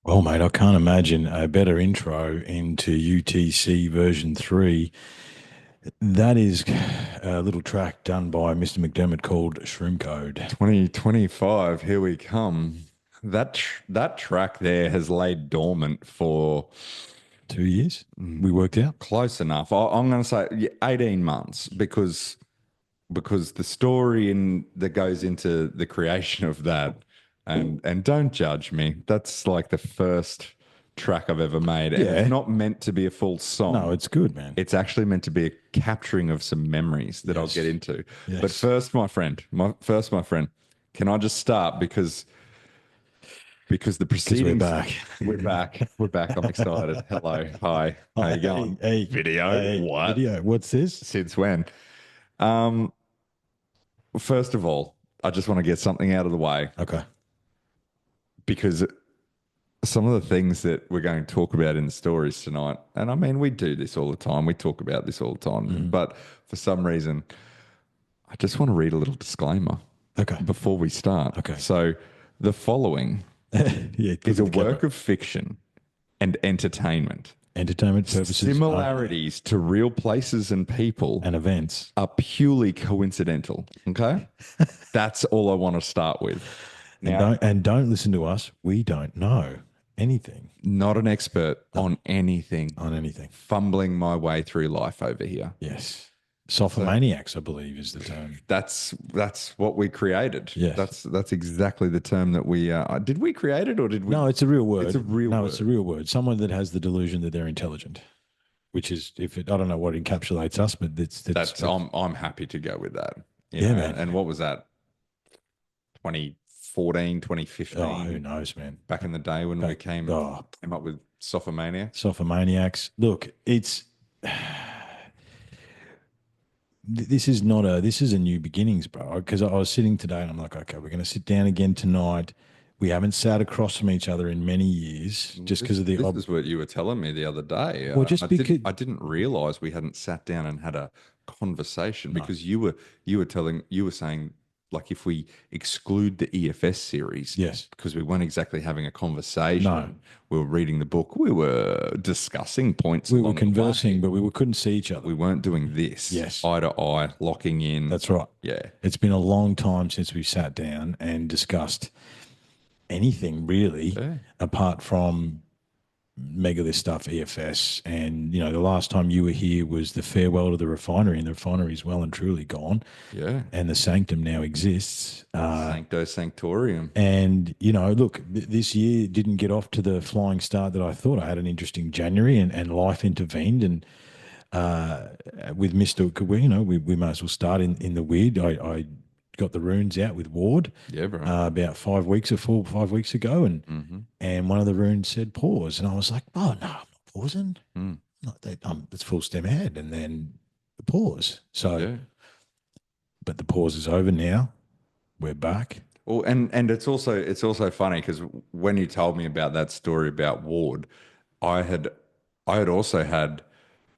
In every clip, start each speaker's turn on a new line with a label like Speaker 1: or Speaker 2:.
Speaker 1: Well, mate, I can't imagine a better intro into UTC version 3. That is a little track done by Mr. McDermott called Shroomcode.
Speaker 2: 2025, here we come. That track there has laid dormant for
Speaker 1: 2 years, we worked out.
Speaker 2: close enough. I'm going to say 18 months because the story that goes into the creation of that, and don't judge me. That's like the first track I've ever made, and it's
Speaker 1: Yeah.
Speaker 2: not meant to be a full
Speaker 1: No,
Speaker 2: song.
Speaker 1: it's good, man.
Speaker 2: It's actually meant to be a capturing of some memories that I'll get
Speaker 1: Yes.
Speaker 2: into. But
Speaker 1: Yes.
Speaker 2: first, my friend, can I just start because the
Speaker 1: Because we're
Speaker 2: proceedings,
Speaker 1: back.
Speaker 2: we're back. I'm excited. Hello, hi, how you
Speaker 1: Hey,
Speaker 2: going?
Speaker 1: hey,
Speaker 2: Video,
Speaker 1: hey,
Speaker 2: what?
Speaker 1: video. What's this?
Speaker 2: Since when? Um, First of all, I just want to get something out of the way
Speaker 1: Okay.
Speaker 2: because some of the things that we're going to talk about in the stories tonight, and I mean, we do this all the time. We talk about this all the time,
Speaker 1: Mhm.
Speaker 2: but for some reason, I just want to read a little disclaimer
Speaker 1: Okay.
Speaker 2: before we start.
Speaker 1: Okay.
Speaker 2: So, the following
Speaker 1: Yeah, look
Speaker 2: is
Speaker 1: at
Speaker 2: a
Speaker 1: the camera.
Speaker 2: work of fiction and entertainment.
Speaker 1: Entertainment purposes only
Speaker 2: Similarities to real places and people
Speaker 1: and events.
Speaker 2: are purely coincidental. Okay. That's all I want to start with.
Speaker 1: And
Speaker 2: Now,
Speaker 1: don't listen to us. We don't know anything
Speaker 2: not an expert on anything,
Speaker 1: on anything.
Speaker 2: fumbling my way through life over here.
Speaker 1: Yes.
Speaker 2: So
Speaker 1: Sophomaniacs, I believe, is the term.
Speaker 2: that's what we created.
Speaker 1: Yes.
Speaker 2: That's exactly the term that we did we create it or did we?
Speaker 1: No, it's a real
Speaker 2: It's a
Speaker 1: word.
Speaker 2: real
Speaker 1: No, it's a
Speaker 2: word.
Speaker 1: real word. Someone that has the delusion that they're intelligent, which is, if it, I don't know what encapsulates us, but
Speaker 2: That's I'm happy to go with that.
Speaker 1: yeah,
Speaker 2: And,
Speaker 1: man.
Speaker 2: and what was that? 2014,
Speaker 1: Oh, who
Speaker 2: 2015,
Speaker 1: knows, man?
Speaker 2: back in the day when we
Speaker 1: Back, oh,
Speaker 2: came up with Sophomaniacs.
Speaker 1: sophomaniacs. Look, this is not a this is a new beginnings, bro. Because I was sitting today and I'm like, okay, we're going to sit down again tonight. We haven't sat across from each other in many years, just because of the
Speaker 2: This is what you were telling me the other day.
Speaker 1: well, just because
Speaker 2: I didn't realize we hadn't sat down and had a conversation
Speaker 1: no,
Speaker 2: because you were saying like if we exclude the EFS series
Speaker 1: yes,
Speaker 2: because we weren't exactly having a
Speaker 1: no,
Speaker 2: conversation, we were reading the book, we were discussing points
Speaker 1: we were
Speaker 2: along the
Speaker 1: conversing,
Speaker 2: way.
Speaker 1: but we couldn't see each other.
Speaker 2: We weren't doing this
Speaker 1: Yes,
Speaker 2: eye to eye, locking in.
Speaker 1: that's right.
Speaker 2: Yeah.
Speaker 1: It's been a long time since we sat down and discussed anything really,
Speaker 2: Yeah.
Speaker 1: apart from megalith stuff, EFS, and the last time you were here was the farewell to the refinery, and the refinery is well and truly gone,
Speaker 2: Yeah.
Speaker 1: and the sanctum now exists.
Speaker 2: Sancto Sanctorium.
Speaker 1: And look, this year didn't get off to the flying start that I thought. I had an interesting January, and life intervened, and uh, with Mister, we might as well start in the weird. I got the runes out with Ward
Speaker 2: Yeah, bro.
Speaker 1: about 5 weeks or 4 or 5 weeks ago,
Speaker 2: Mm-hmm.
Speaker 1: and one of the runes said pause, and I was like, oh no, I'm not pausing.
Speaker 2: Mm.
Speaker 1: Not that it's full stem ahead, and then the pause. So,
Speaker 2: Yeah.
Speaker 1: but the pause is over now. We're back.
Speaker 2: Well, and it's also funny because when you told me about that story about Ward, I had I had also had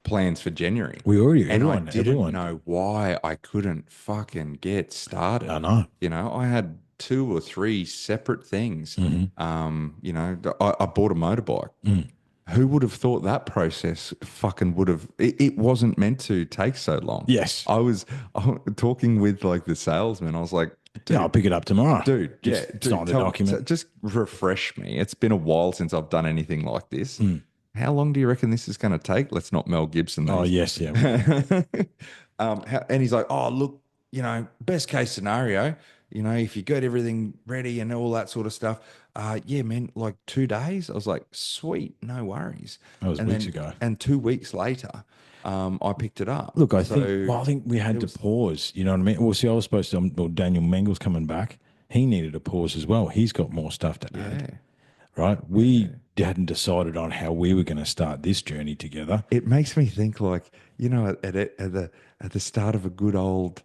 Speaker 2: plans for January,
Speaker 1: We already,
Speaker 2: and I didn't
Speaker 1: everyone.
Speaker 2: know why I couldn't fucking get
Speaker 1: I
Speaker 2: started.
Speaker 1: know.
Speaker 2: I had two or three separate things.
Speaker 1: Hmm.
Speaker 2: I bought a motorbike.
Speaker 1: Mm.
Speaker 2: Who would have thought that process fucking would have? It wasn't meant to take so long.
Speaker 1: Yes.
Speaker 2: I was talking with like the salesman. I was like,
Speaker 1: Yeah, I'll
Speaker 2: dude,
Speaker 1: pick it up tomorrow.
Speaker 2: dude, yeah,
Speaker 1: Just sign
Speaker 2: dude,
Speaker 1: the document.
Speaker 2: just refresh me. It's been a while since I've done anything like this.
Speaker 1: Mm.
Speaker 2: How long do you reckon this is going to take? Let's not Mel Gibson
Speaker 1: Oh
Speaker 2: these.
Speaker 1: yes, yeah.
Speaker 2: And he's like, oh, look, best case scenario, if you got everything ready and all that sort of stuff, yeah, man, like 2 days. I was like, sweet, no worries.
Speaker 1: That was
Speaker 2: And
Speaker 1: weeks
Speaker 2: then,
Speaker 1: ago.
Speaker 2: and 2 weeks later, I picked it up.
Speaker 1: Look,
Speaker 2: So
Speaker 1: I think we had
Speaker 2: it
Speaker 1: to
Speaker 2: was,
Speaker 1: pause. You know what I mean? Well, see, I was supposed to. Well, Daniel Mengel's coming back. He needed a pause as well. He's got more stuff to add,
Speaker 2: yeah,
Speaker 1: right?
Speaker 2: yeah.
Speaker 1: We hadn't decided on how we were going to start this journey together.
Speaker 2: It makes me think like, at the start of a good old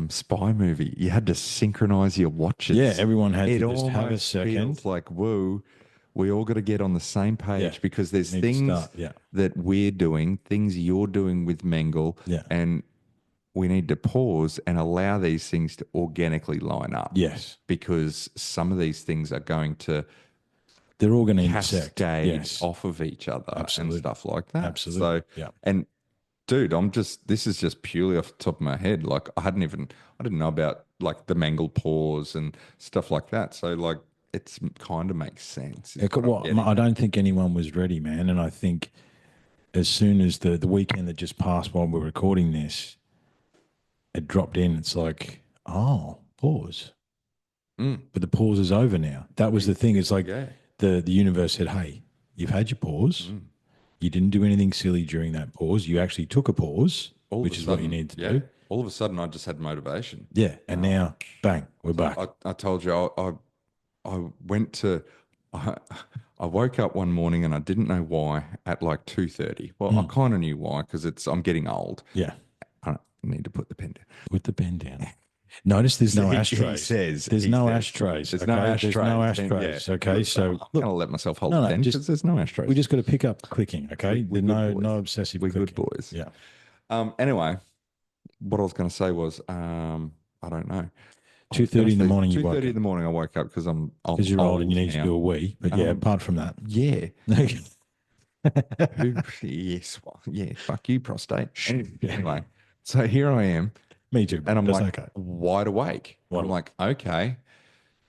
Speaker 2: spy movie, you had to synchronize your
Speaker 1: Yeah,
Speaker 2: watches.
Speaker 1: everyone had
Speaker 2: It
Speaker 1: to just have a
Speaker 2: almost
Speaker 1: second.
Speaker 2: feels like, whoa, we all got to get on the same
Speaker 1: Yeah,
Speaker 2: page because there's
Speaker 1: need to
Speaker 2: things
Speaker 1: start. Yeah,
Speaker 2: that we're doing, things you're doing with Mengel,
Speaker 1: yeah,
Speaker 2: and we need to pause and allow these things to organically line up
Speaker 1: yes,
Speaker 2: because some of these things are going to
Speaker 1: They're all going to intersect.
Speaker 2: cascade
Speaker 1: Yes,
Speaker 2: off of each other and
Speaker 1: absolutely.
Speaker 2: stuff like that.
Speaker 1: Absolutely.
Speaker 2: So,
Speaker 1: Yeah.
Speaker 2: and dude, this is just purely off the top of my head. Like I didn't know about like the mangled pause and stuff like that. So like it's kind of makes sense is what I'm
Speaker 1: Well,
Speaker 2: getting
Speaker 1: I
Speaker 2: at.
Speaker 1: don't think anyone was ready, man. And I think as soon as the weekend that just passed while we're recording this, it dropped in. It's like, oh, pause.
Speaker 2: Mm.
Speaker 1: But the pause is over now. That was the thing. It's like
Speaker 2: Yeah.
Speaker 1: the universe said, hey, you've had your pause.
Speaker 2: Mm.
Speaker 1: You didn't do anything silly during that pause. You actually took a pause,
Speaker 2: All of a
Speaker 1: which is what you
Speaker 2: sudden,
Speaker 1: need to
Speaker 2: yeah.
Speaker 1: do.
Speaker 2: All of a sudden, I just had motivation.
Speaker 1: Yeah. And
Speaker 2: And
Speaker 1: now, bang, we're
Speaker 2: so
Speaker 1: back.
Speaker 2: I told you I went to I, I woke up one morning and I didn't know why at like 2:30. Well, I
Speaker 1: Mm,
Speaker 2: kind of knew why because I'm getting old.
Speaker 1: yeah.
Speaker 2: I need to put the pen down.
Speaker 1: Put the pen down. Notice there's
Speaker 2: So
Speaker 1: no
Speaker 2: he
Speaker 1: ashtrays.
Speaker 2: says,
Speaker 1: There's no ashtrays.
Speaker 2: there's no
Speaker 1: Okay. There's no
Speaker 2: ashtrays. Then, yeah,
Speaker 1: ashtrays. Okay.
Speaker 2: good. So I'm
Speaker 1: So
Speaker 2: going
Speaker 1: look,
Speaker 2: to let myself hold
Speaker 1: no,
Speaker 2: the
Speaker 1: no,
Speaker 2: pen
Speaker 1: just
Speaker 2: because there's no
Speaker 1: we
Speaker 2: ashtrays.
Speaker 1: just got to pick up clicking. Okay.
Speaker 2: We're
Speaker 1: There's
Speaker 2: good
Speaker 1: no
Speaker 2: boys.
Speaker 1: obsessive
Speaker 2: We're good
Speaker 1: clicking.
Speaker 2: boys.
Speaker 1: Yeah.
Speaker 2: Anyway, what I was going to say was, I don't know. I
Speaker 1: Two
Speaker 2: was going
Speaker 1: thirty
Speaker 2: to
Speaker 1: in the
Speaker 2: say
Speaker 1: morning you woke
Speaker 2: 2:30 in
Speaker 1: up
Speaker 2: the morning I woke up because I'm
Speaker 1: because you're old and you
Speaker 2: old
Speaker 1: need to
Speaker 2: now.
Speaker 1: do a wee. But yeah, apart from that,
Speaker 2: Yeah. Who? Yes. Well, yeah. Fuck you, prostate. Anyway, so here I am,
Speaker 1: me too,
Speaker 2: and
Speaker 1: bro.
Speaker 2: I'm
Speaker 1: That's
Speaker 2: like
Speaker 1: okay.
Speaker 2: wide awake. And
Speaker 1: Wide
Speaker 2: I'm
Speaker 1: awake.
Speaker 2: like, okay.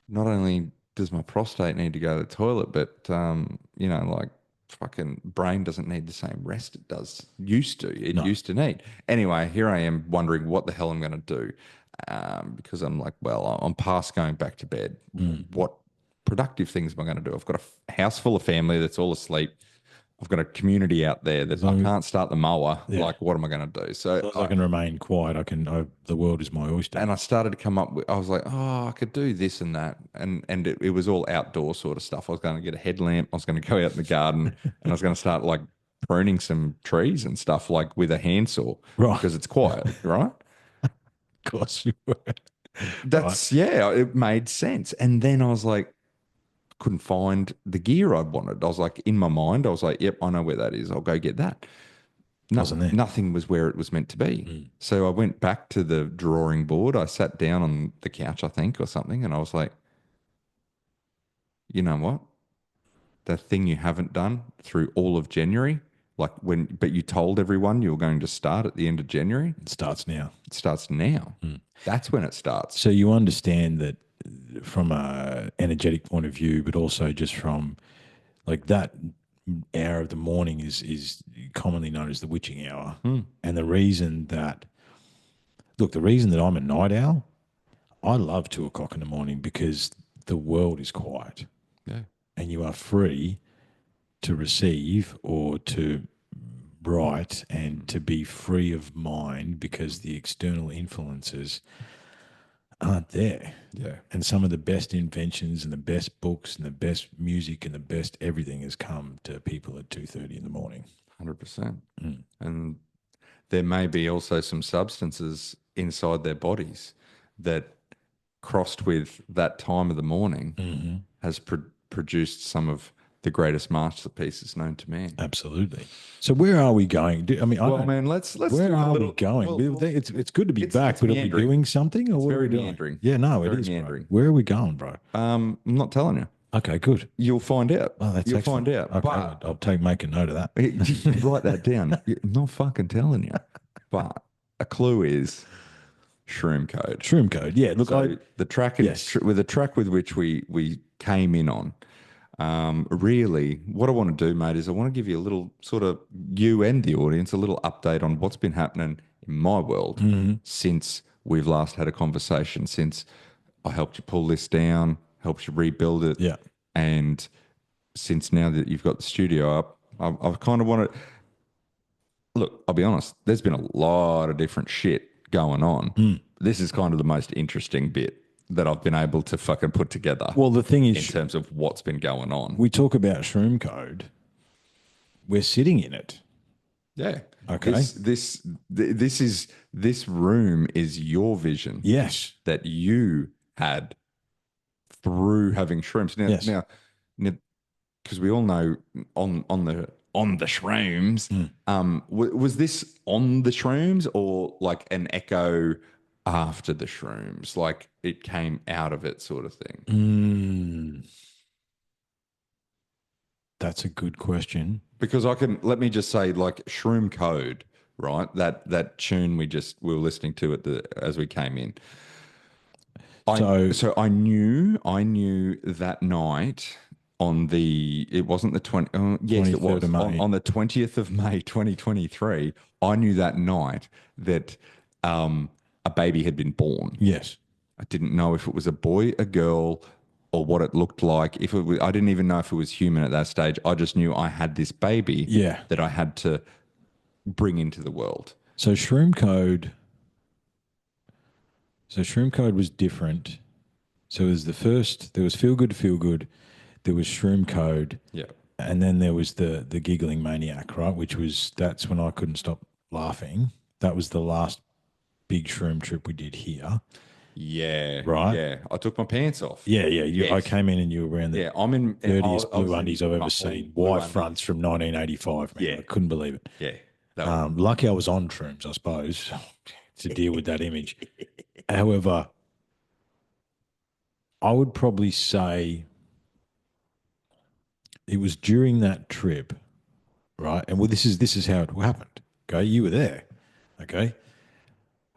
Speaker 2: Not only does my prostate need to go to the toilet, but like fucking brain doesn't need the same rest it does used to. It
Speaker 1: No.
Speaker 2: used to need. Anyway, here I am wondering what the hell I'm going to do, because I'm like, well, I'm past going back to bed.
Speaker 1: Mm.
Speaker 2: What productive things am I going to do? I've got a house full of family that's all asleep. I've got a community out there
Speaker 1: As
Speaker 2: that I
Speaker 1: long
Speaker 2: can't start the mower.
Speaker 1: yeah.
Speaker 2: Like, what am I going to do?
Speaker 1: As
Speaker 2: So
Speaker 1: long as I can remain quiet, I can. The world is my oyster.
Speaker 2: and I started to come up with, I was like, oh, I could do this and that. And it was all outdoor sort of stuff. I was going to get a headlamp. I was going to go out in the garden and I was going to start like pruning some trees and stuff like with a handsaw
Speaker 1: Right.
Speaker 2: because it's quiet, right?
Speaker 1: Of course you were. Right.
Speaker 2: Yeah, it made sense. And then I was like, couldn't find the gear I wanted. I was like, in my mind, I was like, yep, I know where that is. I'll go get that. No,
Speaker 1: Wasn't there.
Speaker 2: nothing was where it was meant to be.
Speaker 1: Mm.
Speaker 2: So I went back to the drawing board. I sat down on the couch, I think, or something, and I was like, you know what? The thing you haven't done through all of January, but you told everyone you were going to start at the end of January,
Speaker 1: It starts now.
Speaker 2: it starts now.
Speaker 1: Mm.
Speaker 2: That's when it starts.
Speaker 1: So you understand that from a energetic point of view, but also just from like that hour of the morning is commonly known as the witching hour.
Speaker 2: Hmm.
Speaker 1: And the reason that the reason that I'm a night owl, I love 2 o'clock in the morning because the world is quiet
Speaker 2: Yeah.
Speaker 1: and you are free to receive or to write and to be free of mind because the external influences aren't there.
Speaker 2: Yeah.
Speaker 1: And some of the best inventions and the best books and the best music and the best everything has come to people at 2:30 in the morning.
Speaker 2: 100%.
Speaker 1: Mm.
Speaker 2: And there may be also some substances inside their bodies that crossed with that time of the morning
Speaker 1: Mm-hmm.
Speaker 2: has produced some of the greatest masterpieces known to man.
Speaker 1: Absolutely. So where are we going? I mean, I
Speaker 2: Well,
Speaker 1: don't,
Speaker 2: man, let's
Speaker 1: where
Speaker 2: do a
Speaker 1: are
Speaker 2: little.
Speaker 1: we going?
Speaker 2: Well,
Speaker 1: It's good to be
Speaker 2: it's
Speaker 1: back, but are we
Speaker 2: meandering.
Speaker 1: doing something or
Speaker 2: It's
Speaker 1: what are
Speaker 2: very
Speaker 1: we doing?
Speaker 2: meandering.
Speaker 1: Yeah, no, it
Speaker 2: Very
Speaker 1: is, bro.
Speaker 2: meandering.
Speaker 1: Where are we going, bro?
Speaker 2: I'm not telling you.
Speaker 1: Okay, good.
Speaker 2: You'll find out.
Speaker 1: Oh, that's
Speaker 2: You'll
Speaker 1: excellent.
Speaker 2: find out.
Speaker 1: Okay,
Speaker 2: But
Speaker 1: I'll make a note of that.
Speaker 2: write that down. I'm not fucking telling you. But a clue is Shroomcode.
Speaker 1: Shroomcode. Yeah, look,
Speaker 2: So the track
Speaker 1: yes.
Speaker 2: with the track with which we came in on. Really, what I want to do, mate, is I want to give you a little sort of you and the audience a little update on what's been happening in my world
Speaker 1: Mm-hmm.
Speaker 2: since we've last had a conversation. Since I helped you pull this down, helped you rebuild it,
Speaker 1: Yeah.
Speaker 2: and since now that you've got the studio up, I've kind of wanted. Look, I'll be honest. There's been a lot of different shit going on.
Speaker 1: Mm.
Speaker 2: This is kind of the most interesting bit that I've been able to fucking put together.
Speaker 1: Well, the thing
Speaker 2: in
Speaker 1: is,
Speaker 2: terms of what's been going on.
Speaker 1: we talk about Shroomcode. We're sitting in it.
Speaker 2: Yeah.
Speaker 1: Okay.
Speaker 2: This room is your vision
Speaker 1: Yes.
Speaker 2: that you had through having shrooms.
Speaker 1: Yes.
Speaker 2: Now, because we all know on the shrooms, was this on the shrooms or like an echo after the shrooms, like it came out of it, sort of thing?
Speaker 1: Mm. That's a good question.
Speaker 2: Because let me just say, like Shroomcode, right? That tune we were listening to as we came in.
Speaker 1: So
Speaker 2: So I knew that night it wasn't the 20, yes, it
Speaker 1: 23rd
Speaker 2: was
Speaker 1: of May.
Speaker 2: on the 20th of May 2023. I knew that night that a baby had been born.
Speaker 1: Yes.
Speaker 2: I didn't know if it was a boy, a girl, or what it looked like. I didn't even know if it was human at that stage. I just knew I had this baby
Speaker 1: Yeah.
Speaker 2: that I had to bring into the world.
Speaker 1: So Shroomcode. So Shroomcode was different. So it was the first. There was Feel Good. There was Shroomcode,
Speaker 2: Yeah.
Speaker 1: and then there was the Giggling Maniac, right? That's when I couldn't stop laughing. That was the last big shroom trip we did here,
Speaker 2: Yeah.
Speaker 1: right?
Speaker 2: Yeah. I took my pants off.
Speaker 1: Yeah, yeah. I
Speaker 2: Yes.
Speaker 1: came in and you were wearing the
Speaker 2: Yeah. I'm in.
Speaker 1: dirtiest
Speaker 2: I
Speaker 1: blue
Speaker 2: was
Speaker 1: undies
Speaker 2: in
Speaker 1: I've
Speaker 2: my
Speaker 1: ever
Speaker 2: whole
Speaker 1: seen.
Speaker 2: blue
Speaker 1: White
Speaker 2: undies.
Speaker 1: fronts from 1985, man.
Speaker 2: Yeah.
Speaker 1: I couldn't believe it.
Speaker 2: Yeah. That was,
Speaker 1: Lucky I was on shrooms, I suppose, to deal with that image. However, I would probably say it was during that trip, right? And well, this is how it happened. Okay, you were there. Okay,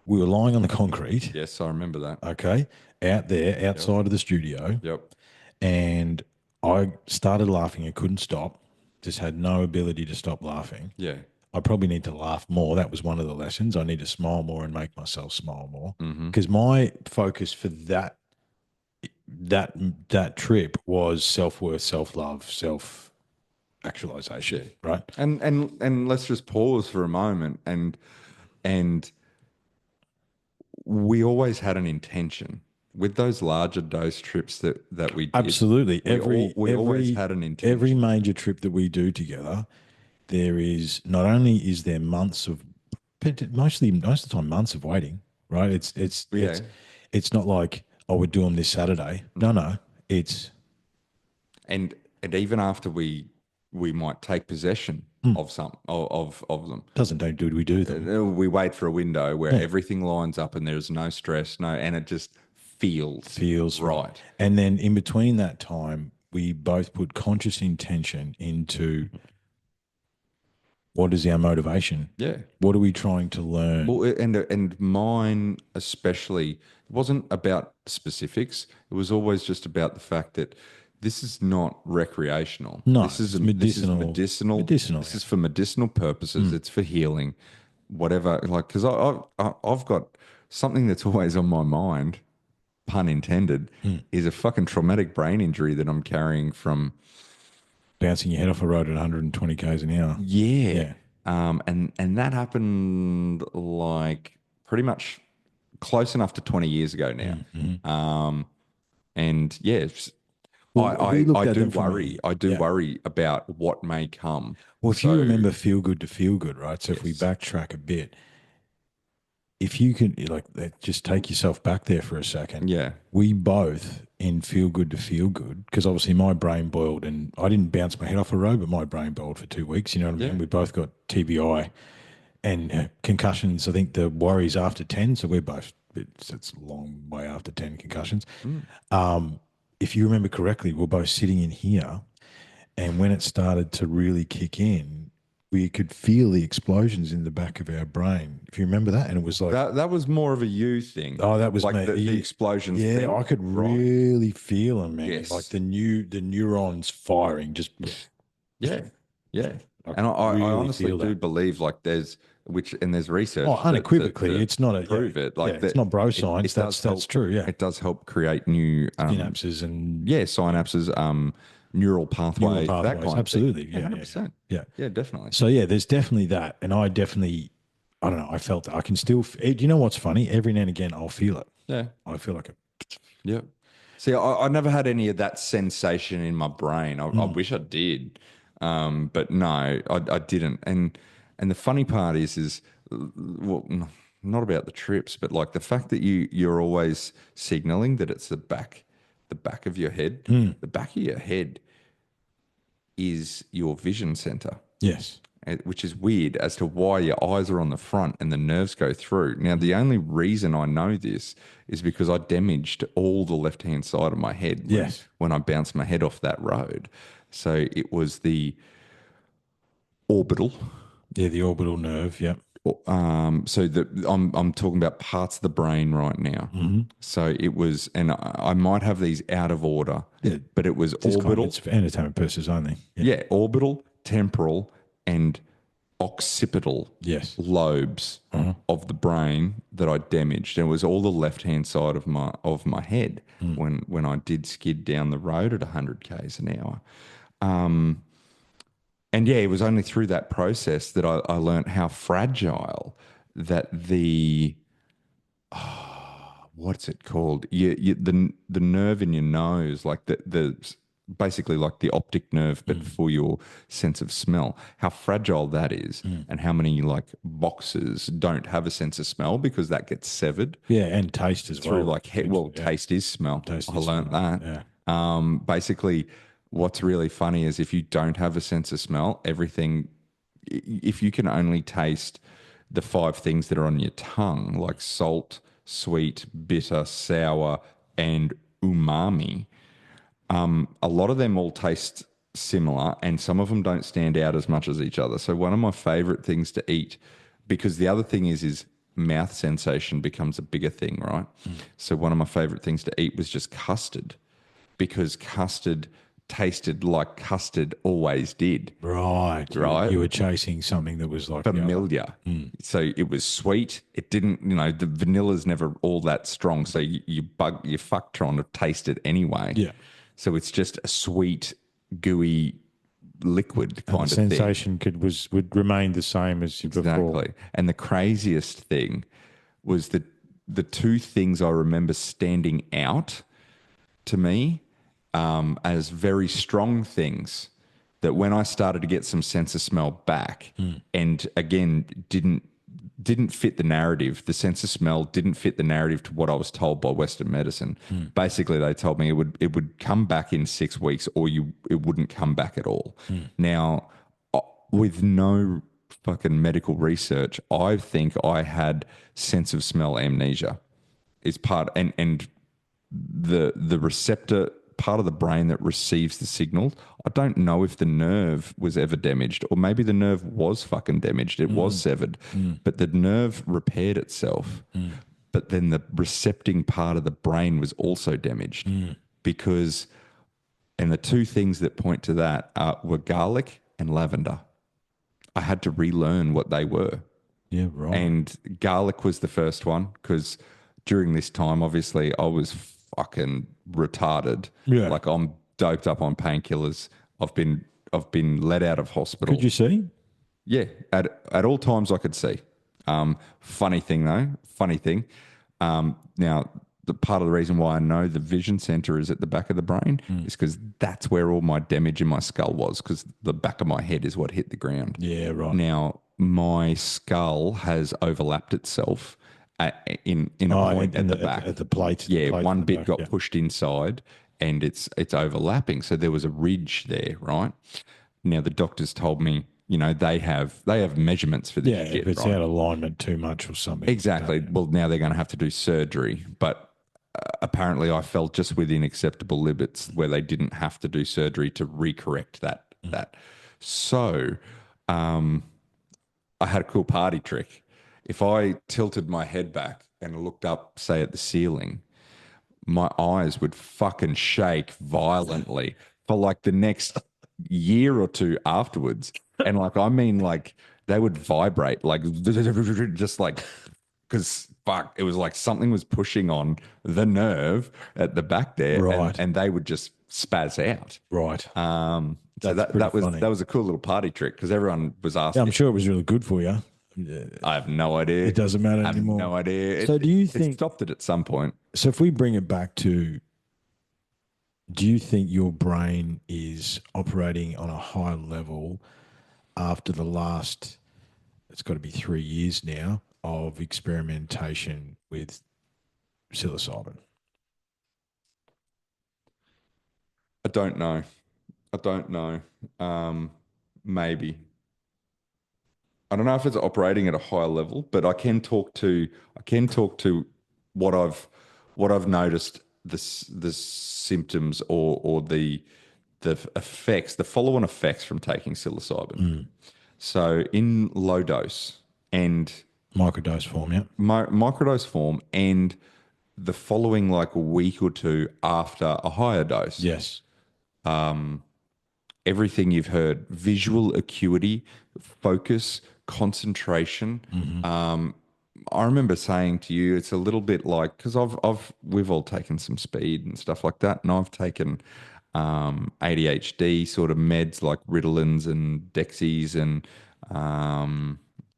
Speaker 1: we were lying on the concrete.
Speaker 2: yes, I remember that.
Speaker 1: Okay, out there, outside of the studio,
Speaker 2: Yep.
Speaker 1: and I started laughing and couldn't stop. Just had no ability to stop laughing.
Speaker 2: Yeah.
Speaker 1: I probably need to laugh more. That was one of the lessons. I need to smile more and make myself smile more.
Speaker 2: Mm-hmm.
Speaker 1: Because my focus for that trip was self-worth, self-love, self-actualization, right?
Speaker 2: And let's just pause for a moment and we always had an intention with those larger dose trips that we did.
Speaker 1: Absolutely.
Speaker 2: We always had an intention.
Speaker 1: Every major trip that we do together, there is not only is there months of mostly most of the time months of waiting, right? It's not like, oh, we're doing this Saturday. No, it's
Speaker 2: and even after we might take possession of them.
Speaker 1: don't do we do them.
Speaker 2: We wait for a window where everything lines up and there's no stress, and it just feels right.
Speaker 1: And then in between that time, we both put conscious intention into what is our motivation?
Speaker 2: Yeah.
Speaker 1: What are we trying to learn?
Speaker 2: Well, and mine especially, it wasn't about specifics. It was always just about the fact that this is not recreational.
Speaker 1: No,
Speaker 2: this is
Speaker 1: it's medicinal.
Speaker 2: This is medicinal.
Speaker 1: Medicinal,
Speaker 2: This is for medicinal purposes. It's for healing, whatever. Like, because I've got something that's always on my mind, pun intended, is a fucking traumatic brain injury that I'm carrying from
Speaker 1: Bouncing your head off a road at 120 k's an hour.
Speaker 2: Yeah. And that happened like pretty much close enough to 20 years ago now. And yeah, I do worry. I do worry about what may come.
Speaker 1: Well, if you remember Feel Good to Feel Good, right? So if we backtrack a bit, if you can just take yourself back there for a second.
Speaker 2: Yeah.
Speaker 1: We both in Feel Good to Feel Good, because obviously my brain boiled and I didn't bounce my head off a road, but my brain boiled for 2 weeks. You know what I mean? We both got TBI and concussions. I think the worry's after 10. So we're both, it's a long way after 10 concussions. If you remember correctly, we're both sitting in here, and when it started to really kick in, we could feel the explosions in the back of our brain. If you remember that, and it was like
Speaker 2: that was more of a you thing.
Speaker 1: Oh, that was
Speaker 2: like
Speaker 1: me.
Speaker 2: the explosions.
Speaker 1: Yeah,
Speaker 2: thing.
Speaker 1: I could really feel them, man.
Speaker 2: Yes.
Speaker 1: Like the neurons firing. Just
Speaker 2: yeah.
Speaker 1: I
Speaker 2: And I
Speaker 1: really
Speaker 2: honestly
Speaker 1: feel
Speaker 2: do
Speaker 1: that.
Speaker 2: believe there's research.
Speaker 1: Oh, unequivocally,
Speaker 2: that
Speaker 1: it's not a
Speaker 2: prove it. Like
Speaker 1: it's not bro science.
Speaker 2: does
Speaker 1: That's true. Yeah,
Speaker 2: It does help create new
Speaker 1: synapses and
Speaker 2: synapses, neural pathways, that kind of
Speaker 1: absolutely.
Speaker 2: thing.
Speaker 1: Yeah,
Speaker 2: 100%.
Speaker 1: yeah,
Speaker 2: Definitely.
Speaker 1: So yeah, there's definitely that, and I definitely, I don't know. I felt I can still. Do you know what's funny? Every now and again, I'll feel it.
Speaker 2: Yeah,
Speaker 1: I feel like it.
Speaker 2: yeah. See, I never had any of that sensation in my brain. I wish I did, but no, I didn't. And the funny part is well, not about the trips, but like the fact that you're always signaling that it's the back of your head. The back of your head is your vision center.
Speaker 1: Yes.
Speaker 2: which is weird as to why your eyes are on the front and the nerves go through. Now, the only reason I know this is because I damaged all the left-hand side of my head
Speaker 1: Yes.
Speaker 2: when I bounced my head off that road. So it was the orbital.
Speaker 1: Yeah, the orbital nerve. Yep.
Speaker 2: So I'm talking about parts of the brain right now. So it was, and I might have these out of order,
Speaker 1: Yeah.
Speaker 2: but it was
Speaker 1: This kind of,
Speaker 2: orbital.
Speaker 1: it's for entertainment purposes only. Yeah.
Speaker 2: Yeah, orbital, temporal, and occipital
Speaker 1: Yes.
Speaker 2: lobes of the brain that I damaged. And it was all the left hand side of my head when I did skid down the road at 100 k's an hour. And yeah, it was only through that process that I learned how fragile that what's it called? The nerve in your nose, like the basically like the optic nerve, but for your sense of smell. How fragile that is, and how many like boxes don't have a sense of smell because that gets severed
Speaker 1: Yeah, and taste as
Speaker 2: through
Speaker 1: well.
Speaker 2: like well,
Speaker 1: Yeah.
Speaker 2: taste is smell.
Speaker 1: Taste
Speaker 2: I
Speaker 1: is
Speaker 2: learned
Speaker 1: smell.
Speaker 2: that.
Speaker 1: Yeah.
Speaker 2: Basically, what's really funny is if you don't have a sense of smell, everything. If you can only taste the five things that are on your tongue, like salt, sweet, bitter, sour, and umami, a lot of them all taste similar, and some of them don't stand out as much as each other. So one of my favorite things to eat, because the other thing is mouth sensation becomes a bigger thing, right? So one of my favorite things to eat was just custard, because custard tasted like custard always did,
Speaker 1: Right.
Speaker 2: right?
Speaker 1: You were chasing something that was like the other.
Speaker 2: Familiar. So it was sweet. It didn't, the vanilla's never all that strong. So you fuck trying to taste it anyway.
Speaker 1: Yeah.
Speaker 2: So it's just a sweet, gooey liquid
Speaker 1: And the
Speaker 2: kind of thing.
Speaker 1: sensation would remain the same as before.
Speaker 2: Exactly. And the craziest thing was that the two things I remember standing out to me as very strong things that when I started to get some sense of smell back, and again didn't fit the narrative. The sense of smell didn't fit the narrative to what I was told by Western medicine. Basically, they told me it would come back in 6 weeks, or it wouldn't come back at all. Now, with no fucking medical research, I think I had sense of smell amnesia. Is part and the receptor part of the brain that receives the signal. I don't know if the nerve was ever damaged, or maybe the nerve was fucking damaged. It was severed, but the nerve repaired itself. But then the recepting part of the brain was also damaged because, and the two things that point to that were garlic and lavender. I had to relearn what they were.
Speaker 1: Yeah, right.
Speaker 2: And garlic was the first one because during this time, obviously, I was fucking retarded.
Speaker 1: Yeah.
Speaker 2: Like I'm doped up on painkillers. I've been let out of hospital.
Speaker 1: Could you see?
Speaker 2: Yeah, at all times I could see. Funny thing though, funny thing. Now, the part of the reason why I know the vision center is at the back of the brain is because that's where all my damage in my skull was, because the back of my head is what hit the ground.
Speaker 1: Yeah, right.
Speaker 2: Now, my skull has overlapped itself in a point at the back.
Speaker 1: At the plate.
Speaker 2: Yeah,
Speaker 1: the plate
Speaker 2: one
Speaker 1: at the
Speaker 2: bit
Speaker 1: back,
Speaker 2: got
Speaker 1: yeah.
Speaker 2: pushed inside and it's overlapping. So there was a ridge there, right? Now the doctors told me, they have measurements for this
Speaker 1: Yeah,
Speaker 2: shit,
Speaker 1: if it's
Speaker 2: right?
Speaker 1: out of alignment too much or something.
Speaker 2: Exactly. Well, now they're going to have to do surgery, but apparently I fell just within acceptable limits where they didn't have to do surgery to recorrect that. So, I had a cool party trick. If I tilted my head back and looked up, say at the ceiling, my eyes would fucking shake violently for like the next year or two afterwards. And like they would vibrate like just like, because fuck, it was like something was pushing on the nerve at the back there,
Speaker 1: Right.
Speaker 2: and they would just spaz out.
Speaker 1: Right.
Speaker 2: So
Speaker 1: That's pretty funny.
Speaker 2: that was a cool little party trick because everyone was
Speaker 1: Yeah,
Speaker 2: asking.
Speaker 1: I'm sure it was really good for you.
Speaker 2: I have no idea.
Speaker 1: It doesn't matter
Speaker 2: I have
Speaker 1: anymore.
Speaker 2: no idea.
Speaker 1: So do you
Speaker 2: it
Speaker 1: think-
Speaker 2: stopped it at some point?
Speaker 1: So if we bring it back to, do you think your brain is operating on a high level after the last, it's got to be 3 years now, of experimentation with psilocybin?
Speaker 2: I don't know. Maybe. I don't know if it's operating at a higher level, but I can talk to what I've noticed the symptoms or the effects, the follow-on effects from taking psilocybin.
Speaker 1: Mm.
Speaker 2: So in low dose and
Speaker 1: Microdose form, yeah.
Speaker 2: microdose form and the following like a week or two after a higher dose,
Speaker 1: Yes.
Speaker 2: everything you've heard, visual acuity, focus, concentration.
Speaker 1: Hmm.
Speaker 2: I remember saying to you, it's a little bit like because we've all taken some speed and stuff like that, and I've taken ADHD sort of meds like Ritalins and Dexies and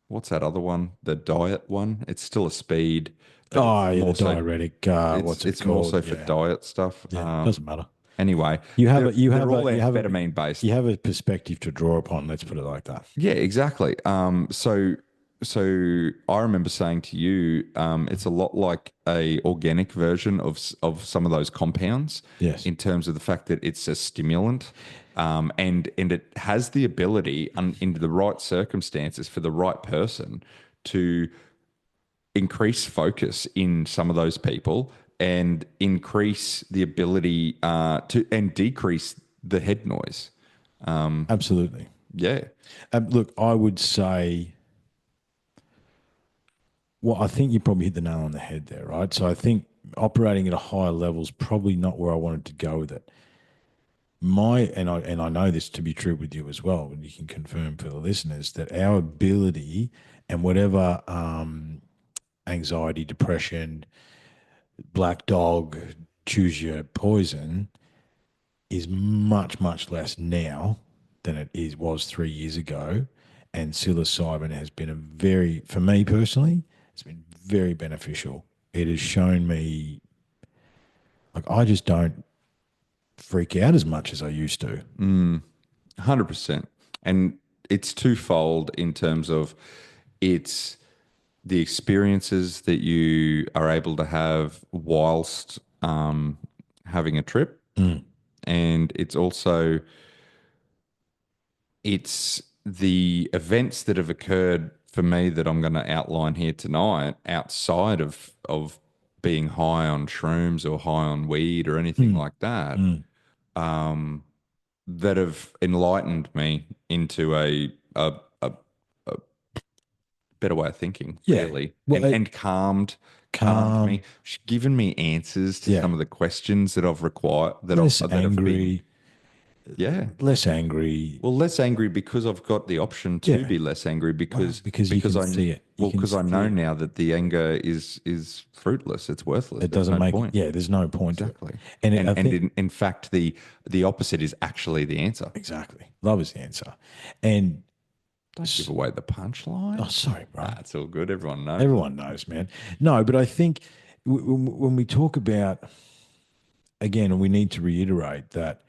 Speaker 2: what's that other one? The diet one. It's still a speed, but it's
Speaker 1: Oh, yeah, the
Speaker 2: more so
Speaker 1: diuretic. What's it
Speaker 2: it's more so
Speaker 1: called?
Speaker 2: for
Speaker 1: Yeah.
Speaker 2: diet stuff.
Speaker 1: Yeah. Doesn't matter.
Speaker 2: Anyway,
Speaker 1: You have
Speaker 2: they're
Speaker 1: a you have
Speaker 2: they're
Speaker 1: a
Speaker 2: all
Speaker 1: you have a
Speaker 2: amphetamine
Speaker 1: you
Speaker 2: based.
Speaker 1: have a perspective to draw upon. Let's put it like that.
Speaker 2: Yeah, exactly. So I remember saying to you, it's a lot like a organic version of some of those compounds
Speaker 1: Yes.
Speaker 2: in terms of the fact that it's a stimulant, and it has the ability, in the right circumstances for the right person, to increase focus in some of those people and increase the ability to and decrease the head noise.
Speaker 1: Absolutely.
Speaker 2: Yeah.
Speaker 1: Look, I would say, well, I think you probably hit the nail on the head there, right? So I think operating at a higher level is probably not where I wanted to go with it. And I know this to be true with you as well, and you can confirm for the listeners that our ability and whatever anxiety, depression, black dog, choose your poison is much, much less now than was 3 years ago. And psilocybin has been for me personally, it's been very beneficial. It has shown me, like, I just don't freak out as much as I used to.
Speaker 2: 100%. And it's twofold in terms of it's the experiences that you are able to have whilst having a trip.
Speaker 1: Mm.
Speaker 2: And it's the events that have occurred for me that I'm going to outline here tonight outside of being high on shrooms or high on weed or anything
Speaker 1: Mm.
Speaker 2: like that,
Speaker 1: Mm.
Speaker 2: that have enlightened me into a better way of thinking,
Speaker 1: Yeah.
Speaker 2: really,
Speaker 1: Well,
Speaker 2: and calmed me,
Speaker 1: calm,
Speaker 2: given me answers to
Speaker 1: yeah,
Speaker 2: some of the questions that I've required
Speaker 1: less
Speaker 2: that have been,
Speaker 1: angry,
Speaker 2: yeah.
Speaker 1: less angry.
Speaker 2: Well, less angry because I've got the option to
Speaker 1: Yeah.
Speaker 2: be less angry
Speaker 1: Wow.
Speaker 2: because
Speaker 1: Because you can see it. You can
Speaker 2: because I
Speaker 1: see
Speaker 2: know
Speaker 1: it.
Speaker 2: now that the anger is fruitless. It's worthless.
Speaker 1: It
Speaker 2: There's
Speaker 1: doesn't
Speaker 2: no
Speaker 1: make,
Speaker 2: point.
Speaker 1: yeah, there's no point to it.
Speaker 2: Exactly.
Speaker 1: And
Speaker 2: And
Speaker 1: I
Speaker 2: and
Speaker 1: think,
Speaker 2: in fact, the opposite is actually the answer.
Speaker 1: exactly, love is the answer. And,
Speaker 2: Don't give away the punchline.
Speaker 1: oh, sorry, bro.
Speaker 2: That's all good. Everyone knows.
Speaker 1: Everyone knows, man. No, but I think when we talk about, again, and we need to reiterate that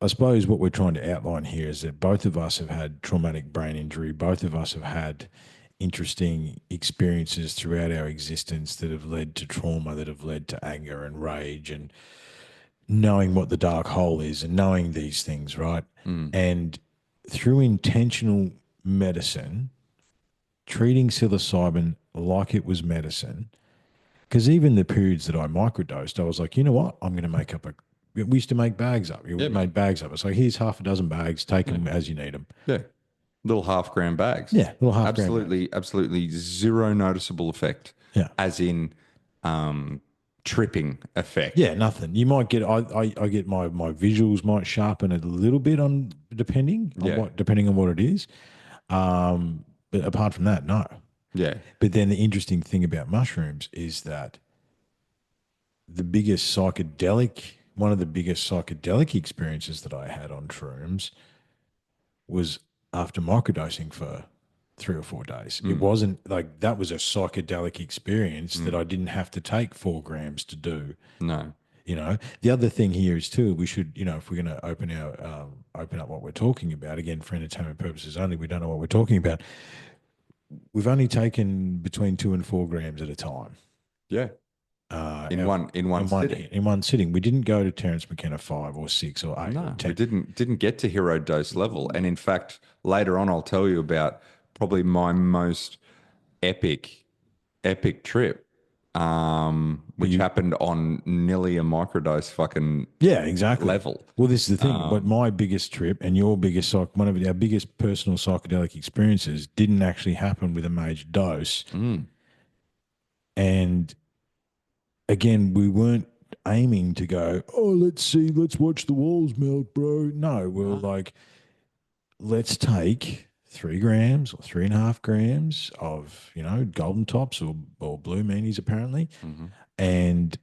Speaker 1: I suppose what we're trying to outline here is that both of us have had traumatic brain injury. Both of us have had interesting experiences throughout our existence that have led to trauma, that have led to anger and rage, and knowing what the dark hole is and knowing these things, right?
Speaker 2: Mm.
Speaker 1: And through intentional medicine, treating psilocybin like it was medicine, because even the periods that I microdosed, I was like, you know what? I'm going to make up a. We used to make bags up. We
Speaker 2: Yeah,
Speaker 1: made
Speaker 2: man.
Speaker 1: bags up. It's like, here's half a dozen bags. Take
Speaker 2: Yeah.
Speaker 1: them as you need them.
Speaker 2: Yeah. Little half-gram bags.
Speaker 1: Yeah, little half gram bags.
Speaker 2: Absolutely zero noticeable effect.
Speaker 1: Yeah.
Speaker 2: As in tripping effect.
Speaker 1: Yeah, nothing. You might get. I get my visuals might sharpen a little bit on
Speaker 2: Yeah.
Speaker 1: depending on what it is. But apart from that, no.
Speaker 2: Yeah.
Speaker 1: But then the interesting thing about mushrooms is that one of the biggest psychedelic experiences that I had on shrooms was after microdosing for 3 or 4 days. It wasn't like that was a psychedelic experience that I didn't have to take 4 grams to do.
Speaker 2: No.
Speaker 1: The other thing here is too, we should, if we're going to open up what we're talking about, again, for entertainment purposes only, we don't know what we're talking about. We've only taken between 2 and 4 grams at a time.
Speaker 2: Yeah. in one sitting.
Speaker 1: in one sitting. We didn't go to Terence McKenna 5 or 6 or 8 or
Speaker 2: No, we
Speaker 1: 10.
Speaker 2: didn't get to hero dose level. And in fact, later on, I'll tell you about probably my most epic trip, which happened on nearly a microdose fucking
Speaker 1: Yeah, exactly.
Speaker 2: level.
Speaker 1: Well, this is the thing. But my biggest trip and your biggest one of our biggest personal psychedelic experiences didn't actually happen with a major dose. And again, we weren't aiming to go, oh, let's watch the walls melt, bro. No, we were like, let's take 3 grams or 3.5 grams of, golden tops or blue meanies, apparently, and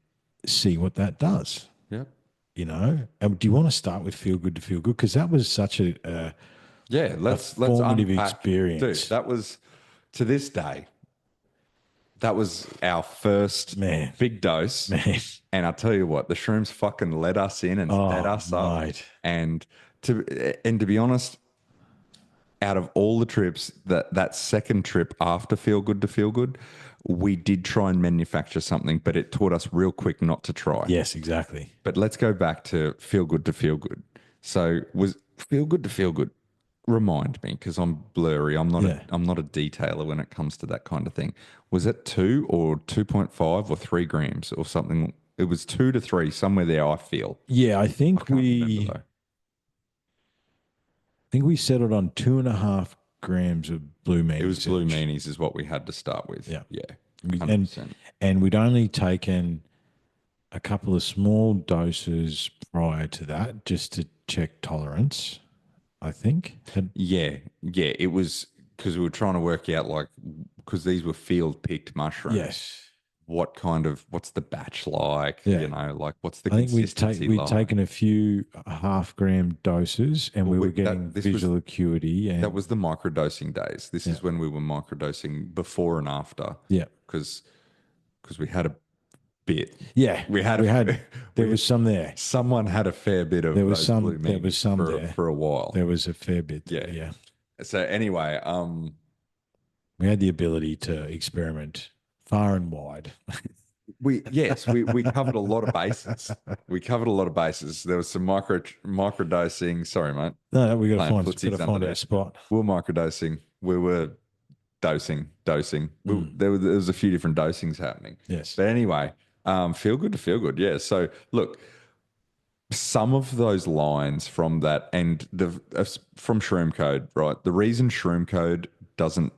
Speaker 1: see what that does.
Speaker 2: Yep.
Speaker 1: And do you want to start with feel good to feel good? Because that was such a
Speaker 2: Let's
Speaker 1: formative
Speaker 2: unpack.
Speaker 1: experience.
Speaker 2: Dude, that was, to this day, that was our first big dose.
Speaker 1: Man.
Speaker 2: And I'll tell you what, the shrooms fucking let us in and set us up.
Speaker 1: Mate.
Speaker 2: And to be honest, out of all the trips, that second trip after Feel Good to Feel Good, we did try and manufacture something, but it taught us real quick not to try.
Speaker 1: Yes, exactly.
Speaker 2: But let's go back to Feel Good to Feel Good. So was Feel Good to Feel Good? Remind me, because I'm blurry. I'm not a detailer when it comes to that kind of thing. Was it 2 or 2.5 or 3 grams or something? It was 2 to 3, somewhere there, I feel.
Speaker 1: Yeah, I think we settled on 2.5 grams of blue meanies.
Speaker 2: It was blue meanies is what we had to start with.
Speaker 1: Yeah.
Speaker 2: Yeah.
Speaker 1: 100%. And we'd only taken a couple of small doses prior to that just to check tolerance, I think.
Speaker 2: Yeah. It was because we were trying to work out, like, because these were field picked mushrooms.
Speaker 1: Yes.
Speaker 2: What's the batch like?
Speaker 1: Yeah.
Speaker 2: Like what's the
Speaker 1: I think
Speaker 2: consistency
Speaker 1: we'd
Speaker 2: like?
Speaker 1: taken a few 0.5 gram doses and we were getting visual acuity. And
Speaker 2: that was the microdosing days. This is when we were microdosing before and after.
Speaker 1: Yeah.
Speaker 2: Because we had a bit.
Speaker 1: Yeah. There was some there.
Speaker 2: Someone had a fair bit of
Speaker 1: there was some
Speaker 2: there for a while.
Speaker 1: There was a fair bit.
Speaker 2: Yeah. So anyway,
Speaker 1: we had the ability to experiment far and wide.
Speaker 2: we covered a lot of bases. There was some microdosing. Sorry, mate.
Speaker 1: No, we got to find our spot.
Speaker 2: We were microdosing. We were dosing. There was a few different dosings happening.
Speaker 1: Yes.
Speaker 2: But anyway, feel good to feel good. Yeah. So look, some of those lines from that and from Shroomcode, right? The reason Shroomcode doesn't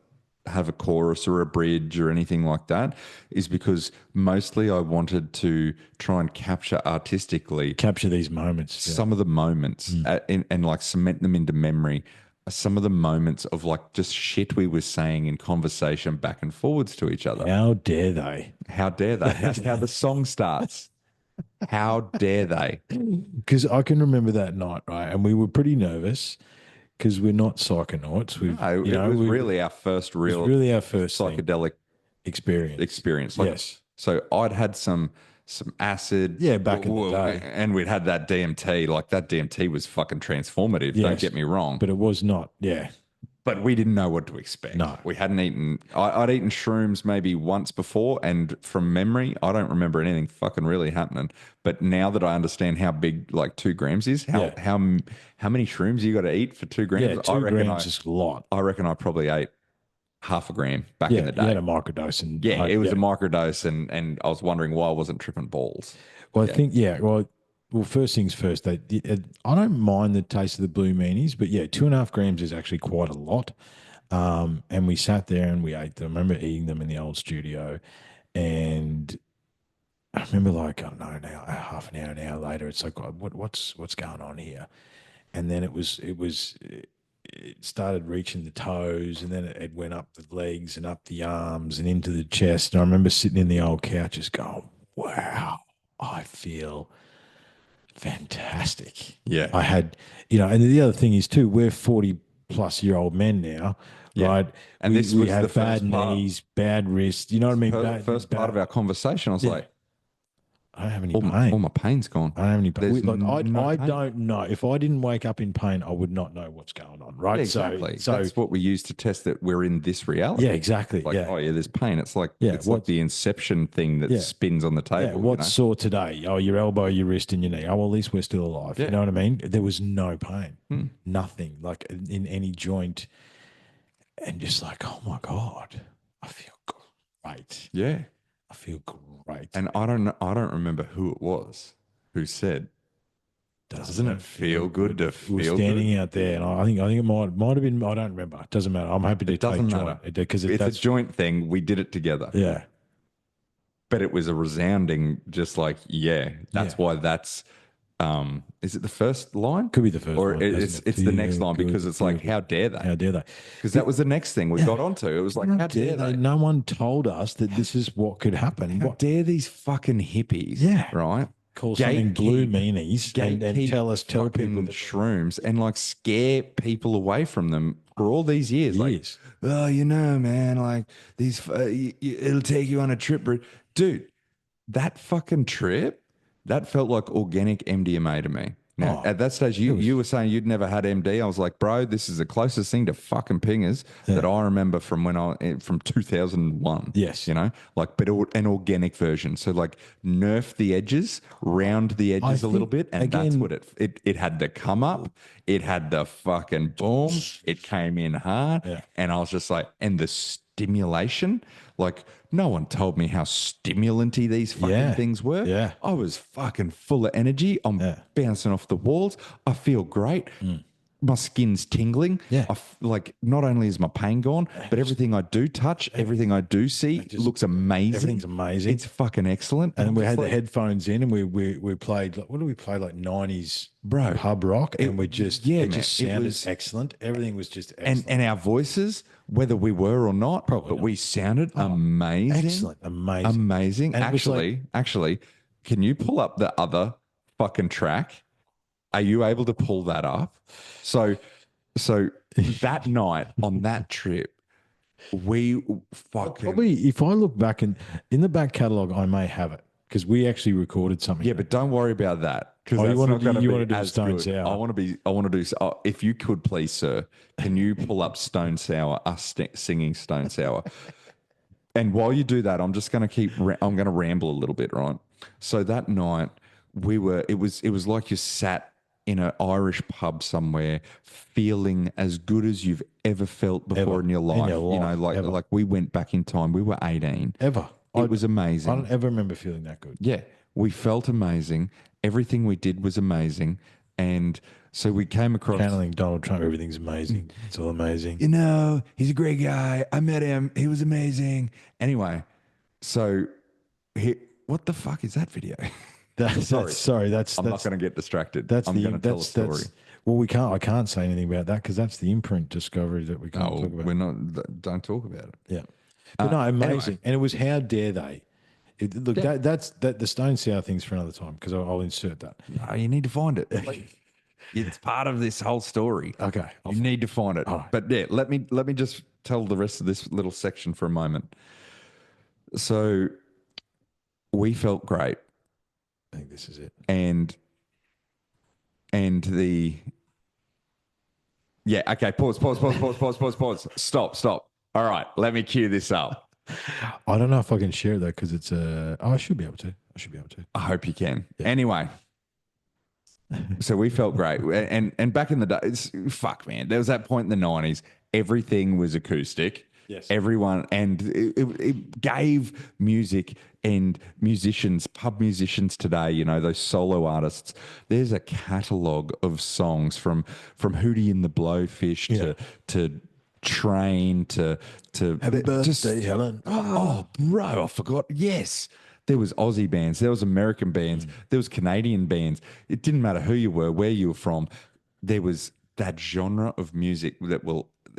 Speaker 2: have a chorus or a bridge or anything like that is because mostly I wanted to try and capture
Speaker 1: these moments,
Speaker 2: some of the moments and like cement them into memory. Some of the moments of like just shit we were saying in conversation back and forwards to each other.
Speaker 1: How dare they?
Speaker 2: That's how the song starts. How dare they?
Speaker 1: Because I can remember that night, right? And we were pretty nervous because we're not psychonauts.
Speaker 2: It was really our first psychedelic
Speaker 1: experience.
Speaker 2: Like,
Speaker 1: yes.
Speaker 2: So I'd had some acid.
Speaker 1: Yeah, back in the day.
Speaker 2: And we'd had that DMT. Like that DMT was fucking transformative. Yes, don't get me wrong.
Speaker 1: But it was not. Yeah.
Speaker 2: But we didn't know what to expect.
Speaker 1: No.
Speaker 2: We hadn't eaten. I'd eaten shrooms maybe once before, and from memory, I don't remember anything fucking really happening. But now that I understand how big like 2 grams is, how many shrooms you got to eat for 2 grams?
Speaker 1: Yeah, 2 grams is a lot.
Speaker 2: I reckon I probably ate 0.5 gram back in the day.
Speaker 1: You had a microdose. And
Speaker 2: it was a microdose, and I was wondering why I wasn't tripping balls.
Speaker 1: Well, I think, well, first things first, I don't mind the taste of the blue meanies, but 2.5 grams is actually quite a lot. And we sat there and we ate them. I remember eating them in the old studio. And I remember like, oh no, now half an hour later, it's like, what's going on here? And then it started reaching the toes, and then it went up the legs and up the arms and into the chest. And I remember sitting in the old couch just going, wow, I feel fantastic.
Speaker 2: Yeah.
Speaker 1: I had, and the other thing is too, we're 40-plus-year-old men now, right?
Speaker 2: And
Speaker 1: we have bad knees, bad wrists. You know what I mean?
Speaker 2: First part of our conversation, I was like,
Speaker 1: I don't have any
Speaker 2: all
Speaker 1: pain.
Speaker 2: my pain's gone.
Speaker 1: I don't have any pain.
Speaker 2: There's
Speaker 1: Like
Speaker 2: no
Speaker 1: I
Speaker 2: pain.
Speaker 1: don't know. If I didn't wake up in pain, I would not know what's going on. Right.
Speaker 2: Yeah,
Speaker 1: So
Speaker 2: exactly. That's what we use to test that we're in this reality.
Speaker 1: yeah, exactly.
Speaker 2: Like,
Speaker 1: Yeah.
Speaker 2: oh yeah, there's pain. It's like
Speaker 1: Yeah.
Speaker 2: the Inception thing that
Speaker 1: Yeah.
Speaker 2: spins on the
Speaker 1: Yeah,
Speaker 2: table.
Speaker 1: what's sore today? Oh, your elbow, your wrist, and your knee. Oh, well, at least we're still alive.
Speaker 2: Yeah.
Speaker 1: You know what I mean? There was no pain,
Speaker 2: Hmm.
Speaker 1: nothing like in any joint, and just like, oh my god, I feel great.
Speaker 2: Yeah.
Speaker 1: I feel great.
Speaker 2: And I don't remember who it was who said, doesn't it feel good to
Speaker 1: We were
Speaker 2: feel
Speaker 1: standing
Speaker 2: good?
Speaker 1: out there, and I think it might have been. I don't remember. It doesn't matter. I'm happy to
Speaker 2: It doesn't
Speaker 1: take
Speaker 2: matter
Speaker 1: joint because
Speaker 2: it's a
Speaker 1: that's
Speaker 2: joint thing. We did it together.
Speaker 1: yeah.
Speaker 2: But it was a resounding, just like, yeah, that's
Speaker 1: Yeah.
Speaker 2: why that's, is it the first line?
Speaker 1: Could be the first
Speaker 2: or
Speaker 1: line, doesn't it?
Speaker 2: it's the next
Speaker 1: Feel
Speaker 2: line
Speaker 1: good,
Speaker 2: because it's
Speaker 1: feel
Speaker 2: like, how dare
Speaker 1: How
Speaker 2: they?
Speaker 1: dare they?
Speaker 2: Because that was the next thing we got onto. It was like, how dare they?
Speaker 1: No one told us that this is what could happen.
Speaker 2: How
Speaker 1: What
Speaker 2: dare these fucking hippies?
Speaker 1: Yeah.
Speaker 2: Right?
Speaker 1: call something blue
Speaker 2: Gatekeep-
Speaker 1: meanies and
Speaker 2: Gatekeep
Speaker 1: tell people
Speaker 2: fucking
Speaker 1: that
Speaker 2: shrooms and like scare people away from them for all these years.
Speaker 1: Years.
Speaker 2: Like, oh, you know, man, like these, it'll take you on a trip. Dude, that fucking trip, that felt like organic MDMA to me. Now,
Speaker 1: Oh,
Speaker 2: at that stage, you were saying you'd never had MD. I was like, bro, this is the closest thing to fucking pingers that I remember from from 2001.
Speaker 1: Yes.
Speaker 2: You know, like, but an organic version. So, like, nerf the edges, round the edges a little
Speaker 1: think,
Speaker 2: bit. And that's
Speaker 1: again-
Speaker 2: what it had the come up. It had the fucking boom. It came in hard.
Speaker 1: Yeah.
Speaker 2: And I was just like, and the stimulation, like, no one told me how stimulanty these fucking
Speaker 1: Yeah.
Speaker 2: things were.
Speaker 1: Yeah.
Speaker 2: I was fucking full of energy. I'm bouncing off the walls. I feel great. My skin's tingling.
Speaker 1: Yeah.
Speaker 2: Like, not only is my pain gone, but everything I do touch, everything I do see looks amazing.
Speaker 1: Everything's amazing.
Speaker 2: It's fucking excellent.
Speaker 1: And
Speaker 2: I'm
Speaker 1: we
Speaker 2: just
Speaker 1: had the
Speaker 2: like,
Speaker 1: headphones in, and we played. What did we play? Like 90s
Speaker 2: Bro,
Speaker 1: pub rock, and we just it
Speaker 2: man,
Speaker 1: just
Speaker 2: it
Speaker 1: sounded
Speaker 2: was-
Speaker 1: excellent. Everything was just
Speaker 2: and
Speaker 1: excellent.
Speaker 2: and our voices, whether we were or not,
Speaker 1: Probably
Speaker 2: but
Speaker 1: not.
Speaker 2: we sounded amazing.
Speaker 1: excellent, amazing.
Speaker 2: Amazing.
Speaker 1: And it was like-
Speaker 2: Actually, can you pull up the other fucking track? Are you able to pull that up? So that night on that trip, we fucking
Speaker 1: Probably, if I look back in the back catalogue, I may have it because we actually recorded something.
Speaker 2: yeah, but don't worry about that because
Speaker 1: Oh, you
Speaker 2: that's
Speaker 1: wanna
Speaker 2: not
Speaker 1: do-
Speaker 2: going to
Speaker 1: you
Speaker 2: be
Speaker 1: wanna do
Speaker 2: as
Speaker 1: Stone
Speaker 2: good.
Speaker 1: Sour?
Speaker 2: I want to do. If you could, please, sir, can you pull up Stone Sour? Us singing Stone Sour. And while you do that, I'm just going to I'm going to ramble a little bit, right? So that night it was like you sat in an Irish pub somewhere, feeling as good as you've ever felt before in your life. You know, like we went back in time. We were 18.
Speaker 1: ever.
Speaker 2: It was amazing.
Speaker 1: I don't ever remember feeling that good.
Speaker 2: Yeah, we felt amazing. Everything we did was amazing. And so we came across,
Speaker 1: Channeling Donald Trump, everything's amazing. It's all amazing.
Speaker 2: you know, he's a great guy. I met him. He was amazing. Anyway, so what the fuck is that video?
Speaker 1: Sorry, that's
Speaker 2: I'm not going to get distracted.
Speaker 1: that's
Speaker 2: I'm
Speaker 1: the
Speaker 2: going to tell a story.
Speaker 1: well, I can't say anything about that because that's the imprint discovery that we can't
Speaker 2: No,
Speaker 1: talk about.
Speaker 2: we're not. Don't talk about it.
Speaker 1: Yeah, but no, amazing.
Speaker 2: anyway.
Speaker 1: And it was how dare they? Look, that's the Stone Sour thing's for another time because I'll insert that.
Speaker 2: No, you need to find it. It's part of this whole story.
Speaker 1: Okay,
Speaker 2: You need to find it.
Speaker 1: All right.
Speaker 2: But yeah, let me just tell the rest of this little section for a moment. So we felt great,
Speaker 1: I think this is it.
Speaker 2: and the yeah, okay, pause. Stop. All right, let me cue this up.
Speaker 1: I don't know if I can share it though because it's I should be able to.
Speaker 2: I hope you can. Anyway, so we felt great, and back in the days, fuck man, there was that point in the 90s. Everything was acoustic.
Speaker 1: Yes.
Speaker 2: Everyone, and it gave music and musicians, pub musicians today, you know, those solo artists. There's a catalogue of songs from Hootie and the Blowfish to Train to
Speaker 1: Happy birthday,
Speaker 2: just-
Speaker 1: Helen.
Speaker 2: Oh, bro, I forgot. Yes. There was Aussie bands, there was American bands, there was Canadian bands. It didn't matter who you were, where you were from. There was that genre of music that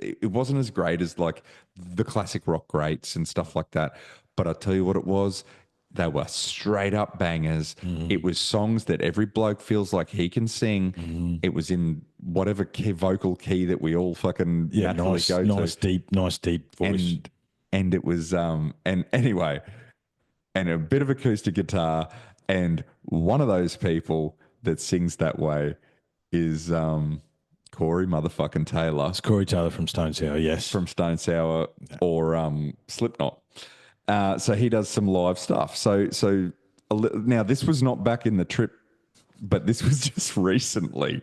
Speaker 2: it wasn't as great as like the classic rock greats and stuff like that. But I tell you what it was, they were straight up bangers. It was songs that every bloke feels like he can sing. It was in whatever vocal key that we all fucking naturally go to.
Speaker 1: nice deep voice.
Speaker 2: And it was and anyway, and a bit of acoustic guitar And one of those people that sings that way is Corey motherfucking Taylor
Speaker 1: It's Corey Taylor from Stone Sour, yes.
Speaker 2: from Stone Sour or Slipknot. So he does some live stuff. So now this was not back in the trip, but this was just recently.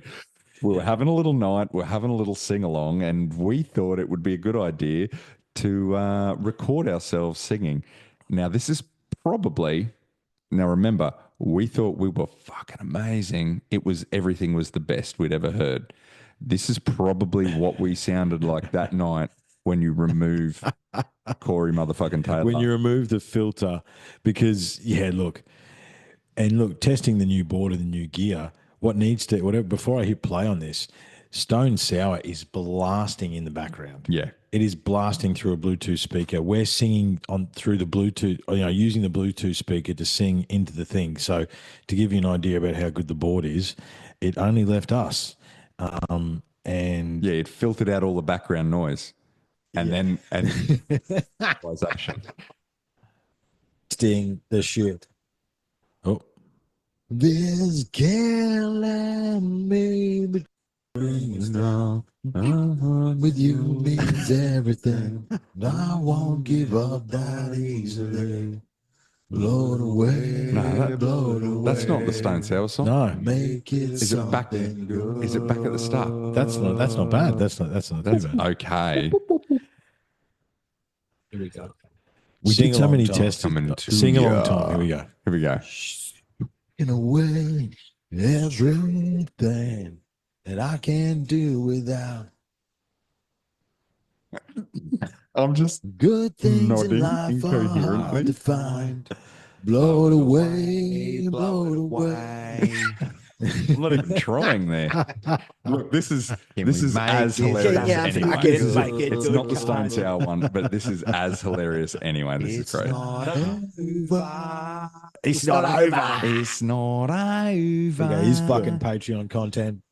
Speaker 2: We were having a little night, we're having a little sing along, and we thought it would be a good idea to record ourselves singing. Now, this is probably, now remember, we thought we were fucking amazing. Everything was the best we'd ever heard. This is probably what we sounded like that night when you remove Corey motherfucking Taylor.
Speaker 1: When you remove the filter, because, look, testing the new board and the new gear, before I hit play on this, Stone Sour is blasting in the background.
Speaker 2: Yeah.
Speaker 1: It is blasting through a Bluetooth speaker. We're singing through the Bluetooth, using the Bluetooth speaker to sing into the thing. So to give you an idea about how good the board is, it only left us. And
Speaker 2: it filtered out all the background noise. And then
Speaker 1: sting the shit. Oh. This killing me, but with you means everything. I won't give up that easily. Blown away, blown away.
Speaker 2: That's not the Stone Sour song.
Speaker 1: No,
Speaker 2: make it. Is it back? Good. Is it back at the start?
Speaker 1: That's not bad. That's not too bad.
Speaker 2: Okay.
Speaker 1: Here we go. We did so many tests. Sing along time. Here we go.
Speaker 2: Here we go.
Speaker 1: In a way, everything that I can do without.
Speaker 2: I'm just
Speaker 1: good things in life are hard to find. Blown away, blown away.
Speaker 2: I'm not even trying there. Look, this is as hilarious anyway. It's not the Stone Sour one, but this is as hilarious anyway. This is great.
Speaker 1: It's not over.
Speaker 2: It's not over.
Speaker 1: Okay, he's fucking Patreon content.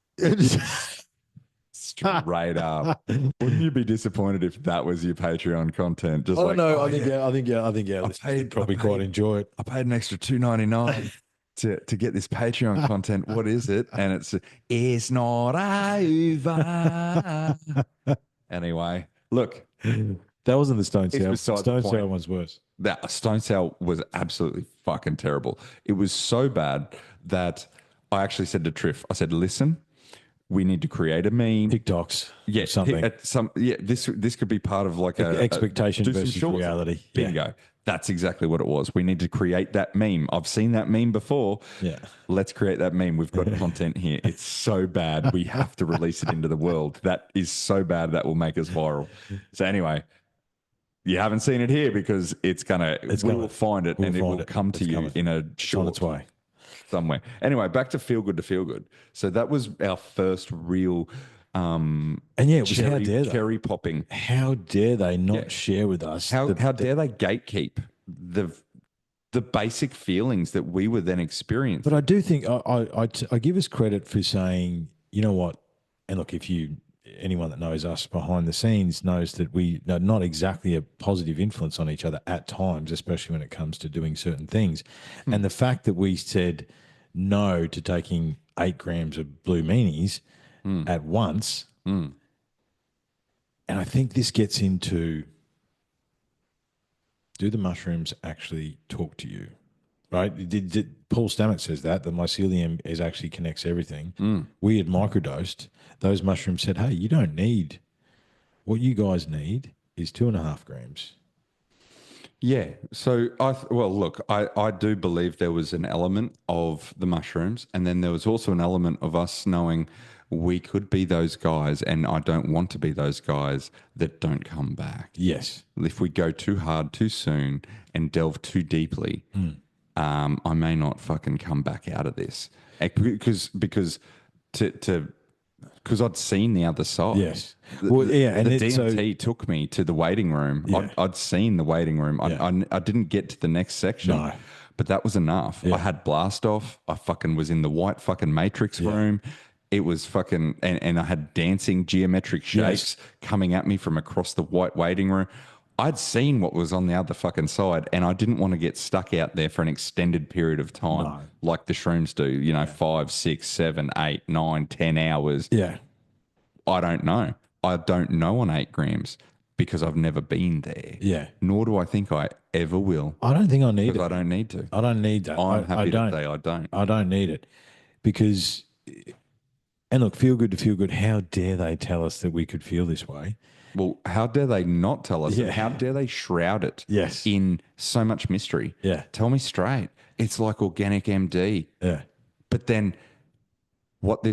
Speaker 2: Straight up. Wouldn't you be disappointed if that was your Patreon content? Just
Speaker 1: I think you'd probably quite enjoy it.
Speaker 2: I paid an extra $2.99 to get this Patreon content. What is it? And it's not over. Anyway, look.
Speaker 1: That wasn't the Stone Sour. Stone Sour one's worse.
Speaker 2: That Stone Sour was absolutely fucking terrible. It was so bad that I actually said to Triff, I said, listen, we need to create a meme.
Speaker 1: TikToks.
Speaker 2: Yeah.
Speaker 1: Something.
Speaker 2: This could be part of like a
Speaker 1: expectation versus reality.
Speaker 2: Bingo. Yeah. That's exactly what it was. We need to create that meme. I've seen that meme before.
Speaker 1: Yeah.
Speaker 2: Let's create that meme. We've got content here. It's so bad. We have to release it into the world. That is so bad that will make us viral. So anyway, you haven't seen it here because we will find it and it will come to you in a short
Speaker 1: way.
Speaker 2: Somewhere. Anyway, back to Feel Good to Feel Good. So that was our first real
Speaker 1: and it was
Speaker 2: cherry popping.
Speaker 1: How dare they not share with us?
Speaker 2: How dare they gatekeep the basic feelings that we were then experiencing?
Speaker 1: But I do think I give us credit for saying, you know what? And look, anyone that knows us behind the scenes knows that we are not exactly a positive influence on each other at times, especially when it comes to doing certain things. And the fact that we said no to taking 8 grams of blue meanies at once, and I think this gets into, do the mushrooms actually talk to you? Right? Paul Stamets says that the mycelium actually connects everything. We had microdosed. Those mushrooms said, hey, you don't need, what you guys need is 2.5 grams.
Speaker 2: Yeah. So, I do believe there was an element of the mushrooms, and then there was also an element of us knowing we could be those guys, and I don't want to be those guys that don't come back.
Speaker 1: Yes.
Speaker 2: If we go too hard too soon and delve too deeply, I may not fucking come back out of this because I'd seen the other side.
Speaker 1: Yes.
Speaker 2: The DMT took me to the waiting room. Yeah. I'd seen the waiting room. Yeah. I didn't get to the next section, but that was enough. Yeah. I had blast off. I fucking was in the white fucking matrix room. It was fucking, and I had dancing geometric shapes coming at me from across the white waiting room. I'd seen what was on the other fucking side, and I didn't want to get stuck out there for an extended period of time,
Speaker 1: No.
Speaker 2: like the shrooms do. You know, 5, 6, 7, 8, 9, 10 hours.
Speaker 1: Yeah.
Speaker 2: I don't know. I don't know on 8 grams because I've never been there.
Speaker 1: Yeah.
Speaker 2: Nor do I think I ever will
Speaker 1: I don't think I need
Speaker 2: because
Speaker 1: it,
Speaker 2: I don't
Speaker 1: man.
Speaker 2: need to.
Speaker 1: I don't need that.
Speaker 2: I'm
Speaker 1: I
Speaker 2: happy to
Speaker 1: don't.
Speaker 2: say I don't.
Speaker 1: I don't need it because, and look, feel good to feel good. How dare they tell us that we could feel this way?
Speaker 2: Well, how dare they not tell us? And how
Speaker 1: Yeah.
Speaker 2: dare they shroud it
Speaker 1: Yes.
Speaker 2: in so much mystery?
Speaker 1: Yeah.
Speaker 2: Tell me straight. It's like organic MD.
Speaker 1: Yeah.
Speaker 2: But then what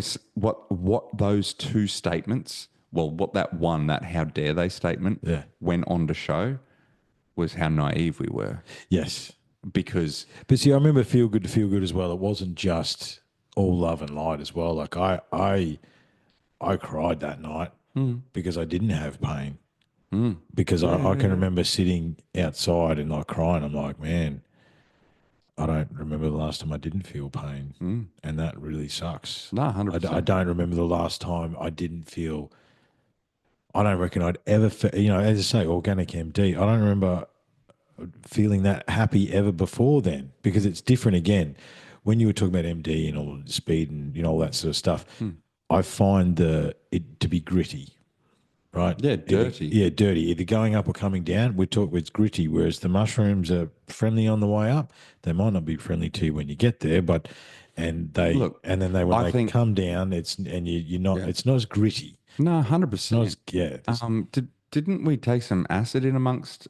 Speaker 2: those two statements, well, what that one, that how dare they statement
Speaker 1: Yeah.
Speaker 2: went on to show was how naive we were.
Speaker 1: Yes.
Speaker 2: Because
Speaker 1: But see, I remember feel good to feel good as well. It wasn't just all love and light as well. Like I cried that night because I didn't have pain. Because I can remember sitting outside and like crying. I'm like, man, I don't remember the last time I didn't feel pain, and that really sucks.
Speaker 2: no,
Speaker 1: I
Speaker 2: 100%.
Speaker 1: don't remember the last time I didn't feel. I don't reckon I'd ever, as I say, organic MD. I don't remember feeling that happy ever before then because it's different again. When you were talking about MD and all the speed and all that sort of stuff, I find it to be gritty, right?
Speaker 2: Yeah, dirty.
Speaker 1: Yeah, dirty. Either going up or coming down. It's gritty. Whereas the mushrooms are friendly on the way up. They might not be friendly to you when you get there, but
Speaker 2: Look,
Speaker 1: when
Speaker 2: I
Speaker 1: they
Speaker 2: think
Speaker 1: come down, you're not.
Speaker 2: yeah.
Speaker 1: It's not as gritty.
Speaker 2: No,
Speaker 1: Not
Speaker 2: 100%.
Speaker 1: as yeah.
Speaker 2: Didn't we take some acid in amongst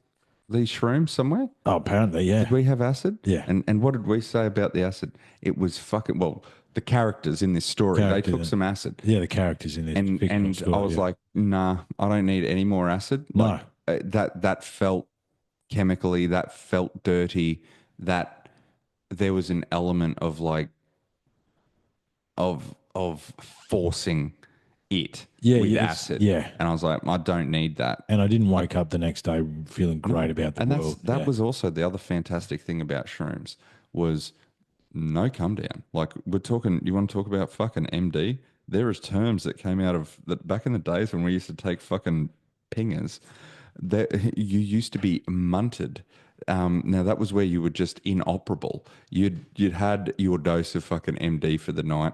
Speaker 2: these shrooms somewhere?
Speaker 1: Oh, apparently,
Speaker 2: Did
Speaker 1: yeah,
Speaker 2: we have acid?
Speaker 1: yeah.
Speaker 2: And what did we say about the acid? It was fucking well, the characters in this story, they took some acid.
Speaker 1: Yeah, the characters in this fictional
Speaker 2: And
Speaker 1: story.
Speaker 2: I was
Speaker 1: Yeah.
Speaker 2: like, nah, I don't need any more acid.
Speaker 1: No.
Speaker 2: Like that felt chemically, that felt dirty, that there was an element of like of forcing it
Speaker 1: Yeah,
Speaker 2: with
Speaker 1: yeah,
Speaker 2: acid.
Speaker 1: yeah.
Speaker 2: And I was like, I don't need that.
Speaker 1: And I didn't wake up the next day feeling great about the
Speaker 2: And
Speaker 1: world.
Speaker 2: that
Speaker 1: Yeah.
Speaker 2: was also the other fantastic thing about shrooms was no come down. Like we're talking, you want to talk about fucking MD? There is terms that came out of that back in the days when we used to take fucking pingers. That you used to be munted. Now that was where you were just inoperable. You'd had your dose of fucking MD for the night.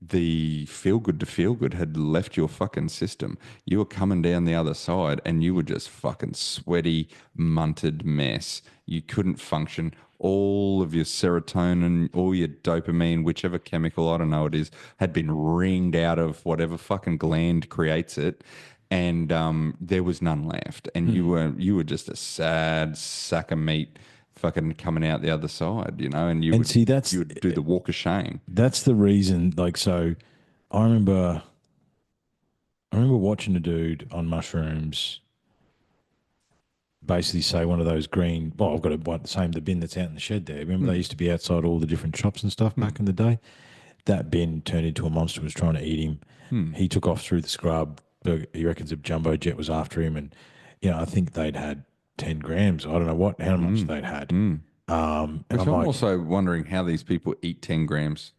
Speaker 2: The feel good to feel good had left your fucking system. You were coming down the other side and you were just fucking sweaty, munted mess. You couldn't function. All of your serotonin, all your dopamine, whichever chemical, I don't know it is, had been wringed out of whatever fucking gland creates it. And there was none left. And you were just a sad sack of meat fucking coming out the other side, and
Speaker 1: And see,
Speaker 2: you would do the walk of shame.
Speaker 1: that's the reason. Like, so I remember watching a dude on mushrooms basically say one of those green. Well, I've got the bin that's out in the shed there. Remember they used to be outside all the different shops and stuff back in the day. That bin turned into a monster, was trying to eat him. He took off through the scrub. He reckons a jumbo jet was after him, and I think they'd had 10 grams. I don't know how much they'd had. And
Speaker 2: Which
Speaker 1: I'm
Speaker 2: I'm
Speaker 1: like,
Speaker 2: also wondering how these people eat 10 grams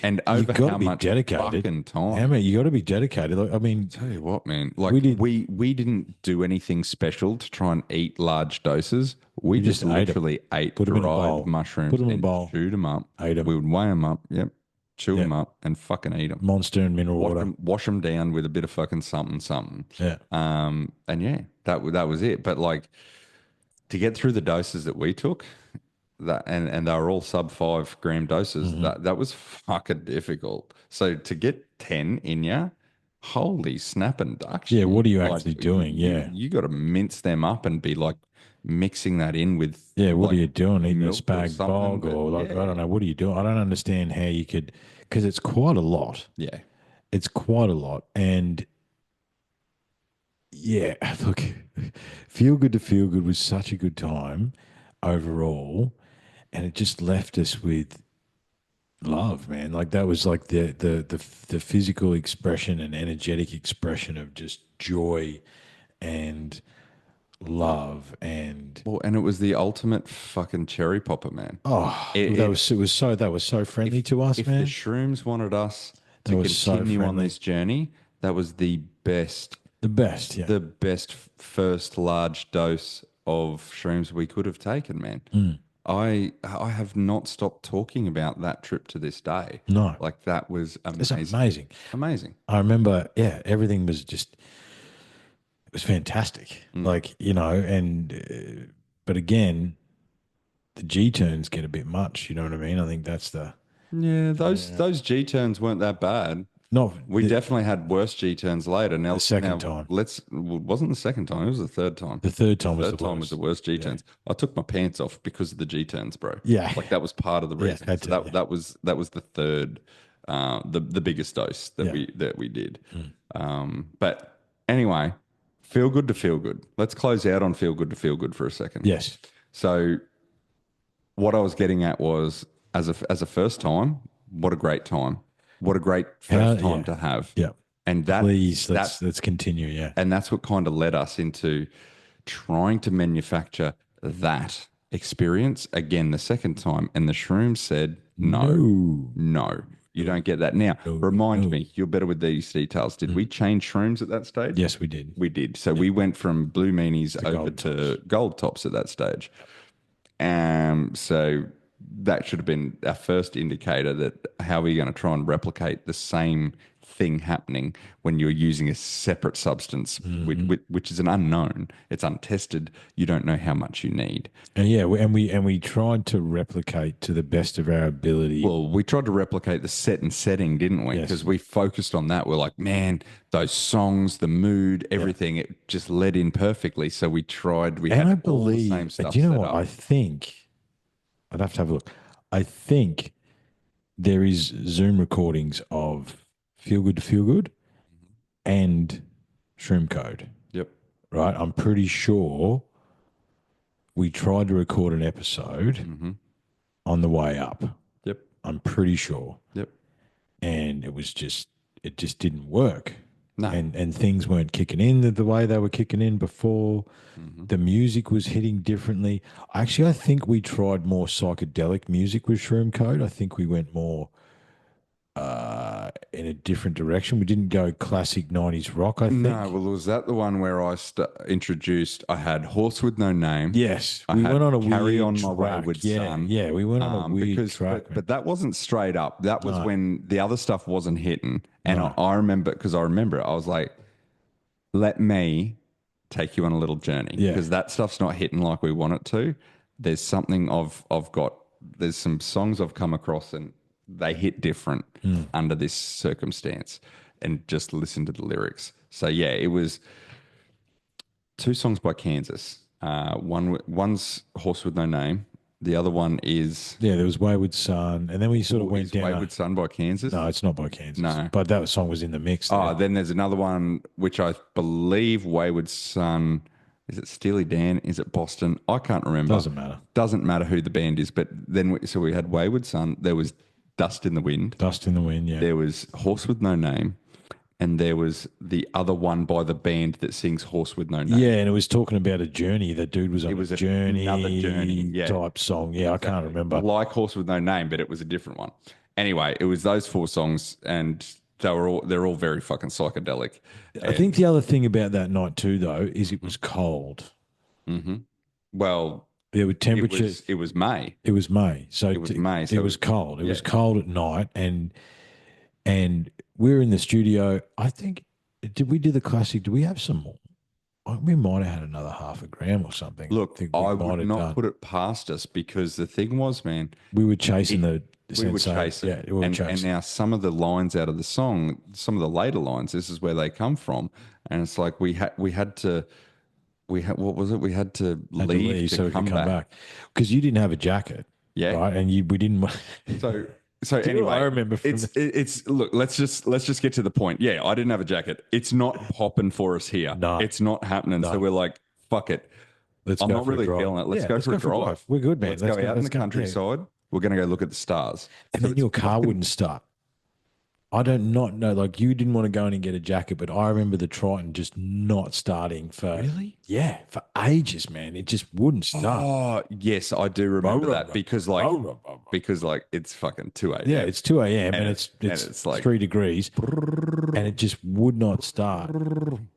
Speaker 2: and
Speaker 1: you've
Speaker 2: over
Speaker 1: got
Speaker 2: how
Speaker 1: to be
Speaker 2: much
Speaker 1: dedicated.
Speaker 2: fucking time.
Speaker 1: How many? You got to be dedicated. Like, I mean,
Speaker 2: Tell you what, man. Like
Speaker 1: We
Speaker 2: we
Speaker 1: did-
Speaker 2: didn't do anything special to try and eat large doses. We just
Speaker 1: just ate 'em.
Speaker 2: literally ate
Speaker 1: Put 'em in a bowl.
Speaker 2: dried mushrooms
Speaker 1: Put 'em in a
Speaker 2: and
Speaker 1: bowl.
Speaker 2: chewed them up.
Speaker 1: Ate 'em.
Speaker 2: We would weigh them up. Yep. Chew them
Speaker 1: Yep.
Speaker 2: up and fucking eat them.
Speaker 1: Monster and mineral water.
Speaker 2: Wash them down with a bit of fucking something, something.
Speaker 1: Yeah.
Speaker 2: And yeah, that was it. But like to get through the doses that we took, and they were all sub 5 gram doses. That was fucking difficult. So to get 10 in you, holy snapping ducks!
Speaker 1: Yeah, what are you actually doing? Yeah.
Speaker 2: you got to mince them up and be like mixing that in with
Speaker 1: Yeah, what
Speaker 2: like,
Speaker 1: are you doing? Eating a
Speaker 2: milk or
Speaker 1: spag
Speaker 2: something,
Speaker 1: bog
Speaker 2: but
Speaker 1: or like,
Speaker 2: yeah.
Speaker 1: I don't know. What are you doing? I don't understand how you could, because it's quite a lot.
Speaker 2: Yeah,
Speaker 1: It's quite a lot. And yeah, look, feel good to feel good was such a good time overall. And it just left us with love, man. Like that was like the physical expression and energetic expression of just joy and love and
Speaker 2: well, and it was the ultimate fucking cherry popper, man. It-
Speaker 1: that
Speaker 2: it-
Speaker 1: was so friendly to us,
Speaker 2: If
Speaker 1: man.
Speaker 2: the shrooms wanted us
Speaker 1: That
Speaker 2: to
Speaker 1: was so
Speaker 2: continue on
Speaker 1: friendly.
Speaker 2: this journey, that was the best
Speaker 1: The best, yeah.
Speaker 2: the best first large dose of shrooms we could have taken, man.
Speaker 1: Mm.
Speaker 2: I have not stopped talking about that trip to this day.
Speaker 1: No,
Speaker 2: Like that was
Speaker 1: it's
Speaker 2: amazing.
Speaker 1: amazing.
Speaker 2: Amazing.
Speaker 1: I remember, yeah, everything was just, it was fantastic.
Speaker 2: Mm.
Speaker 1: Like, and, but again, the G turns get a bit much. You know what I mean? I think that's
Speaker 2: Yeah, those
Speaker 1: yeah.
Speaker 2: those G turns weren't that bad.
Speaker 1: Not
Speaker 2: We definitely had worse G turns later.
Speaker 1: the
Speaker 2: Now,
Speaker 1: second time.
Speaker 2: wasn't the second time, it was the third time.
Speaker 1: The third
Speaker 2: The
Speaker 1: time was
Speaker 2: third
Speaker 1: the
Speaker 2: time was the
Speaker 1: worst.
Speaker 2: worst G
Speaker 1: Yeah.
Speaker 2: turns. I took my pants off because of the G turns, bro.
Speaker 1: Yeah.
Speaker 2: Like that was part of the
Speaker 1: Yeah.
Speaker 2: reason.
Speaker 1: Had
Speaker 2: So
Speaker 1: to.
Speaker 2: that
Speaker 1: Yeah.
Speaker 2: that was the third, the biggest dose that
Speaker 1: Yeah.
Speaker 2: we did.
Speaker 1: Mm.
Speaker 2: But anyway, feel good to feel good. Let's close out on feel good to feel good for a second.
Speaker 1: Yes.
Speaker 2: So what I was getting at was as a first time, what a great time. What a great
Speaker 1: How?
Speaker 2: first time
Speaker 1: Yeah.
Speaker 2: to have.
Speaker 1: Yeah.
Speaker 2: And
Speaker 1: Please, let's continue. Yeah.
Speaker 2: that's what kind of led us into trying to manufacture that experience again the second time. And the shrooms said, no,
Speaker 1: No.
Speaker 2: no, you
Speaker 1: No.
Speaker 2: don't get that. Now,
Speaker 1: No.
Speaker 2: remind
Speaker 1: No.
Speaker 2: me, you're better with these details. Did we change shrooms at that stage?
Speaker 1: Yes, we did.
Speaker 2: We did. So we went from blue meanies over
Speaker 1: gold
Speaker 2: to gold tops at that stage. So that should have been our first indicator that how are we going to try and replicate the same thing happening when you're using a separate substance, which is an unknown. It's untested. You don't know how much you need.
Speaker 1: And yeah, we tried to replicate to the best of our ability.
Speaker 2: Well, we tried to replicate the set and setting, didn't we?
Speaker 1: Yes.
Speaker 2: Because we focused on that. We're like, man, those songs, the mood, everything, it just led in perfectly. So we tried. We
Speaker 1: and I
Speaker 2: had all the
Speaker 1: believe,
Speaker 2: same stuff
Speaker 1: do you know
Speaker 2: set
Speaker 1: what?
Speaker 2: up.
Speaker 1: I think I'd have to have a look. I think there is Zoom recordings of Feel Good to Feel Good and Shroomcode,
Speaker 2: Yep.
Speaker 1: right? I'm pretty sure we tried to record an episode
Speaker 2: Mm-hmm.
Speaker 1: on the way up.
Speaker 2: Yep.
Speaker 1: I'm pretty sure.
Speaker 2: Yep.
Speaker 1: And it just didn't work.
Speaker 2: No.
Speaker 1: And things weren't kicking in the way they were kicking in before.
Speaker 2: Mm-hmm.
Speaker 1: The music was hitting differently. Actually, I think we tried more psychedelic music with Shroomcode. I think we went more in a different direction. We didn't go classic 90s rock, I think.
Speaker 2: No, well, was that the one where I introduced? I had Horse with No Name.
Speaker 1: Yes,
Speaker 2: I
Speaker 1: we
Speaker 2: had
Speaker 1: went on a
Speaker 2: Carry
Speaker 1: weird
Speaker 2: On My
Speaker 1: track.
Speaker 2: Wayward
Speaker 1: Yeah,
Speaker 2: Son.
Speaker 1: yeah, we went on a weird
Speaker 2: because,
Speaker 1: track.
Speaker 2: but that wasn't straight up. That was
Speaker 1: No.
Speaker 2: when the other stuff wasn't hitting. And
Speaker 1: No.
Speaker 2: I remember, because I remember it, I was like, let me take you on a little journey.
Speaker 1: Yeah.
Speaker 2: Because that stuff's not hitting like we want it to. There's something I've got, there's some songs I've come across and they hit different under this circumstance, and just listen to the lyrics. So yeah, it was two songs by Kansas. One's Horse with No Name. The other one is
Speaker 1: Yeah, there was Wayward Son, and then we sort of went down.
Speaker 2: Wayward Son by Kansas.
Speaker 1: No, it's not by Kansas.
Speaker 2: No.
Speaker 1: But that song was in the mix.
Speaker 2: Oh,
Speaker 1: there.
Speaker 2: then there's another one which I believe Wayward Son. Is it Steely Dan? Is it Boston? I can't remember.
Speaker 1: Doesn't matter.
Speaker 2: Doesn't matter who the band is. But then so we had Wayward Son. There was Dust in the Wind.
Speaker 1: Dust in the Wind, yeah.
Speaker 2: There was Horse with No Name, and there was the other one by the band that sings Horse with No Name.
Speaker 1: Yeah, and it was talking about a journey. That dude was on
Speaker 2: was
Speaker 1: a journey,
Speaker 2: another journey, yeah.
Speaker 1: type song. Yeah, I can't remember.
Speaker 2: Like Horse with No Name, but it was a different one. Anyway, it was those four songs, and they're all very fucking psychedelic.
Speaker 1: I think the other thing about that night too, though, is it was cold.
Speaker 2: Well,
Speaker 1: There were temperature.
Speaker 2: it was May.
Speaker 1: It was May, so
Speaker 2: It was May, so
Speaker 1: it was cold. It
Speaker 2: yeah.
Speaker 1: was cold at night, and we're in the studio. I think did we do the classic? Do we have some more? We might have had another half a gram or something.
Speaker 2: Look,
Speaker 1: think we
Speaker 2: I
Speaker 1: might
Speaker 2: would
Speaker 1: have
Speaker 2: not
Speaker 1: done.
Speaker 2: put it past us, because the thing was, man,
Speaker 1: We were chasing the
Speaker 2: we were
Speaker 1: sensation.
Speaker 2: chasing.
Speaker 1: Yeah, we were
Speaker 2: and
Speaker 1: chasing.
Speaker 2: now some of the lines out of the song, some of the later lines, this is where they come from. And it's like we had what was it? We had to
Speaker 1: Had to
Speaker 2: leave to
Speaker 1: so we
Speaker 2: come
Speaker 1: could come
Speaker 2: back.
Speaker 1: back because you didn't have a jacket.
Speaker 2: Yeah.
Speaker 1: right, and we didn't.
Speaker 2: So
Speaker 1: Do you know
Speaker 2: anyway,
Speaker 1: what I remember from
Speaker 2: it's look. Let's just get to the point. Yeah, I didn't have a jacket. It's not popping for us here.
Speaker 1: No.
Speaker 2: It's not happening. So we're like, fuck it.
Speaker 1: Let's
Speaker 2: I'm
Speaker 1: go
Speaker 2: not
Speaker 1: for a
Speaker 2: really
Speaker 1: drive.
Speaker 2: feeling it. Let's
Speaker 1: Yeah,
Speaker 2: go for a drive.
Speaker 1: We're good, man.
Speaker 2: Let's go out in
Speaker 1: let's
Speaker 2: the countryside. We're going to go look at the stars.
Speaker 1: And then your car wouldn't start. I don't not know. Like you didn't want to go in and get a jacket, but I remember the Triton just not starting for
Speaker 2: Really?
Speaker 1: yeah for ages, man. It just wouldn't start.
Speaker 2: Oh, yes, I do remember that because like it's fucking 2
Speaker 1: Yeah,
Speaker 2: a.m.
Speaker 1: it's 2 a.m. and
Speaker 2: and
Speaker 1: it's
Speaker 2: it's like
Speaker 1: 3 degrees, and it just would not start.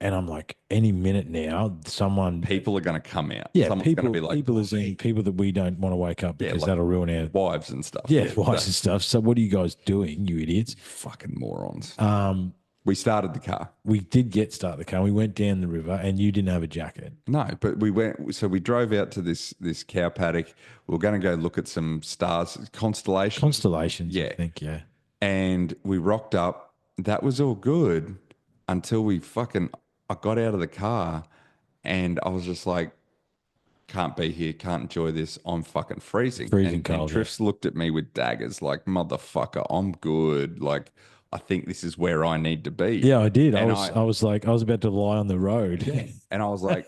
Speaker 1: And I'm like, any minute now, someone,
Speaker 2: people are going to come out.
Speaker 1: yeah,
Speaker 2: Someone's going to
Speaker 1: people,
Speaker 2: be like,
Speaker 1: people is in people that we don't want to wake up
Speaker 2: yeah,
Speaker 1: because
Speaker 2: like
Speaker 1: that'll ruin our
Speaker 2: wives and stuff.
Speaker 1: yeah
Speaker 2: Yeah,
Speaker 1: wives and stuff. So what are you guys doing, you idiots?
Speaker 2: fucking morons.
Speaker 1: Um,
Speaker 2: We started the car.
Speaker 1: we did get start the car. We went down the river, and you didn't have a jacket.
Speaker 2: No, but we went. So we drove out to this cow paddock. We are going to go look at some stars, constellations.
Speaker 1: Constellations, I
Speaker 2: Yeah,
Speaker 1: think. Yeah,
Speaker 2: and we rocked up. That was all good until I got out of the car and I was just like, can't be here, can't enjoy this. I'm fucking freezing.
Speaker 1: freezing
Speaker 2: And
Speaker 1: cold. Yeah.
Speaker 2: Triffs looked at me with daggers, like, motherfucker, I'm good. Like, I think this is where I need to be.
Speaker 1: Yeah, I did.
Speaker 2: And
Speaker 1: I was like, I was about to lie on the road.
Speaker 2: yeah. And I was like,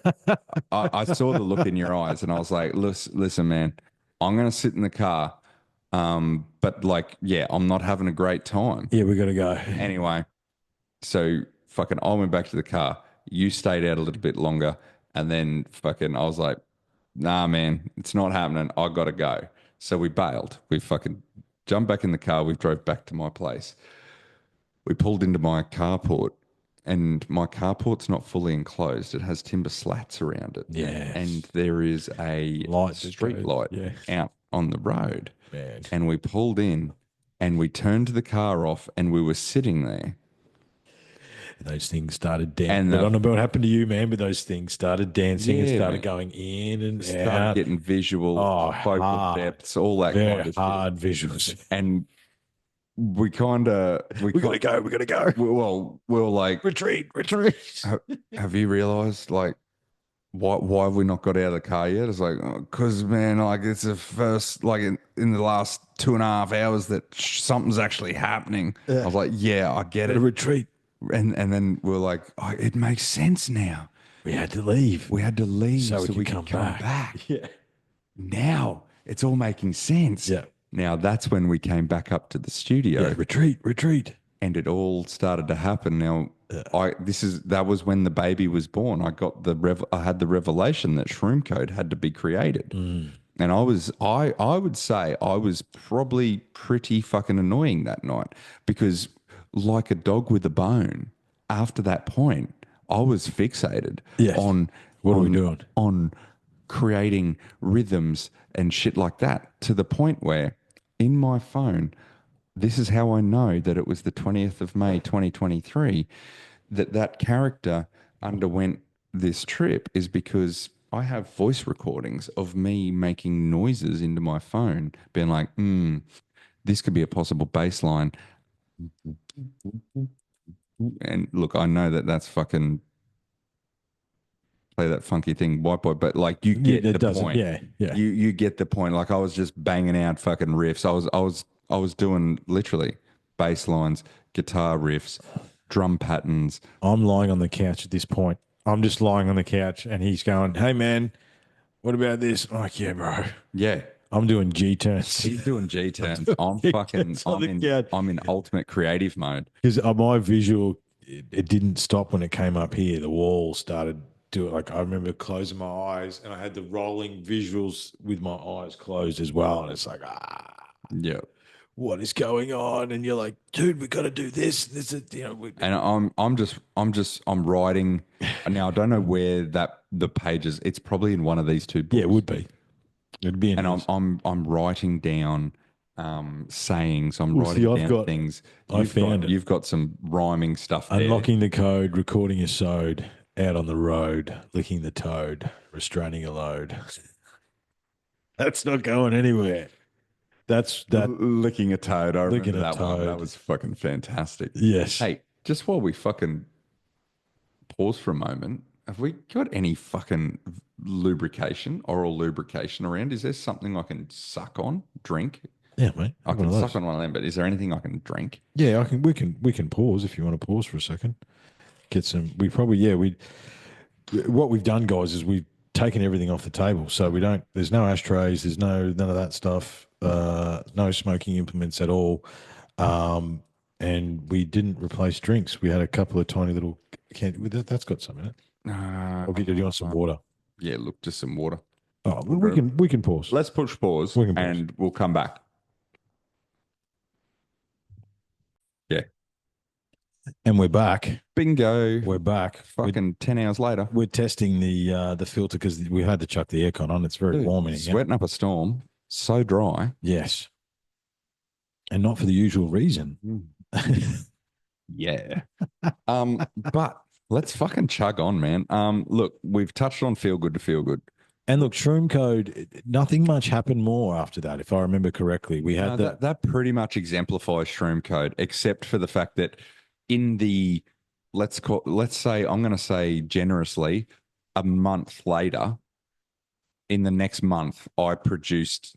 Speaker 2: I saw the look in your eyes and I was like, listen, man, I'm going to sit in the car. But like, yeah, I'm not having a great time.
Speaker 1: Yeah, we got to go.
Speaker 2: Anyway, so fucking I went back to the car. You stayed out a little bit longer. And then fucking I was like, nah, man, it's not happening. I got to go. So we bailed. We fucking jumped back in the car. We drove back to my place. We pulled into my carport and my carport's not fully enclosed. It has timber slats around it.
Speaker 1: Yeah.
Speaker 2: And there is a
Speaker 1: Light that
Speaker 2: street
Speaker 1: goes-
Speaker 2: light
Speaker 1: yeah.
Speaker 2: out on the road.
Speaker 1: Man.
Speaker 2: And we pulled in and we turned the car off and we were sitting there.
Speaker 1: Those things started dancing.
Speaker 2: And
Speaker 1: I don't know what happened to you, man, but those things started dancing and
Speaker 2: Yeah,
Speaker 1: started
Speaker 2: man.
Speaker 1: going in and
Speaker 2: Started
Speaker 1: out.
Speaker 2: getting visual,
Speaker 1: Oh,
Speaker 2: focal
Speaker 1: hard.
Speaker 2: depths, all that
Speaker 1: Very
Speaker 2: kind of shit.
Speaker 1: hard visuals.
Speaker 2: And we kind of,
Speaker 1: We gotta go. We gotta go.
Speaker 2: well, we were like,
Speaker 1: Retreat. Retreat.
Speaker 2: have you realized, like, why have we not got out of the car yet? It's like, because, man, like, it's the first, like, in the last 2.5 hours that something's actually happening.
Speaker 1: Yeah.
Speaker 2: I was like, yeah, I get
Speaker 1: Gotta
Speaker 2: it.
Speaker 1: retreat.
Speaker 2: And then we're like, oh, it makes sense now.
Speaker 1: We had to leave.
Speaker 2: We had to leave
Speaker 1: So
Speaker 2: so,
Speaker 1: we
Speaker 2: we
Speaker 1: could
Speaker 2: could
Speaker 1: come
Speaker 2: come
Speaker 1: back.
Speaker 2: back.
Speaker 1: Yeah.
Speaker 2: Now it's all making sense.
Speaker 1: Yeah.
Speaker 2: Now that's when we came back up to the studio.
Speaker 1: Yeah. Retreat. Retreat.
Speaker 2: And it all started to happen. Now, that was when the baby was born. I had the revelation that Shroomcode had to be created, and I would say I was probably pretty fucking annoying that night because, like a dog with a bone, after that point, I was fixated
Speaker 1: Yes.
Speaker 2: on
Speaker 1: What are we
Speaker 2: on-
Speaker 1: doing?
Speaker 2: on creating rhythms and shit like that to the point where in my phone. This is how I know that it was the 20th of May, 2023, that character underwent this trip is because I have voice recordings of me making noises into my phone, being like, this could be a possible baseline. And look, I know that that's fucking play that funky thing, white boy, but like you get
Speaker 1: it
Speaker 2: the
Speaker 1: doesn't.
Speaker 2: point.
Speaker 1: Yeah. Yeah.
Speaker 2: You get the point. Like I was just banging out fucking riffs. I was doing literally bass lines, guitar riffs, drum patterns.
Speaker 1: I'm lying on the couch at this point. I'm just lying on the couch and he's going, "Hey man, what about this?" I'm like, "Yeah, bro.
Speaker 2: Yeah.
Speaker 1: I'm doing G turns."
Speaker 2: He's doing G turns. I'm
Speaker 1: G-turns on the couch.
Speaker 2: I'm in ultimate creative mode.
Speaker 1: Because my visual, it didn't stop when it came up here. The wall started doing like I remember closing my eyes and I had the rolling visuals with my eyes closed as well. And it's like,
Speaker 2: Yeah.
Speaker 1: what is going on? And you're like, dude, we got to do this. This is,
Speaker 2: And I'm writing now. I don't know where the pages. It's probably in one of these two books.
Speaker 1: yeah, it would be. It'd be.
Speaker 2: And I'm writing down sayings. I'm
Speaker 1: Well, see,
Speaker 2: writing
Speaker 1: I've
Speaker 2: down
Speaker 1: got-
Speaker 2: things.
Speaker 1: I found it.
Speaker 2: You've got some rhyming stuff there.
Speaker 1: Unlocking the code, recording a sode, out on the road, licking the toad, restraining a load. That's not going anywhere. That's that.
Speaker 2: Licking a toad. I
Speaker 1: Licking
Speaker 2: remember
Speaker 1: a
Speaker 2: that one. That
Speaker 1: toad.
Speaker 2: was fucking fantastic.
Speaker 1: Yes.
Speaker 2: Hey, just while we fucking pause for a moment, have we got any fucking lubrication, oral lubrication around? Is there something I can suck on, drink?
Speaker 1: Yeah, mate.
Speaker 2: I
Speaker 1: Have
Speaker 2: can
Speaker 1: one of those.
Speaker 2: suck on one of them, but is there anything I can drink?
Speaker 1: Yeah, I can. We can pause if you want to pause for a second. Get some. We probably we. What we've done, guys, is we've taken everything off the table. So we don't. There's no ashtrays. There's none of that stuff. No smoking implements at all. And and we didn't replace drinks. We had a couple of tiny little that's got some in it. Do you want some water?
Speaker 2: Yeah, look, just some water.
Speaker 1: Oh, we can pause.
Speaker 2: Let's push pause,
Speaker 1: We can pause.
Speaker 2: and we'll come back. Yeah.
Speaker 1: And we're back.
Speaker 2: Bingo.
Speaker 1: We're back.
Speaker 2: Fucking 10 hours later.
Speaker 1: We're testing the filter because we had to chuck the aircon on. It's very warm in here.
Speaker 2: Sweating up a storm. So dry.
Speaker 1: Yes. And not for the usual reason.
Speaker 2: Yeah. But let's fucking chug on, man. Look, we've touched on feel good to feel good.
Speaker 1: And look, Shroomcode, nothing much happened more after that, if I remember correctly. We had
Speaker 2: that pretty much exemplifies Shroomcode, except for the fact that in the let's say, I'm going to say generously, a month later, in the next month, I produced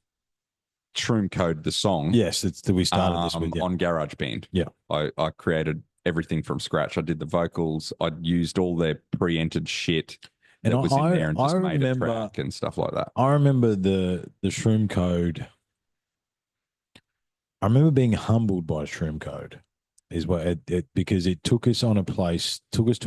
Speaker 2: Shroomcode, the song.
Speaker 1: Yes, we started this with
Speaker 2: on GarageBand.
Speaker 1: Yeah,
Speaker 2: I created everything from scratch. I did the vocals. I used all their pre-entered shit that was in there and just made a track and stuff like that.
Speaker 1: I remember the Shroomcode. I remember being humbled by Shroomcode, is what because it took us to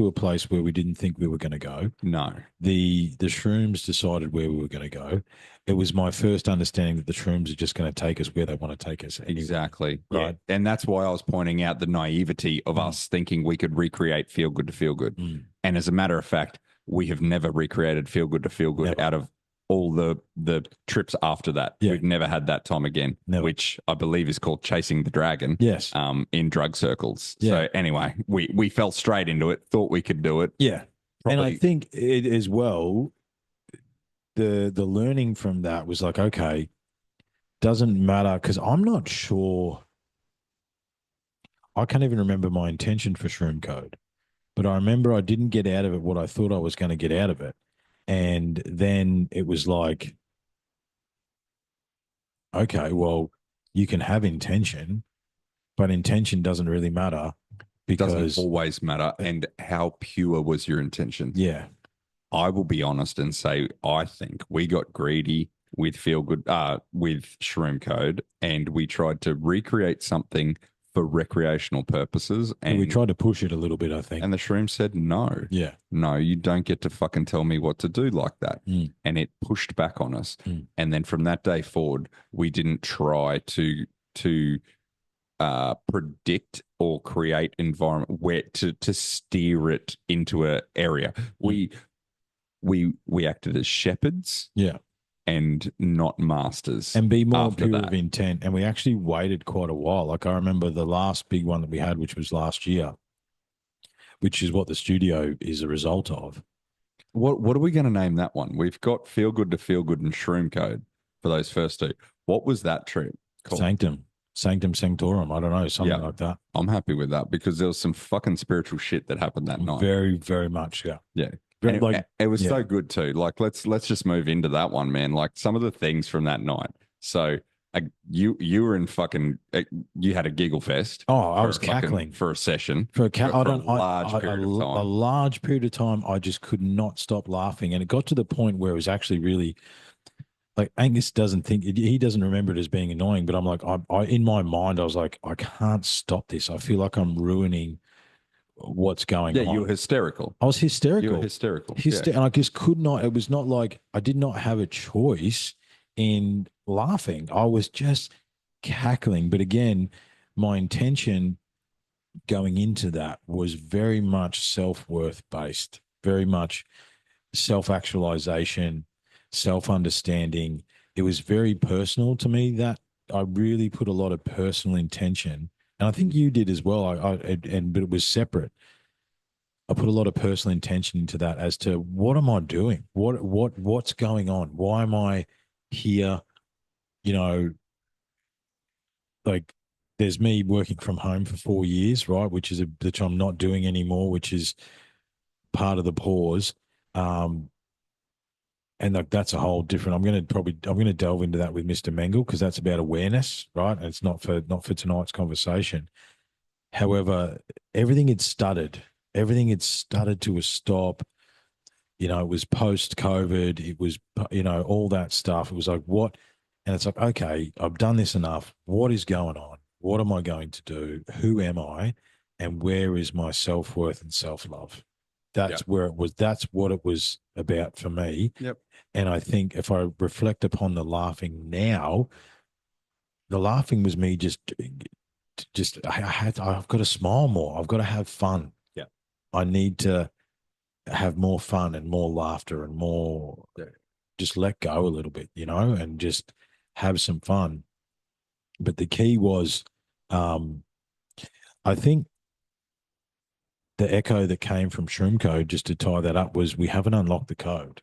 Speaker 1: a place where we didn't think we were going to go.
Speaker 2: No,
Speaker 1: the shrooms decided where we were going to go. It was my first understanding that the shrooms are just going to take us where they want to take us. Anyway.
Speaker 2: Exactly.
Speaker 1: Right.
Speaker 2: Yeah. And that's why I was pointing out the naivety of us thinking we could recreate Feel Good to Feel Good. And as a matter of fact, we have never recreated Feel Good to Feel Good out of all the trips after that. Yeah. We've never had that time again, which I believe is called Chasing the Dragon.
Speaker 1: Yes.
Speaker 2: In drug circles.
Speaker 1: Yeah.
Speaker 2: So anyway, we fell straight into it, thought we could do it.
Speaker 1: Yeah. Probably. And I think it as well, the learning from that was like, okay, doesn't matter, because I'm not sure. I can't even remember my intention for Shroomcode, but I remember I didn't get out of it what I thought I was going to get out of it. And then it was like, okay, well, you can have intention, but intention doesn't really matter, because
Speaker 2: it doesn't always matter. And how pure was your intention?
Speaker 1: Yeah.
Speaker 2: I will be honest and say, I think we got greedy with with Shroomcode, and we tried to recreate something for recreational purposes. And
Speaker 1: we tried to push it a little bit, I think.
Speaker 2: And the Shroom said, no.
Speaker 1: Yeah.
Speaker 2: No, you don't get to fucking tell me what to do like that. And it pushed back on us. And then from that day forward, we didn't try to predict or create environment where to steer it into an area. We acted as shepherds.
Speaker 1: Yeah.
Speaker 2: And not masters.
Speaker 1: And be more pure of intent. And we actually waited quite a while. Like I remember the last big one that we had, which was last year, which is what the studio is a result of.
Speaker 2: What are we going to name that one? We've got Feel Good to Feel Good and Shroomcode for those first two. What was that trip called?
Speaker 1: Sanctum Sanctorum. I don't know, something like that.
Speaker 2: I'm happy with that because there was some fucking spiritual shit that happened that night.
Speaker 1: Very, very much, yeah.
Speaker 2: Yeah. It was so good too. Like let's just move into that one, man. Like some of the things from that night. So you were in fucking you had a giggle fest.
Speaker 1: Oh, I was cackling
Speaker 2: for a session
Speaker 1: for a large period of time. I just could not stop laughing, and it got to the point where it was actually really like Angus he doesn't remember it as being annoying, but I'm like I in my mind I was like, I can't stop this. I feel like I'm ruining what's going on.
Speaker 2: Yeah, you were hysterical.
Speaker 1: I was hysterical.
Speaker 2: You were hysterical.
Speaker 1: And I just could not, it was not like I did not have a choice in laughing. I was just cackling. But again, my intention going into that was very much self-worth based, very much self-actualization, self-understanding. It was very personal to me that I really put a lot of personal intention. And I think you did as well. But it was separate. I put a lot of personal intention into that as to what am I doing? What's going on? Why am I here? You know, like there's me working from home for 4 years, right? Which I'm not doing anymore, which is part of the pause. And like that's a whole different. I'm going to delve into that with Mr. Mengel because that's about awareness, right? And it's not for tonight's conversation. However, everything had stuttered. Everything had stuttered to a stop. You know, it was post-COVID. It was, all that stuff. It was like, what? And it's like, okay, I've done this enough. What is going on? what am I going to do? Who am I? And where is my self-worth and self-love? That's
Speaker 2: Yep.
Speaker 1: where it was. That's what it was about for me.
Speaker 2: Yep.
Speaker 1: And I think if I reflect upon the laughing now, the laughing was me I've got to smile more. I've got to have fun.
Speaker 2: Yeah.
Speaker 1: I need to have more fun and more laughter and more just let go a little bit, and just have some fun. But the key was, I think the echo that came from Shroomcode, just to tie that up, was we haven't unlocked the code.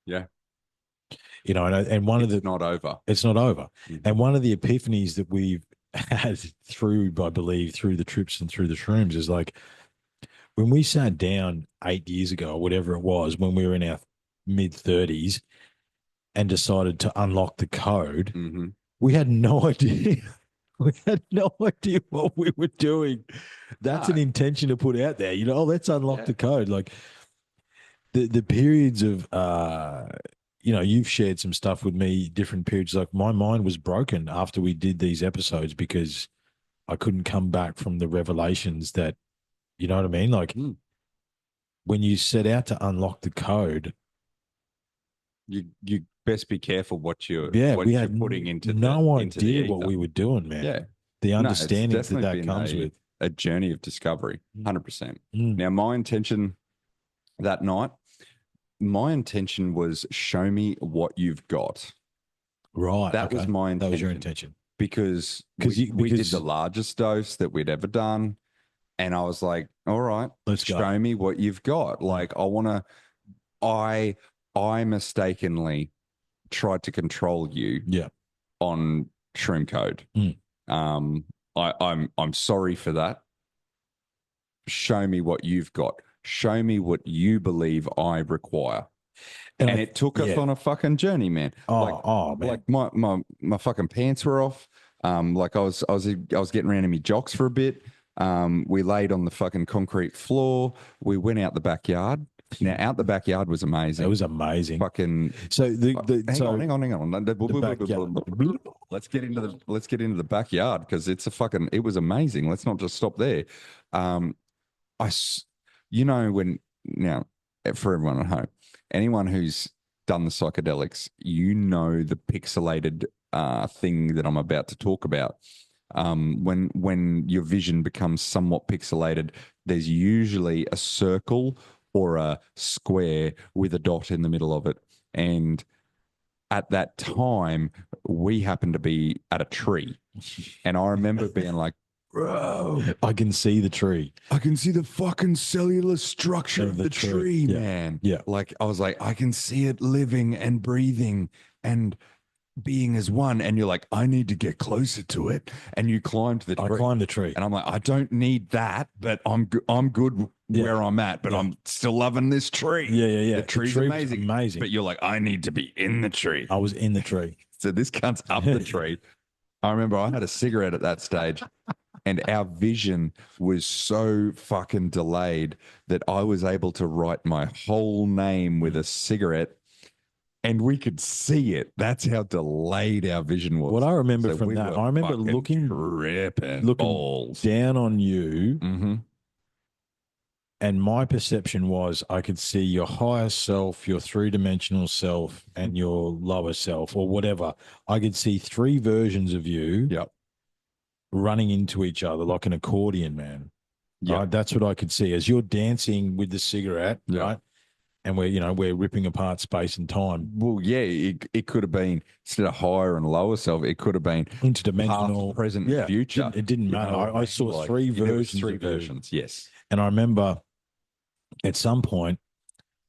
Speaker 2: Yeah.
Speaker 1: And
Speaker 2: it's not over.
Speaker 1: It's not over.
Speaker 2: Mm-hmm.
Speaker 1: And one of the epiphanies that we've had through, I believe, through the trips and through the shrooms is like when we sat down 8 years ago, or whatever it was, when we were in our mid-30s and decided to unlock the code, we had no idea. We had no idea what we were doing. That's an intention to put out there. Let's unlock the code. Like the periods of, you've shared some stuff with me, different periods. Like my mind was broken after we did these episodes because I couldn't come back from the revelations that, you know what I mean? Like when you set out to unlock the code,
Speaker 2: you best be careful what you're putting into
Speaker 1: idea what we were doing, man.
Speaker 2: Yeah,
Speaker 1: the understanding that comes with
Speaker 2: a journey of discovery, 100%. Now, my intention that night, was show me what you've got.
Speaker 1: Right,
Speaker 2: that was my intention.
Speaker 1: That was your intention
Speaker 2: because we did the largest dose that we'd ever done, and I was like, all right,
Speaker 1: let's
Speaker 2: show me what you've got. Like I mistakenly tried to control you on Shroomcode. I'm sorry for that. Show me what you've got. Show me what you believe I require. And it took us on a fucking journey, man.
Speaker 1: Man.
Speaker 2: Like my fucking pants were off. Like I was getting around in me jocks for a bit. We laid on the fucking concrete floor. We went out the backyard. Now, out the backyard was amazing.
Speaker 1: It was amazing.
Speaker 2: Fucking.
Speaker 1: So
Speaker 2: hang on. Let's get into the backyard because it was amazing. Let's not just stop there. Now for everyone at home, anyone who's done the psychedelics, the pixelated thing that I'm about to talk about. When your vision becomes somewhat pixelated, there's usually a circle or a square with a dot in the middle of it. And at that time, we happened to be at a tree. And I remember being like, bro,
Speaker 1: I can see the tree.
Speaker 2: I can see the fucking cellular structure of the tree, man.
Speaker 1: Yeah.
Speaker 2: Like, I was like, I can see it living and breathing and being as one. And you're like, I need to get closer to it. And you climbed the tree.
Speaker 1: I climbed the tree.
Speaker 2: And I'm like, I don't need that, but I'm good where I'm at, but I'm still loving this tree.
Speaker 1: Yeah.
Speaker 2: The tree's amazing. But you're like, I need to be in the tree.
Speaker 1: I was in the tree.
Speaker 2: So this cunt's up the tree. I remember I had a cigarette at that stage. And our vision was so fucking delayed that I was able to write my whole name with a cigarette and we could see it. That's how delayed our vision was.
Speaker 1: What I remember from that, I remember looking
Speaker 2: balls
Speaker 1: down on you.
Speaker 2: Mm-hmm.
Speaker 1: And my perception was I could see your higher self, your three-dimensional self, and your lower self or whatever. I could see three versions of you.
Speaker 2: Yep.
Speaker 1: Running into each other like an accordion, man.
Speaker 2: Yeah,
Speaker 1: right? That's what I could see as you're dancing with the cigarette, right? And we're ripping apart space and time.
Speaker 2: Well, yeah, it could have been instead of higher and lower self, it could have been
Speaker 1: interdimensional,
Speaker 2: past, present, and future.
Speaker 1: It didn't matter. I saw three versions.
Speaker 2: Yes,
Speaker 1: and I remember at some point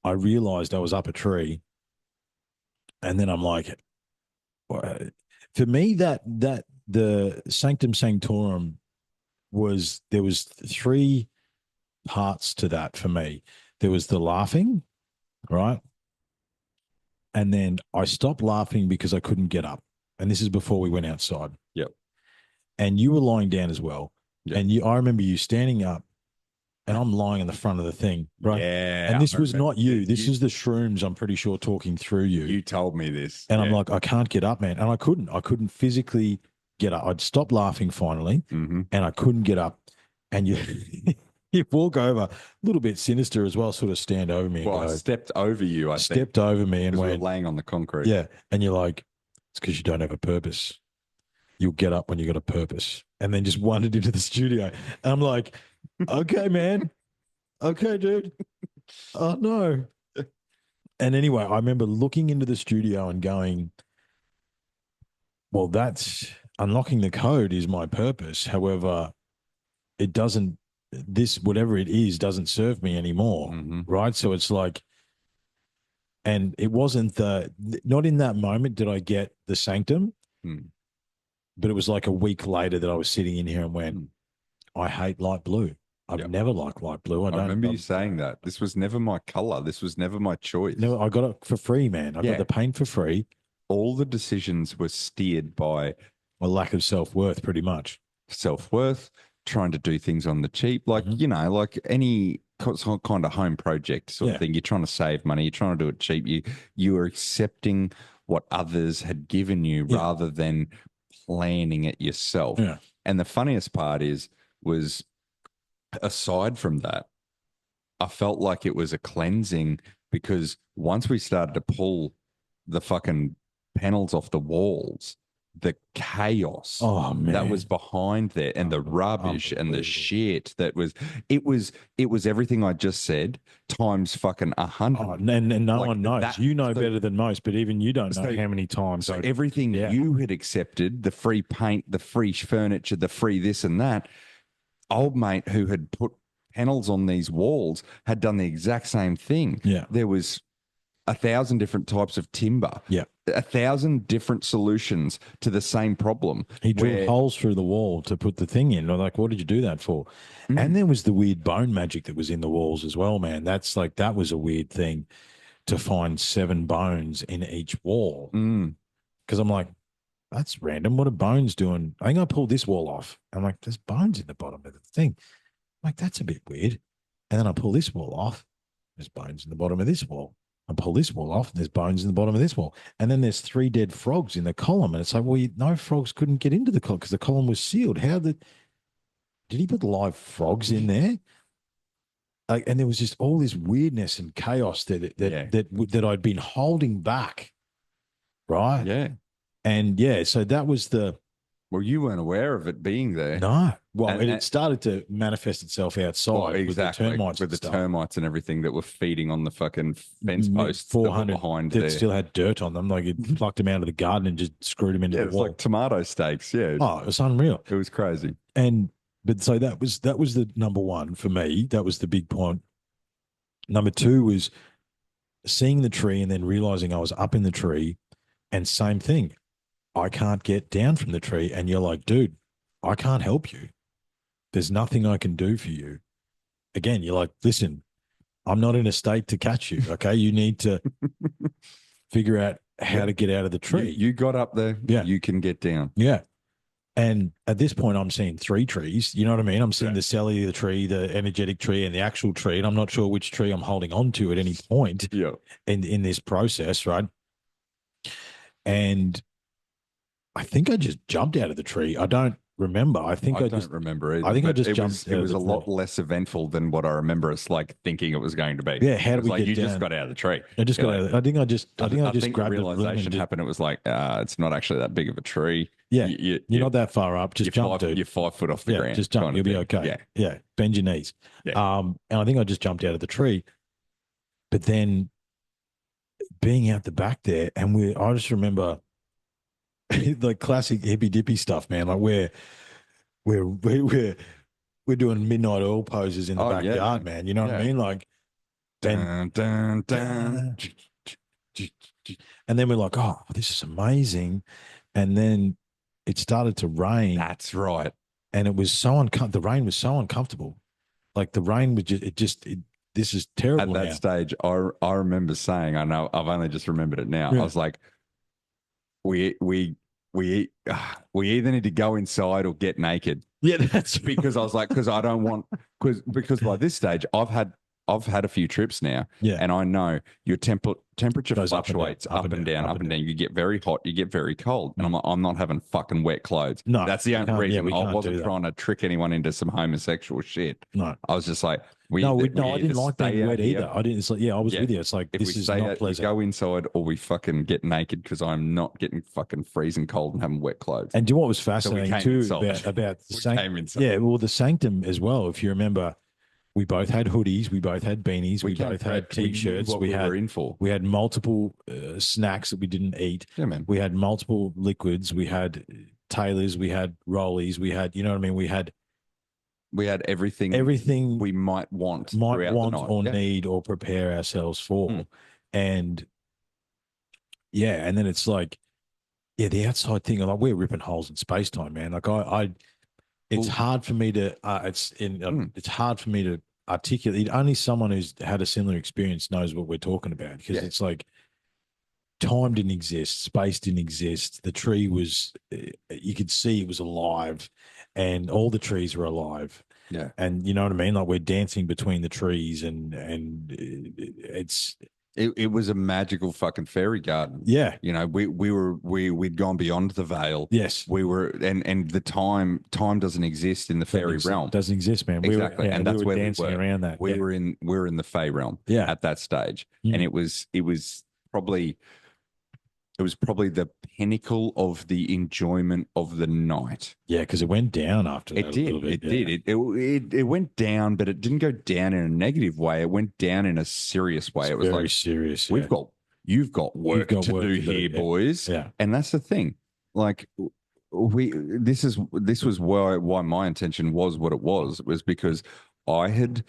Speaker 1: I realized I was up a tree, and then I'm like, for me that the Sanctum Sanctorum there was three parts to that for me. There was the laughing, right? And then I stopped laughing because I couldn't get up. And this is before we went outside.
Speaker 2: Yep.
Speaker 1: And you were lying down as well.
Speaker 2: Yep.
Speaker 1: And I remember you standing up and I'm lying in the front of the thing, right?
Speaker 2: Yeah.
Speaker 1: And this was not you. This is the shrooms, I'm pretty sure, talking through you.
Speaker 2: You told me this.
Speaker 1: And I'm like, I can't get up, man. And I couldn't physically get up. I'd stop laughing finally,
Speaker 2: Mm-hmm.
Speaker 1: and I couldn't get up. And you you walk over, a little bit sinister as well, sort of stand over me and
Speaker 2: Well, I
Speaker 1: go,
Speaker 2: stepped over you, I think,
Speaker 1: stepped over me and
Speaker 2: because we were
Speaker 1: went,
Speaker 2: laying on the concrete.
Speaker 1: yeah. And you're like, it's because you don't have a purpose. You'll get up when you got a purpose. And then just wandered into the studio. And I'm like, okay, man. Okay, dude. Oh, no. And anyway, I remember looking into the studio and going, well, that's unlocking the code is my purpose. However, it doesn't, this, whatever it is, doesn't serve me anymore.
Speaker 2: Mm-hmm.
Speaker 1: Right. So it's like, and it wasn't not in that moment did I get the sanctum, but it was like a week later that I was sitting in here and went, I hate light blue. I've never liked light blue.
Speaker 2: I remember you saying that. This was never my color. This was never my choice.
Speaker 1: No, I got it for free, man. I got the paint for free.
Speaker 2: All the decisions were steered by
Speaker 1: a lack of self-worth, pretty much.
Speaker 2: Self-worth, trying to do things on the cheap, like, you know, like any kind of home project sort of thing. You're trying to save money. You're trying to do it cheap. You are accepting what others had given you rather than planning it yourself.
Speaker 1: Yeah.
Speaker 2: And the funniest part was aside from that, I felt like it was a cleansing because once we started to pull the fucking panels off the walls, the chaos that was behind there and the rubbish and the shit that was it was everything I just said times fucking 100.
Speaker 1: And no one knows. You know better than most, but even you don't know how many times.
Speaker 2: So everything you had accepted, the free paint, the free furniture, the free this and that, old mate who had put panels on these walls had done the exact same thing.
Speaker 1: Yeah.
Speaker 2: There was 1,000 different types of timber.
Speaker 1: Yeah.
Speaker 2: 1,000 different solutions to the same problem.
Speaker 1: He drilled holes through the wall to put the thing in. I'm like, what did you do that for? And there was the weird bone magic that was in the walls as well, man. That's like, that was a weird thing to find 7 bones in each wall. Because I'm like, that's random. What are bones doing? I think I pulled this wall off. I'm like, there's bones in the bottom of the thing. I'm like, that's a bit weird. And then I pull this wall off. There's bones in the bottom of this wall. I pull this wall off, and there's bones in the bottom of this wall. And then there's 3 dead frogs in the column. And it's like, well, no frogs couldn't get into the column because the column was sealed. Did he put live frogs in there? Like, and there was just all this weirdness and chaos that I'd been holding back. Right.
Speaker 2: Yeah.
Speaker 1: And so that was
Speaker 2: well, you weren't aware of it being there.
Speaker 1: No. Well, and it started to manifest itself outside
Speaker 2: exactly,
Speaker 1: with the
Speaker 2: termites and everything that were feeding on the fucking fence posts
Speaker 1: 400
Speaker 2: behind
Speaker 1: that
Speaker 2: there.
Speaker 1: Still had dirt on them. Like it plucked them out of the garden and just screwed them into the wall.
Speaker 2: It was like tomato steaks. Yeah.
Speaker 1: Oh, it was unreal.
Speaker 2: It was crazy.
Speaker 1: But so that was the number one for me. That was the big point. Number 2 was seeing the tree and then realizing I was up in the tree, and same thing. I can't get down from the tree. And you're like, dude, I can't help you. There's nothing I can do for you. Again, you're like, listen, I'm not in a state to catch you. Okay. You need to figure out how to get out of the tree.
Speaker 2: You got up there. Yeah. You can get down.
Speaker 1: Yeah. And at this point, I'm seeing 3 trees. You know what I mean? I'm seeing the cellular tree, the energetic tree, and the actual tree. And I'm not sure which tree I'm holding on to at any point in this process, right? And I think I just jumped out of the tree. I don't remember. I don't
Speaker 2: remember either.
Speaker 1: I think I just jumped.
Speaker 2: It was a lot less eventful than what I remember us like thinking it was going to be.
Speaker 1: Yeah, how did we get
Speaker 2: you
Speaker 1: down?
Speaker 2: just got out of the tree.
Speaker 1: I just got out. I think I just grabbed
Speaker 2: the realization happened. It was like, it's not actually that big of a tree.
Speaker 1: Yeah, you're not that far up. Just jump, dude.
Speaker 2: You're 5 foot off the ground.
Speaker 1: Just jump. You'll be okay. Yeah. Bend your knees.
Speaker 2: Yeah.
Speaker 1: And I think I just jumped out of the tree. But then being out the back there, and I just remember like classic hippy dippy stuff, man. Like we're doing midnight oil poses in the backyard, man. You know what I mean? Like,
Speaker 2: dun, dun, dun.
Speaker 1: And then we're like, oh, this is amazing. And then it started to rain.
Speaker 2: That's right.
Speaker 1: And it was so the rain was so uncomfortable. Like the rain was this is terrible.
Speaker 2: At that stage, I remember saying, I know I've only just remembered it now.
Speaker 1: Yeah.
Speaker 2: I was like, we either need to go inside or get naked.
Speaker 1: Yeah, that's
Speaker 2: because I was like, because I don't want because by this stage I've I've had a few trips now,
Speaker 1: Yeah.
Speaker 2: and I know your temperature
Speaker 1: Goes up and down,
Speaker 2: fluctuates up and down, up and down. You get very hot, you get very cold, and I'm not having fucking wet clothes.
Speaker 1: No,
Speaker 2: That's the
Speaker 1: we
Speaker 2: only
Speaker 1: can't- yeah,
Speaker 2: reason.
Speaker 1: we
Speaker 2: I
Speaker 1: can't
Speaker 2: wasn't
Speaker 1: do that.
Speaker 2: trying to trick anyone into some homosexual shit.
Speaker 1: No.
Speaker 2: I was just like,
Speaker 1: No, I
Speaker 2: either
Speaker 1: didn't like
Speaker 2: stay
Speaker 1: being
Speaker 2: out
Speaker 1: wet
Speaker 2: here.
Speaker 1: either. I didn't. It's like, yeah, I was
Speaker 2: Yeah.
Speaker 1: with you. It's like,
Speaker 2: If
Speaker 1: this
Speaker 2: we
Speaker 1: is
Speaker 2: stay
Speaker 1: not
Speaker 2: out, we
Speaker 1: pleasant.
Speaker 2: go inside, or we fucking get naked because I'm not getting fucking freezing cold and having wet clothes.
Speaker 1: And do you know what was
Speaker 2: So we
Speaker 1: fascinating
Speaker 2: came
Speaker 1: too
Speaker 2: inside.
Speaker 1: about the
Speaker 2: We
Speaker 1: sanctum?
Speaker 2: came inside.
Speaker 1: Yeah, well, the sanctum as well. If you remember, we both had hoodies, we both had beanies, we
Speaker 2: came
Speaker 1: both had
Speaker 2: prepped. We knew
Speaker 1: t-shirts,
Speaker 2: what we were in for.
Speaker 1: we had multiple snacks that we didn't eat.
Speaker 2: Yeah, man.
Speaker 1: We had multiple liquids. We had Taylors. We had rollies. We had, you know what I mean. We had
Speaker 2: everything we might want throughout the night.
Speaker 1: or need or prepare ourselves for, and yeah, and then it's like, yeah, the outside thing. Like we're ripping holes in space time, man. Like it's hard for me to it's hard for me to articulate. Only someone who's had a similar experience knows what we're talking about, because it's like time didn't exist, space didn't exist. The tree was, you could see it was alive, and all the trees were alive.
Speaker 2: Yeah,
Speaker 1: and you know what I mean. Like we're dancing between the trees, and it's
Speaker 2: it was a magical fucking fairy garden.
Speaker 1: Yeah.
Speaker 2: You know, we'd gone beyond the veil.
Speaker 1: Yes.
Speaker 2: We were, and the time doesn't exist in the fairy realm.
Speaker 1: Doesn't exist, man.
Speaker 2: Exactly.
Speaker 1: And
Speaker 2: that's
Speaker 1: we were
Speaker 2: where
Speaker 1: dancing
Speaker 2: we were.
Speaker 1: around that.
Speaker 2: We're in the fey realm.
Speaker 1: Yeah.
Speaker 2: At that stage. And it was probably the pinnacle of the enjoyment of the night.
Speaker 1: Yeah, because it went down after that.
Speaker 2: It did. It did. It went down, but it didn't go down in a negative way. It went down in a serious way.
Speaker 1: It's
Speaker 2: it was
Speaker 1: very
Speaker 2: like,
Speaker 1: serious.
Speaker 2: you've got work to do here, boys.
Speaker 1: Yeah.
Speaker 2: And that's the thing. Like this was why my intention was what it was because I had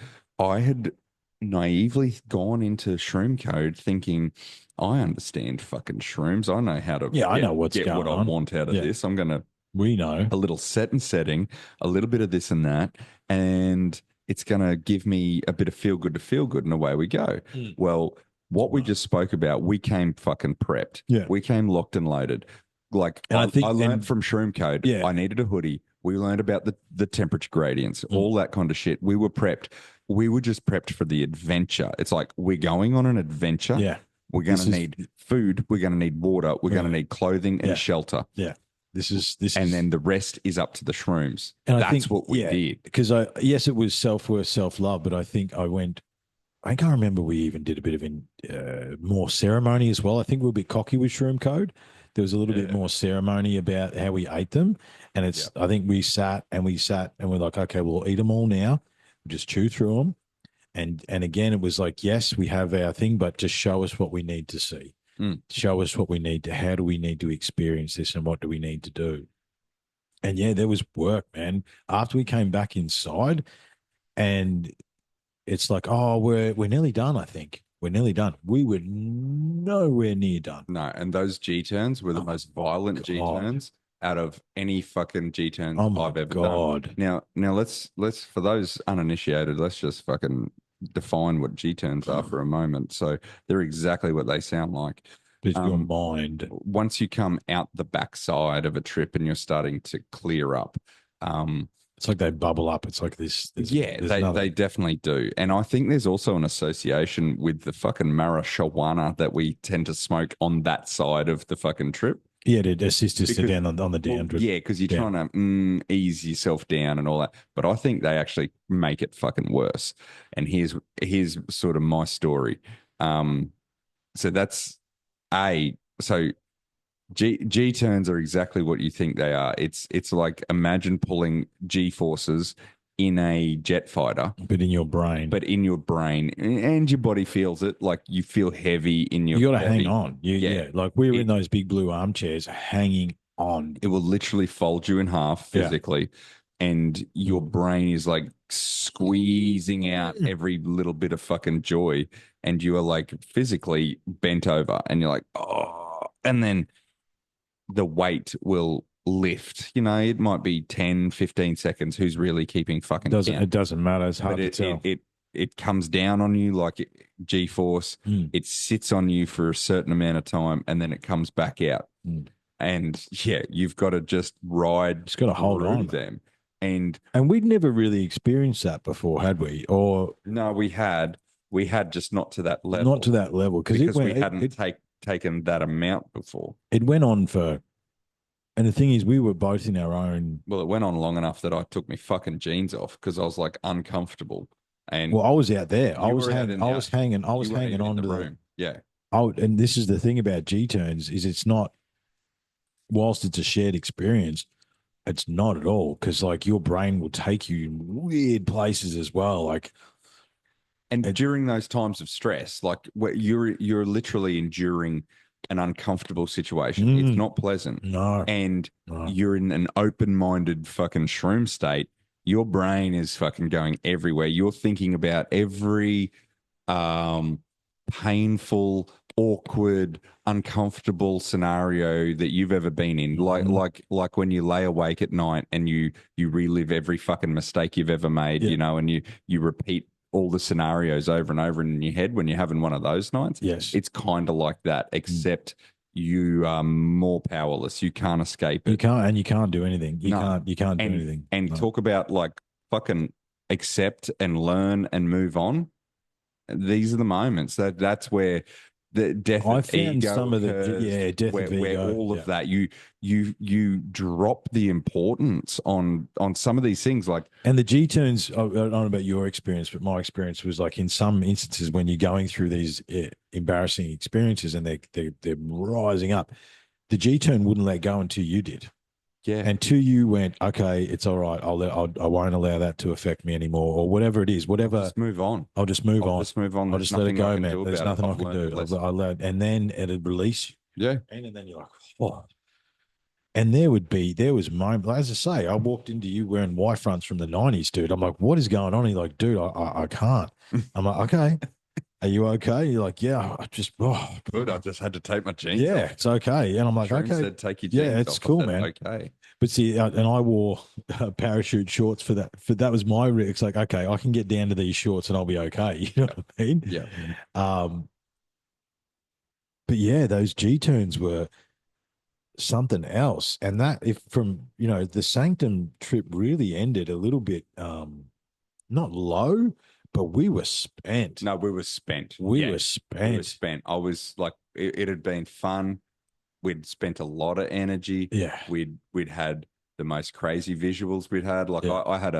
Speaker 2: naively gone into Shroomcode thinking, I understand fucking shrooms. I know how to
Speaker 1: I know what's
Speaker 2: get
Speaker 1: going
Speaker 2: what
Speaker 1: on.
Speaker 2: I want out of this. I'm gonna
Speaker 1: We know
Speaker 2: a little set and setting, a little bit of this and that, and it's gonna give me a bit of feel good to feel good, and away we go. Well, what we just spoke about, we came fucking prepped.
Speaker 1: Yeah.
Speaker 2: We came locked and loaded. Like I learned from Shroomcode.
Speaker 1: Yeah.
Speaker 2: I needed a hoodie. We learned about the temperature gradients, all that kind of shit. We were prepped. We were just prepped for the adventure. It's like we're going on an adventure.
Speaker 1: Yeah.
Speaker 2: We're going to need food. We're going to need water. We're going to need clothing and shelter.
Speaker 1: Yeah. This is
Speaker 2: and then the rest is up to the shrooms.
Speaker 1: And
Speaker 2: that's
Speaker 1: I think,
Speaker 2: what we did.
Speaker 1: Because yes, it was self-worth, self-love, but I think I can't remember we even did a bit of more ceremony as well. I think we were a bit cocky with Shroomcode. There was a little bit more ceremony about how we ate them. And I think we sat and we're like, okay, we'll eat them all now. We'll just chew through them. And again, it was like, yes, we have our thing, but just show us what we need to see. Show us what we need to, how do we need to experience this, and what do we need to do? And yeah, there was work, man. After we came back inside, and it's like, oh, we're nearly done. I think we're nearly done. We were nowhere near done.
Speaker 2: No, and those G turns were the most violent G turns out of any fucking G turns I've ever done. Now let's for those uninitiated, let's just fucking define what G turns are for a moment. So they're exactly what they sound like.
Speaker 1: With your mind.
Speaker 2: Once you come out the backside of a trip and you're starting to clear up,
Speaker 1: it's like they bubble up. It's like this.
Speaker 2: They definitely do. And I think there's also an association with the fucking marijuana that we tend to smoke on that side of the fucking trip.
Speaker 1: Yeah, to assist us down on the down.
Speaker 2: Yeah, because you're trying to ease yourself down and all that. But I think they actually make it fucking worse. And here's sort of my story. So that's so G turns are exactly what you think they are. It's like, imagine pulling G forces in a jet fighter,
Speaker 1: but in your brain,
Speaker 2: and your body feels it. Like you feel heavy in your.
Speaker 1: You got to hang on. Like we were in those big blue armchairs, hanging on.
Speaker 2: It will literally fold you in half physically, and your brain is like squeezing out every little bit of fucking joy, and you are like physically bent over, and you're like, oh, and then the weight will lift. You know, it might be 10, 15 seconds. Who's really keeping fucking count?
Speaker 1: It doesn't matter. It's hard to tell.
Speaker 2: It comes down on you like G-force. It sits on you for a certain amount of time, and then it comes back out. And yeah, you've got to just ride.
Speaker 1: Just got to hold on
Speaker 2: them. And
Speaker 1: we'd never really experienced that before, had we? Or
Speaker 2: no, we had. We had just not to that level.
Speaker 1: Not to that level
Speaker 2: because we hadn't taken that amount before.
Speaker 1: It went on for, and the thing is, we were both in our own.
Speaker 2: Well, it went on long enough that I took my fucking jeans off because I was like uncomfortable. And
Speaker 1: Well, I was out there. I
Speaker 2: you
Speaker 1: was
Speaker 2: were out
Speaker 1: hanging.
Speaker 2: in
Speaker 1: I
Speaker 2: the-
Speaker 1: was hanging. I was
Speaker 2: you weren't
Speaker 1: hanging
Speaker 2: even in
Speaker 1: on
Speaker 2: the
Speaker 1: to the.
Speaker 2: room. Yeah.
Speaker 1: And this is the thing about G turns is it's not. Whilst it's a shared experience, it's not at all, because like your brain will take you in weird places as well. Like,
Speaker 2: And during those times of stress, like where you're literally enduring an uncomfortable situation. It's not pleasant.
Speaker 1: no,
Speaker 2: And
Speaker 1: no.
Speaker 2: you're in an open-minded fucking shroom state. Your brain is fucking going everywhere. You're thinking about every painful, awkward, uncomfortable scenario that you've ever been in. Like when you lay awake at night and you relive every fucking mistake you've ever made,
Speaker 1: Yeah.
Speaker 2: you know, and you repeat all the scenarios over and over in your head when you're having one of those nights.
Speaker 1: Yes.
Speaker 2: It's kind of like that, except you are more powerless. You can't escape it.
Speaker 1: You can't do anything. You can't do anything.
Speaker 2: And
Speaker 1: No.
Speaker 2: talk about like fucking accept and learn and move on. These are the moments that's where the death
Speaker 1: I
Speaker 2: of
Speaker 1: found
Speaker 2: ego
Speaker 1: some of the
Speaker 2: occurs,
Speaker 1: death
Speaker 2: where,
Speaker 1: of ego.
Speaker 2: where all
Speaker 1: yeah.
Speaker 2: of that you drop the importance on some of these things. Like,
Speaker 1: And the G turns, I don't know about your experience, but my experience was like in some instances when you're going through these embarrassing experiences and they're rising up, the G turn wouldn't let go until you did.
Speaker 2: yeah,
Speaker 1: Until you went, okay, it's all right. I won't allow that to affect me anymore, or whatever it is, whatever.
Speaker 2: just move on.
Speaker 1: I'll just move on.
Speaker 2: Just move on.
Speaker 1: I'll
Speaker 2: There's
Speaker 1: just let it
Speaker 2: nothing I
Speaker 1: go,
Speaker 2: can
Speaker 1: man.
Speaker 2: do
Speaker 1: There's
Speaker 2: about it.
Speaker 1: nothing I
Speaker 2: I've
Speaker 1: can
Speaker 2: learned the
Speaker 1: do.
Speaker 2: lesson.
Speaker 1: I let, and then it'd release you.
Speaker 2: Yeah.
Speaker 1: And then you're like, oh. And there was moments, as I say, I walked into you wearing Y fronts from the 90s, dude. I'm like, what is going on? He's like, dude, I can't. I'm like, okay. Are you okay? You're like, yeah, I just,
Speaker 2: Good. I just had to take my jeans
Speaker 1: yeah,
Speaker 2: off.
Speaker 1: it's okay. And I'm like,
Speaker 2: Shroom
Speaker 1: okay.
Speaker 2: said, take your
Speaker 1: Yeah,
Speaker 2: jeans
Speaker 1: it's
Speaker 2: off.
Speaker 1: cool,
Speaker 2: I said,
Speaker 1: man.
Speaker 2: okay.
Speaker 1: But see, and I wore parachute shorts for that. That was my risk. It's like, okay, I can get down to these shorts and I'll be okay. You know what I mean?
Speaker 2: Yeah.
Speaker 1: But yeah, those G turns were something else. And that, if from, the Sanctum trip really ended a little bit, not low, but we were spent.
Speaker 2: No, we were spent.
Speaker 1: We
Speaker 2: Yeah.
Speaker 1: were spent.
Speaker 2: We were spent. I was like, it had been fun. We'd spent a lot of energy.
Speaker 1: Yeah.
Speaker 2: We'd had the most crazy visuals we'd had. Like
Speaker 1: Yeah.
Speaker 2: I had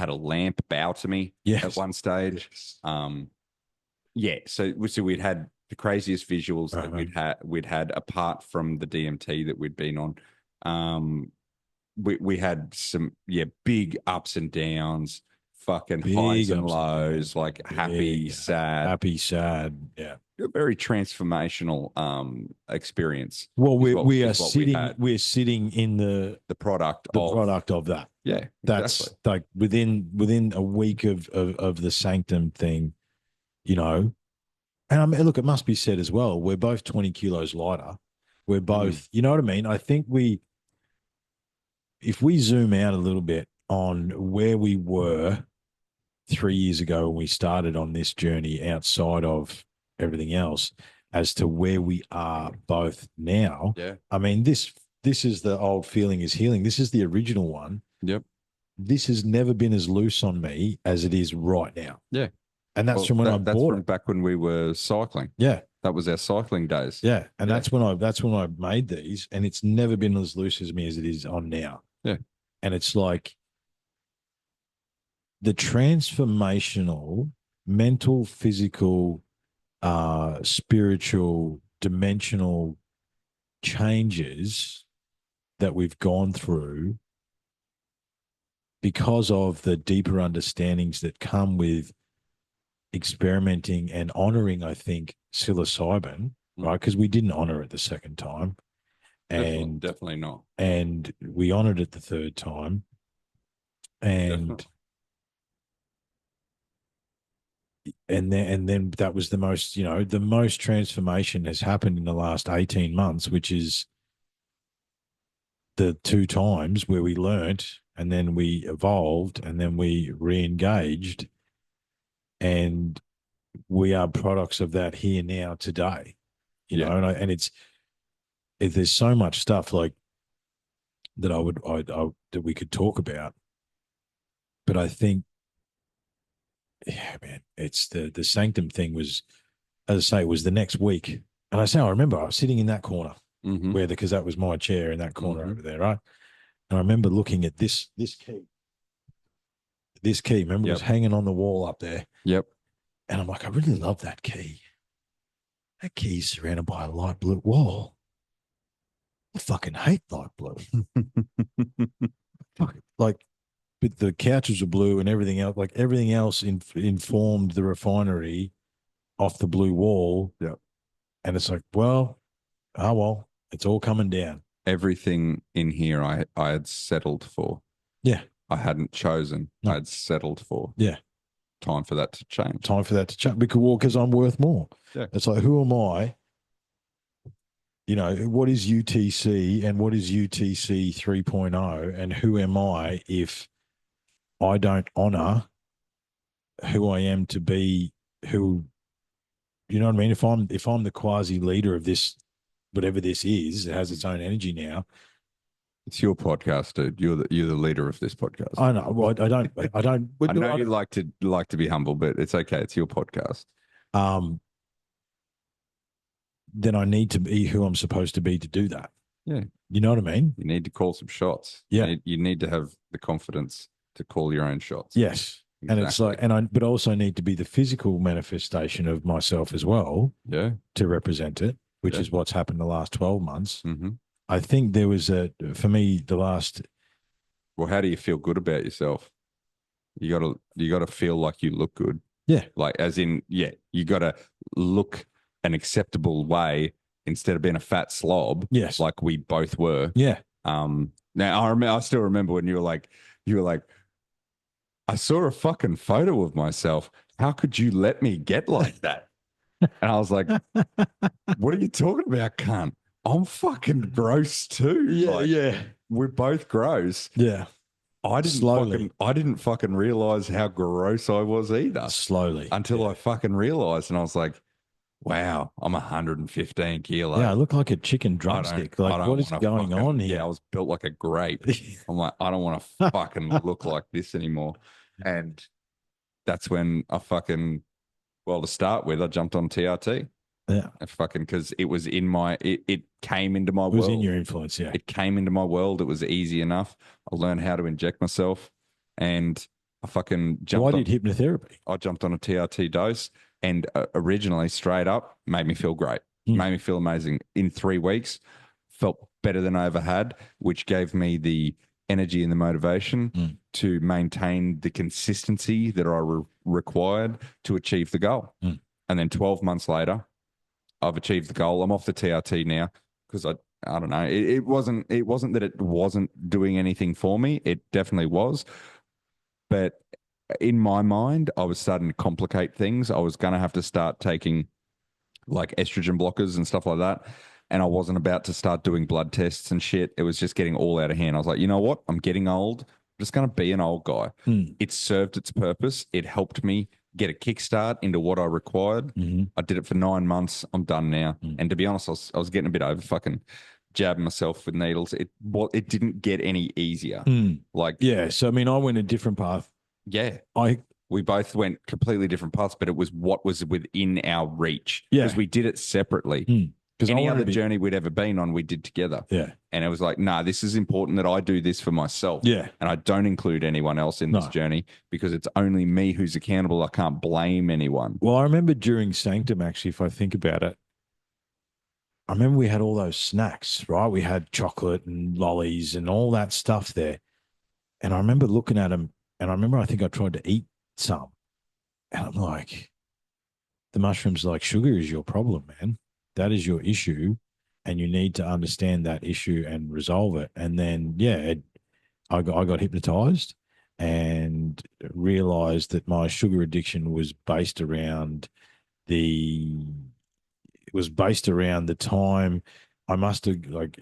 Speaker 2: a lamp bow to me
Speaker 1: Yes.
Speaker 2: at one stage.
Speaker 1: Yes.
Speaker 2: Yeah. So we'd had the craziest visuals that
Speaker 1: Uh-huh.
Speaker 2: we'd had apart from the DMT that we'd been on. We had some big ups and downs, fucking
Speaker 1: Big
Speaker 2: highs and
Speaker 1: ups and
Speaker 2: lows,
Speaker 1: downs.
Speaker 2: like
Speaker 1: Big,
Speaker 2: happy, sad.
Speaker 1: Yeah.
Speaker 2: A very transformational experience.
Speaker 1: Well,
Speaker 2: is
Speaker 1: we're sitting in the
Speaker 2: product
Speaker 1: product of that.
Speaker 2: Yeah,
Speaker 1: That's
Speaker 2: exactly.
Speaker 1: like within a week of the Sanctum thing, And I mean, look, it must be said as well, we're both 20 kilos lighter. We're both, you know what I mean? I think if we zoom out a little bit on where we were 3 years ago when we started on this journey outside of everything else, as to where we are both now.
Speaker 2: Yeah.
Speaker 1: I mean, this is the old feeling is healing. This is the original one.
Speaker 2: Yep.
Speaker 1: This has never been as loose on me as it is right now.
Speaker 2: Yeah.
Speaker 1: And that's from when I
Speaker 2: that's
Speaker 1: bought
Speaker 2: from
Speaker 1: it.
Speaker 2: back when we were cycling.
Speaker 1: Yeah.
Speaker 2: That was our cycling days.
Speaker 1: Yeah. And that's when I made these, and it's never been as loose as me as it is on now.
Speaker 2: Yeah.
Speaker 1: And it's like the transformational mental, physical, spiritual, dimensional changes that we've gone through because of the deeper understandings that come with experimenting and honoring, I think, psilocybin, right? Because we didn't honor it the second time. And
Speaker 2: definitely not.
Speaker 1: And we honored it the third time. And then that was the most, the most transformation has happened in the last 18 months, which is the two times where we learnt and then we evolved and then we re-engaged, and we are products of that here now today, you know, and there's so much stuff like that that we could talk about, but I think yeah, man, it's the sanctum thing was, as I say, was the next week. And I remember I was sitting in that corner
Speaker 2: Mm-hmm.
Speaker 1: because that was my chair in that corner
Speaker 2: Mm-hmm.
Speaker 1: over there, right? And I remember looking at this key. This key, remember, was
Speaker 2: Yep.
Speaker 1: hanging on the wall up there.
Speaker 2: Yep.
Speaker 1: And I'm like, I really love that key. That key's surrounded by a light blue wall. I fucking hate light blue. Like, but the couches are blue and everything else, like everything else informed the refinery off the blue wall.
Speaker 2: Yep.
Speaker 1: And it's like, well, it's all coming down.
Speaker 2: Everything in here I had settled for.
Speaker 1: Yeah.
Speaker 2: I hadn't chosen.
Speaker 1: No.
Speaker 2: I had settled for.
Speaker 1: Yeah.
Speaker 2: Time for that to change.
Speaker 1: Time for that to change because I'm worth more.
Speaker 2: Yeah.
Speaker 1: It's like, who am I? You know, what is UTC and what is UTC 3.0? And who am I if I don't honor who I am to be, who, you know what I mean? If I'm the quasi leader of this, whatever this is, it has its own energy now.
Speaker 2: It's your podcast, dude. You're the leader of this podcast.
Speaker 1: I know. Well, I don't.
Speaker 2: I know you like to be humble, but it's okay. It's your podcast.
Speaker 1: Then I need to be who I'm supposed to be to do that.
Speaker 2: Yeah.
Speaker 1: You know what I mean?
Speaker 2: You need to call some shots.
Speaker 1: Yeah.
Speaker 2: You need to have the confidence to call your own shots.
Speaker 1: Yes. Exactly. And it's like, but I also need to be the physical manifestation of myself as well.
Speaker 2: Yeah.
Speaker 1: To represent it, which is what's happened the last 12 months.
Speaker 2: Mm-hmm.
Speaker 1: I think there was for me, the last.
Speaker 2: Well, how do you feel good about yourself? You gotta feel like you look good.
Speaker 1: Yeah.
Speaker 2: Like as in, yeah, you gotta look an acceptable way instead of being a fat slob.
Speaker 1: Yes.
Speaker 2: Like we both were.
Speaker 1: Yeah.
Speaker 2: Now I still remember when you were like, I saw a fucking photo of myself. How could you let me get like that? And I was like, what are you talking about, cunt? I'm fucking gross too.
Speaker 1: Yeah.
Speaker 2: Like,
Speaker 1: yeah.
Speaker 2: We're both gross.
Speaker 1: Yeah.
Speaker 2: I didn't fucking realize how gross I was either.
Speaker 1: Slowly.
Speaker 2: Until I fucking realized, and I was like, wow, I'm 115 kilos.
Speaker 1: Yeah, I look like a chicken drumstick. Like, what is going on here?
Speaker 2: Yeah, I was built like a grape. I'm like, I don't want to fucking look like this anymore. And that's when I fucking, well, to start with, I jumped on TRT.
Speaker 1: Yeah.
Speaker 2: Because it was in my, it came into my world.
Speaker 1: It was in your influence, yeah.
Speaker 2: It came into my world. It was easy enough. I learned how to inject myself and I fucking jumped
Speaker 1: Why did hypnotherapy?
Speaker 2: I jumped on a TRT dose and originally straight up made me feel great. Made me feel amazing. In 3 weeks, felt better than I ever had, which gave me the energy and the motivation to maintain the consistency that I required to achieve the goal. And then 12 months later, I've achieved the goal. I'm off the TRT now because I don't know. It wasn't that it wasn't doing anything for me. It definitely was. But in my mind, I was starting to complicate things. I was going to have to start taking like estrogen blockers and stuff like that. And I wasn't about to start doing blood tests and shit. It was just getting all out of hand. I was like, you know what? I'm getting old. I'm just going to be an old guy. It served its purpose. It helped me get a kickstart into what I required. I did it for 9 months. I'm done now. And to be honest, I was getting a bit over fucking jabbing myself with needles. It didn't get any easier. Like,
Speaker 1: yeah. So, I mean, I went a different path.
Speaker 2: Yeah. We both went completely different paths, but it was what was within our reach.
Speaker 1: Yeah.
Speaker 2: Because we did it separately. Because any other journey we'd ever been on, we did together.
Speaker 1: Yeah.
Speaker 2: And it was like, nah, this is important that I do this for myself.
Speaker 1: Yeah.
Speaker 2: And I don't include anyone else in this journey because it's only me who's accountable. I can't blame anyone.
Speaker 1: Well, I remember during Sanctum, actually, if I think about it, I remember we had all those snacks, right? We had chocolate and lollies and all that stuff there. And I remember looking at them, and I think I tried to eat some. And I'm like, the mushrooms, like, sugar is your problem, man. That is your issue. And you need to understand that issue and resolve it. And then, I got hypnotized and realized that my sugar addiction was based around the time I must have, like,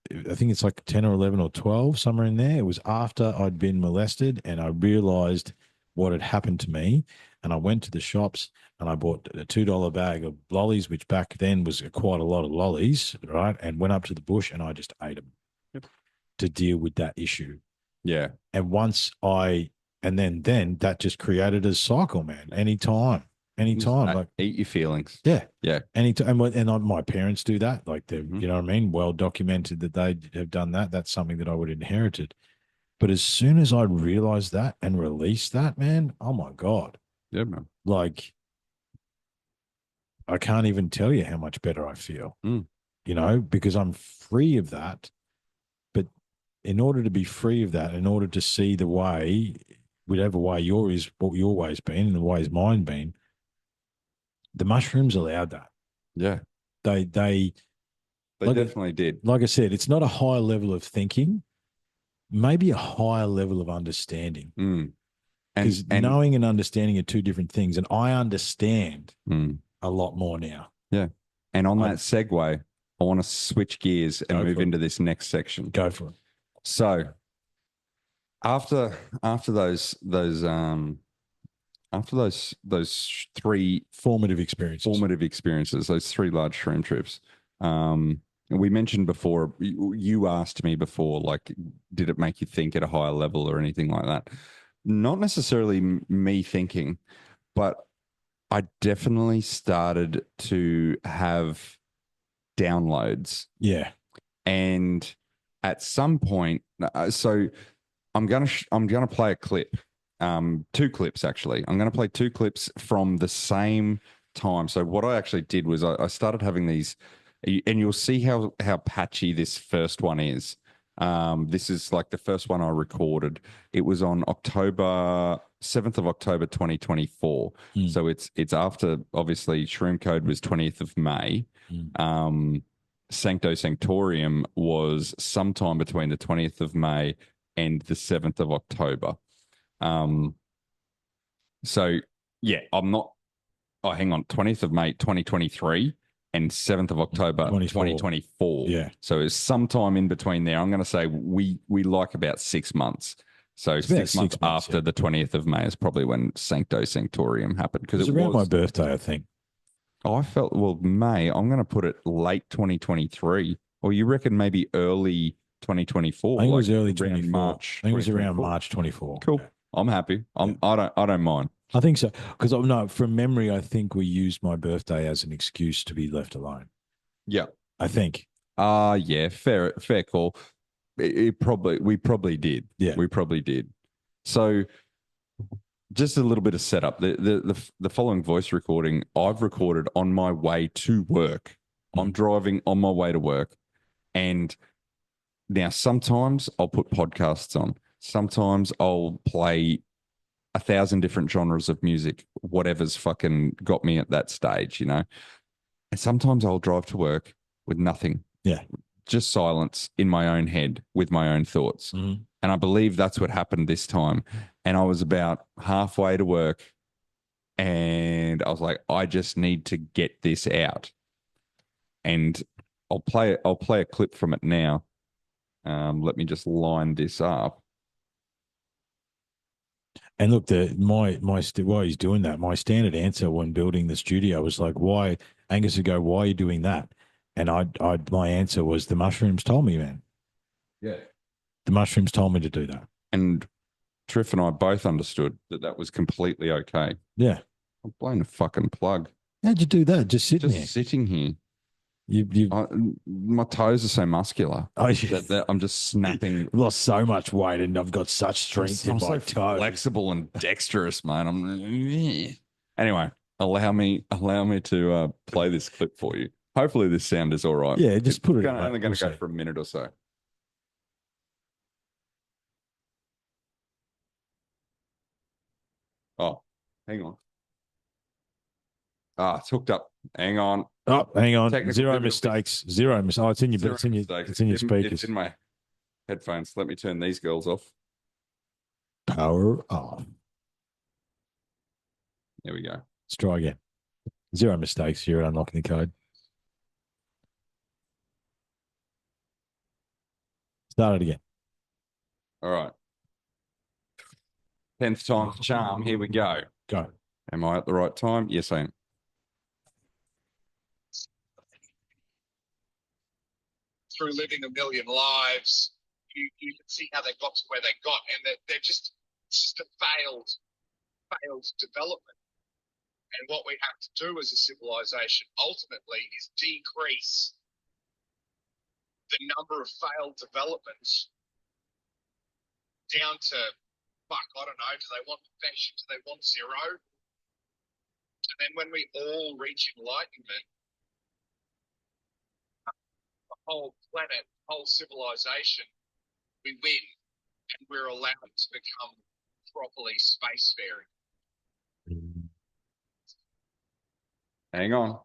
Speaker 1: I think it's like 10 or 11 or 12, somewhere in there. It was after I'd been molested and I realized what had happened to me. And I went to the shops and I bought a $2 bag of lollies, which back then was quite a lot of lollies, right? And went up to the bush and I just ate them to deal with that issue.
Speaker 2: Yeah.
Speaker 1: And once I And then that just created a cycle, man. Anytime, like
Speaker 2: Eat your feelings.
Speaker 1: yeah,
Speaker 2: Yeah.
Speaker 1: anytime. And my parents do that. Like they're,
Speaker 2: Mhm.
Speaker 1: you know what I mean? Well documented that they have done that. That's something that I would inherited. But as soon as I realized that and released that, man, oh my God.
Speaker 2: Yeah, man.
Speaker 1: Like I can't even tell you how much better I feel,
Speaker 2: Mm.
Speaker 1: because I'm free of that. But in order to be free of that, in order to see the way, whatever way what your way's been and the way's mine been, the mushrooms allowed that.
Speaker 2: Yeah.
Speaker 1: They
Speaker 2: They
Speaker 1: like
Speaker 2: definitely did.
Speaker 1: like I said, it's not a higher level of thinking, maybe a higher level of understanding.
Speaker 2: Mm.
Speaker 1: Because
Speaker 2: And
Speaker 1: knowing and understanding are two different things. And I understand
Speaker 2: mm,
Speaker 1: a lot more now.
Speaker 2: yeah. And on
Speaker 1: I
Speaker 2: that segue, I want to switch gears and
Speaker 1: go
Speaker 2: move
Speaker 1: for it.
Speaker 2: into this next section.
Speaker 1: Go for it.
Speaker 2: So after those three
Speaker 1: Formative experiences.
Speaker 2: formative experiences, those three large shroom trips. And we mentioned before, you asked me before, like, did it make you think at a higher level or anything like that? Not necessarily me thinking, but I definitely started to have downloads.
Speaker 1: Yeah.
Speaker 2: And at some point, so I'm gonna play a clip, two clips actually. I'm gonna play two clips from the same time. So what I actually did was I started having these, and you'll see how patchy this first one is. This is like the first one I recorded. It was on October 7th of October 2024.
Speaker 1: Mm.
Speaker 2: So it's after obviously Shroomcode was 20th of May.
Speaker 1: Mm.
Speaker 2: Sancto Sanctorium was sometime between the 20th of May and the 7th of October. Um, so yeah, I'm not, oh, hang on, 20th of May, 2023 and 7th of October, 2024.
Speaker 1: Yeah.
Speaker 2: So it's sometime in between there. I'm going to say we like about 6 months. So
Speaker 1: It's about
Speaker 2: 6 months
Speaker 1: 6 months,
Speaker 2: after
Speaker 1: yeah.
Speaker 2: the 20th of May is probably when Sancto Sanctorium happened.
Speaker 1: It
Speaker 2: Because
Speaker 1: was around my birthday, I think.
Speaker 2: oh, I felt, well, May, I'm going to put it late 2023. Or you reckon maybe early 2024?
Speaker 1: I think it
Speaker 2: like
Speaker 1: was early
Speaker 2: around
Speaker 1: 24.
Speaker 2: March.
Speaker 1: I think it was around
Speaker 2: 2024.
Speaker 1: March 24.
Speaker 2: Cool.
Speaker 1: Yeah.
Speaker 2: I'm happy. I don't mind.
Speaker 1: I think so. Because no, from memory, I think we used my birthday as an excuse to be left alone.
Speaker 2: Yeah.
Speaker 1: I think.
Speaker 2: Yeah, fair call. We probably did.
Speaker 1: Yeah.
Speaker 2: We probably did. So just a little bit of setup. The following voice recording I've recorded on my way to work. I'm driving on my way to work. And now sometimes I'll put podcasts on. Sometimes I'll play 1,000 different genres of music, whatever's fucking got me at that stage, And sometimes I'll drive to work with nothing.
Speaker 1: Yeah.
Speaker 2: Just silence in my own head with my own thoughts.
Speaker 1: Mm-hmm.
Speaker 2: And I believe that's what happened this time. And I was about halfway to work and I was like, I just need to get this out. And I'll play a clip from it now. Let me just line this up.
Speaker 1: And look, while he's doing that, my standard answer when building the studio was like, "Why?" Angus would go, "Why are you doing that?" And my answer was, "The mushrooms told me, man.
Speaker 2: Yeah.
Speaker 1: The mushrooms told me to do that."
Speaker 2: And Triff and I both understood that that was completely okay.
Speaker 1: Yeah.
Speaker 2: I'm blowing a fucking plug.
Speaker 1: How'd you do that? Just sitting
Speaker 2: Just
Speaker 1: there.
Speaker 2: sitting here.
Speaker 1: You
Speaker 2: My toes are so muscular
Speaker 1: Oh,
Speaker 2: that I'm just snapping.
Speaker 1: lost so much weight, and I've got such strength in
Speaker 2: I'm
Speaker 1: my
Speaker 2: so
Speaker 1: toes.
Speaker 2: flexible and dexterous, man. Anyway. Allow me to play this clip for you. Hopefully, this sound is all right.
Speaker 1: Yeah, just put it in.
Speaker 2: Only going to go
Speaker 1: see.
Speaker 2: for a minute or so. Oh, hang on. Ah, it's hooked up. Hang on.
Speaker 1: Oh, hang on.
Speaker 2: Technical
Speaker 1: Zero
Speaker 2: difficulties.
Speaker 1: mistakes. Zero mistakes. Oh, it's in your speakers.
Speaker 2: It's in my headphones. Let me turn these girls off.
Speaker 1: Power off.
Speaker 2: There we go.
Speaker 1: Let's try again. Zero mistakes. You're unlocking the code. Start it again.
Speaker 2: All right. 10th time's the charm. Here we go.
Speaker 1: Go.
Speaker 2: Am I at the right time? Yes, I am.
Speaker 3: Through living a million lives, you can see how they got to where they got, and they're just It's just a failed development. And what we have to do as a civilization ultimately is decrease the number of failed developments down to, fuck, I don't know, do they want perfection? Do they want zero? And then when we all reach enlightenment, the whole planet, whole civilization, we win and we're allowed to become properly spacefaring.
Speaker 2: Hang on.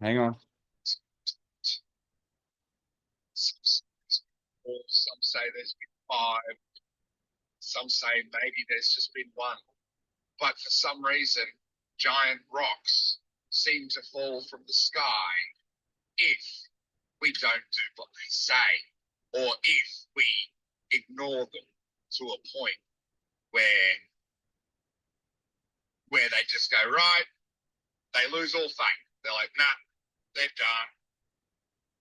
Speaker 3: Some say there's been 5. Some say maybe there's just been 1. But for some reason, giant rocks seem to fall from the sky if we don't do what they say, or if we ignore them to a point where they just go, right, they lose all faith. They're like, nah, they're done.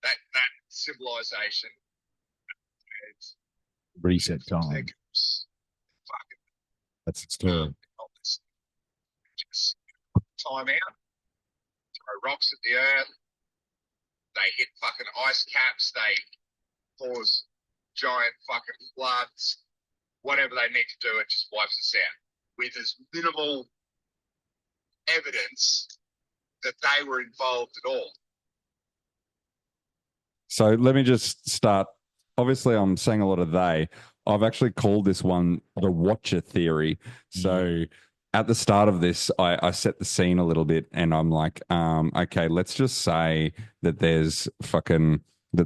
Speaker 3: That civilization
Speaker 1: Reset time. That's its story.
Speaker 3: Just time out, throw rocks at the earth, they hit fucking ice caps, they cause giant fucking floods, whatever they need to do, it just wipes us out with as minimal evidence that they were involved at all.
Speaker 2: So let me just start. Obviously, I'm saying a lot of they. I've actually called this one the Watcher theory. So at the start of this, I set the scene a little bit, and I'm like, okay, let's just say that that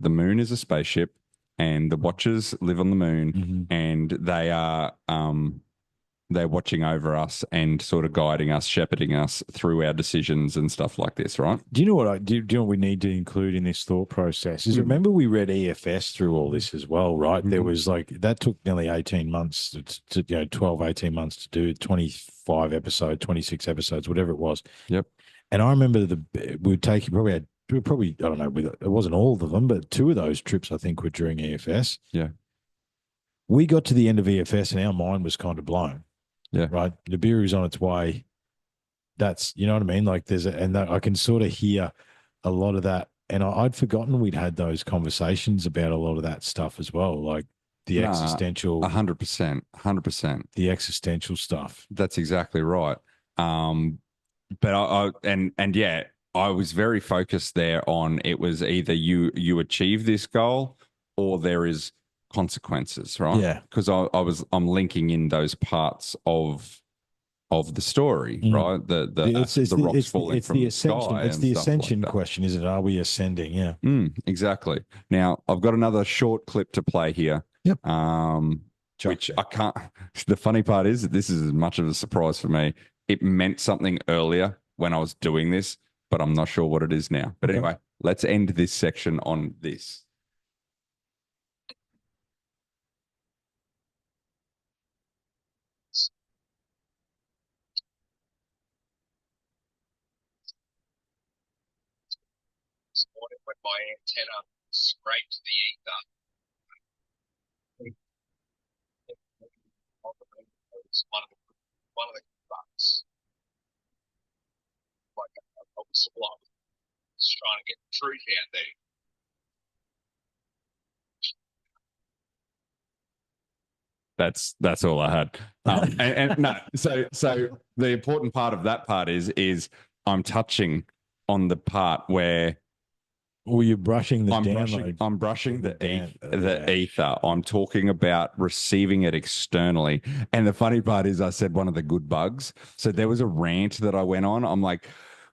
Speaker 2: the moon is a spaceship, and the Watchers live on the moon, and they are they're watching over us and sort of guiding us, shepherding us through our decisions and stuff like this, right?
Speaker 1: Do you know what do you know what we need to include in this thought process? Is remember we read EFS through all this as well, right? There was like that took nearly 18 months to 12, 18 months to do 25 episodes, 26 episodes, whatever it was.
Speaker 2: Yep.
Speaker 1: And I remember we'd take probably I don't know, it wasn't all of them, but 2 of those trips I think were during EFS.
Speaker 2: Yeah.
Speaker 1: We got to the end of EFS and our mind was kind of blown.
Speaker 2: Yeah.
Speaker 1: Right. Nibiru's on its way. That's, you know what I mean? Like I can sort of hear a lot of that. And I'd forgotten we'd had those conversations about a lot of that stuff as well. Like the existential.
Speaker 2: 100%.
Speaker 1: The existential stuff.
Speaker 2: That's exactly right. But I was very focused there on it was either you achieve this goal or there is consequences, right?
Speaker 1: Yeah.
Speaker 2: Because I'm linking in those parts of the story, right? The rocks falling from the sky.
Speaker 1: It's the ascension
Speaker 2: like
Speaker 1: question, is it? Are we ascending? Yeah.
Speaker 2: Exactly. Now I've got another short clip to play here.
Speaker 1: Yep.
Speaker 2: Which I can't. The funny part is that this is as much of a surprise for me. It meant something earlier when I was doing this, but I'm not sure what it is now. But anyway, let's end this section on this.
Speaker 3: This morning when my antenna scraped the ether, one of the bugs, like I was just trying to get the truth out there.
Speaker 2: That's all I had. And no, so the important part of that part is I'm touching on the part where
Speaker 1: you're brushing the download.
Speaker 2: I'm brushing the ether. I'm talking about receiving it externally. And the funny part is I said one of the good bugs. So there was a rant that I went on. I'm like,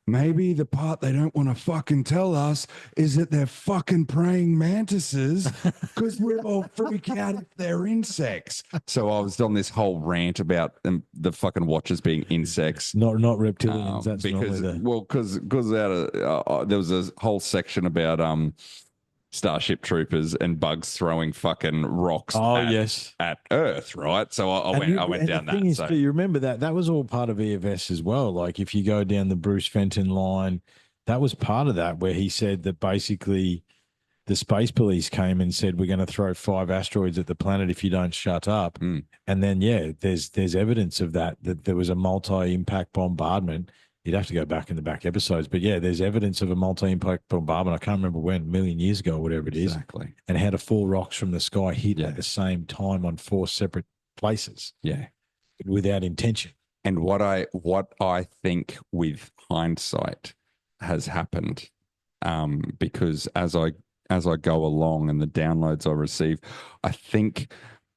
Speaker 2: maybe the part they don't want to fucking tell us is that they're fucking praying mantises because we're all freak out if they're insects. So I was on this whole rant about the fucking Watchers being insects,
Speaker 1: not reptilians. That's
Speaker 2: because there was a whole section about Starship Troopers and bugs throwing fucking rocks at Earth, right? So I went down that.
Speaker 1: So you remember that was all part of EFS as well. Like if you go down the Bruce Fenton line, that was part of that where he said that basically the space police came and said, we're going to throw 5 asteroids at the planet if you don't shut up. And then, there's evidence of that there was a multi-impact bombardment. You'd have to go back in the back episodes. But there's evidence of a multi-impact bombardment. I can't remember when, a million years ago or whatever it is.
Speaker 2: Exactly.
Speaker 1: And how 4 rocks from the sky hit at the same time on 4 separate places.
Speaker 2: Yeah.
Speaker 1: Without intention.
Speaker 2: And what I think with hindsight has happened, because as I go along and the downloads I receive, I think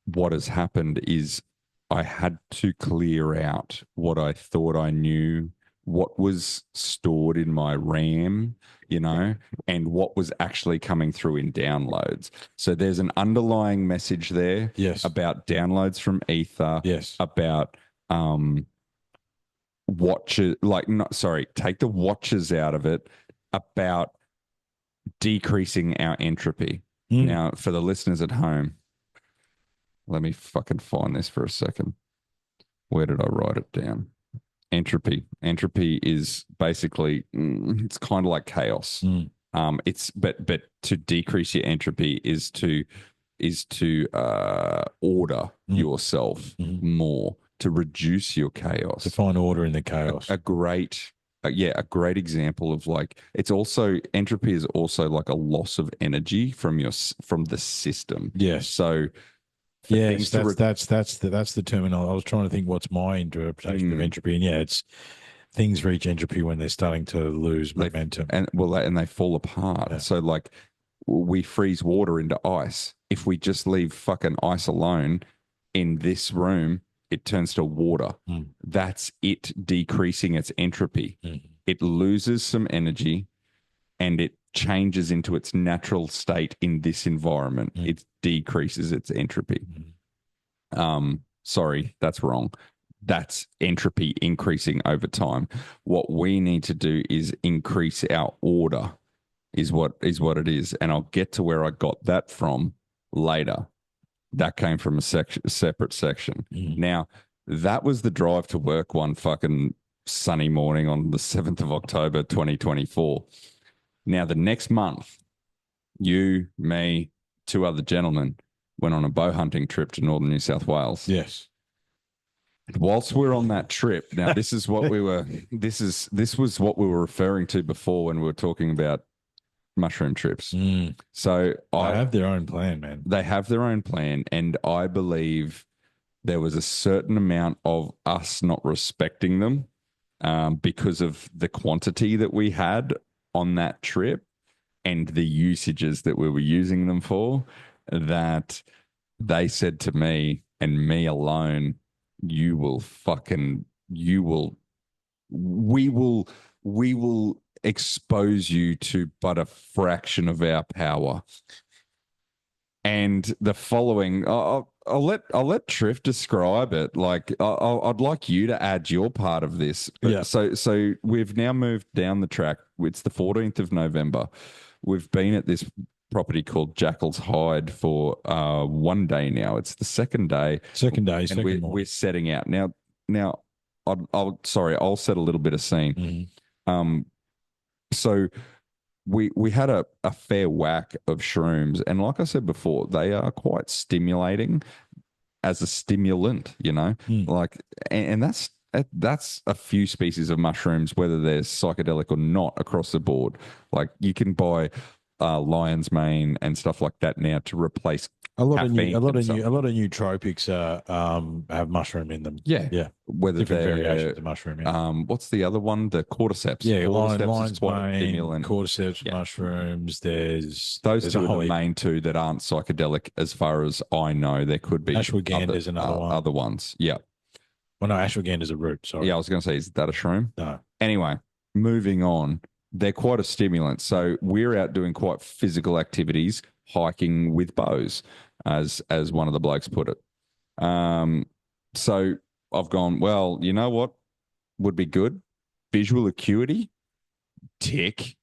Speaker 2: what has happened is I had to clear out what I thought I knew, what was stored in my RAM, and what was actually coming through in downloads. So there's an underlying message there about downloads from ether, about watches, take the watches out of it, about decreasing our entropy. Now, for the listeners at home, let me fucking find this for a second. Where did I write it down? Entropy is basically it's kind of like chaos. It's but to decrease your entropy is to order yourself more, to reduce your chaos,
Speaker 1: to find order in the chaos.
Speaker 2: A great example of it's also, entropy is also like a loss of energy from the system.
Speaker 1: Yes.
Speaker 2: So
Speaker 1: yes, that's the terminology. I was trying to think what's my interpretation of entropy, and it's things reach entropy when they're starting to lose momentum,
Speaker 2: and they fall apart. Yeah. So we freeze water into ice. If we just leave fucking ice alone in this room, it turns to water. That's it decreasing its entropy. It loses some energy and it changes into its natural state in this environment. It decreases its entropy. Sorry, that's wrong. That's entropy increasing over time. What we need to do is increase our order, is what it is. And I'll get to where I got that from later. That came from a separate section. Now, that was the drive to work one fucking sunny morning on the 7th of October, 2024. Now, the next month, you, me, 2 other gentlemen went on a bow hunting trip to northern New South Wales.
Speaker 1: Yes.
Speaker 2: Whilst we're on that trip, now this is what this was what we were referring to before when we were talking about mushroom trips. So
Speaker 1: they have their own plan, man.
Speaker 2: They have their own plan, and I believe there was a certain amount of us not respecting them because of the quantity that we had on that trip and the usages that we were using them for, that they said to me, and me alone, we will expose you to but a fraction of our power. And the following, I'll let Triff describe it. I'd like you to add your part of this. So we've now moved down the track. It's the 14th of November. We've been at this property called Jackal's Hide for 1 day now. It's the second day. We're setting out now. I'll set a little bit of scene. So we had a fair whack of shrooms, and like I said before, they are quite stimulating as a stimulant, and that's a few species of mushrooms, whether they're psychedelic or not, across the board. Like, you can buy lion's mane and stuff like that now to replace
Speaker 1: a lot of nootropics have mushroom in them.
Speaker 2: Yeah. Whether
Speaker 1: different
Speaker 2: they're
Speaker 1: variations of mushroom. Yeah.
Speaker 2: What's the other one? The cordyceps.
Speaker 1: Yeah,
Speaker 2: cordyceps
Speaker 1: lion's mane, cordyceps, mushrooms. There's
Speaker 2: two are the main two that aren't psychedelic, as far as I know. There could be
Speaker 1: ashwagandha is another one.
Speaker 2: Other ones. Yeah.
Speaker 1: Well, no, ashwagandha is a root. Sorry.
Speaker 2: Yeah, I was going to say, is that a shroom?
Speaker 1: No.
Speaker 2: Anyway, moving on. They're quite a stimulant. So we're out doing quite physical activities, hiking with bows, as one of the blokes put it. So I've gone, well, you know what would be good? Visual acuity, tick.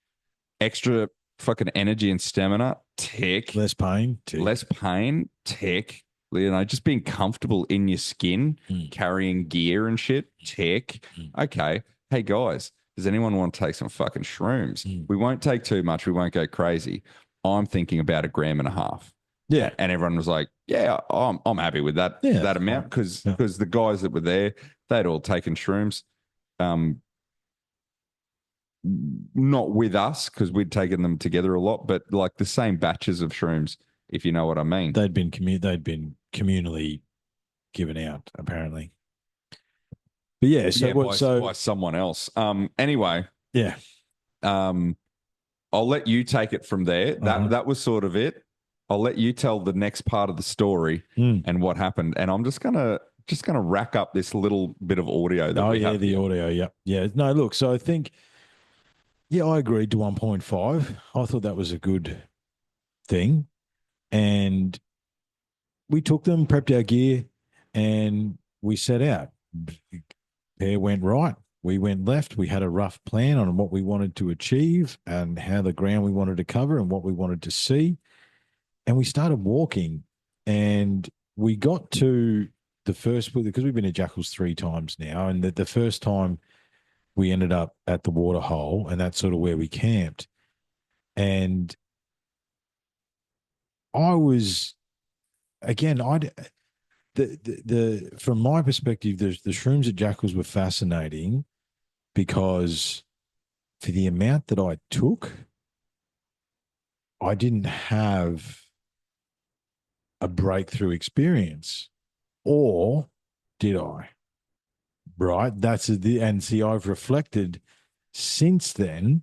Speaker 2: Extra fucking energy and stamina, tick.
Speaker 1: Less pain, tick.
Speaker 2: Less pain, tick. Just being comfortable in your skin, carrying gear and shit, tick. Okay. Hey, guys. Does anyone want to take some fucking shrooms? We won't take too much. We won't go crazy. I'm thinking about 1.5 grams.
Speaker 1: Yeah.
Speaker 2: And everyone was like, yeah, I'm happy with that
Speaker 1: Yeah,
Speaker 2: that
Speaker 1: that's
Speaker 2: amount
Speaker 1: fine.
Speaker 2: because the guys that were there, they'd all taken shrooms. Not with us because we'd taken them together a lot, but like the same batches of shrooms, if you know what I mean.
Speaker 1: They'd been communally given out, apparently. But yeah, so
Speaker 2: Yeah,
Speaker 1: what?
Speaker 2: by someone else. Anyway,
Speaker 1: Yeah.
Speaker 2: I'll let you take it from there.
Speaker 1: Uh-huh.
Speaker 2: That was sort of it. I'll let you tell the next part of the story and what happened. And I'm just gonna rack up this little bit of audio that we have
Speaker 1: the
Speaker 2: here.
Speaker 1: audio. Yeah, yeah. No, look. So I think, yeah, I agreed to 1.5. I thought that was a good thing, and we took them, prepped our gear, and we set out. Pair went right. We went left. We had a rough plan on what we wanted to achieve and how the ground we wanted to cover and what we wanted to see. And we started walking, and we got to the first, because we've been to Jackals 3 times now, and the first time we ended up at the water hole, and that's sort of where we camped. And I was, again, the from my perspective, the shrooms at Jackals were fascinating because for the amount that I took, I didn't have a breakthrough experience, or did I? Right. And see, I've reflected since then,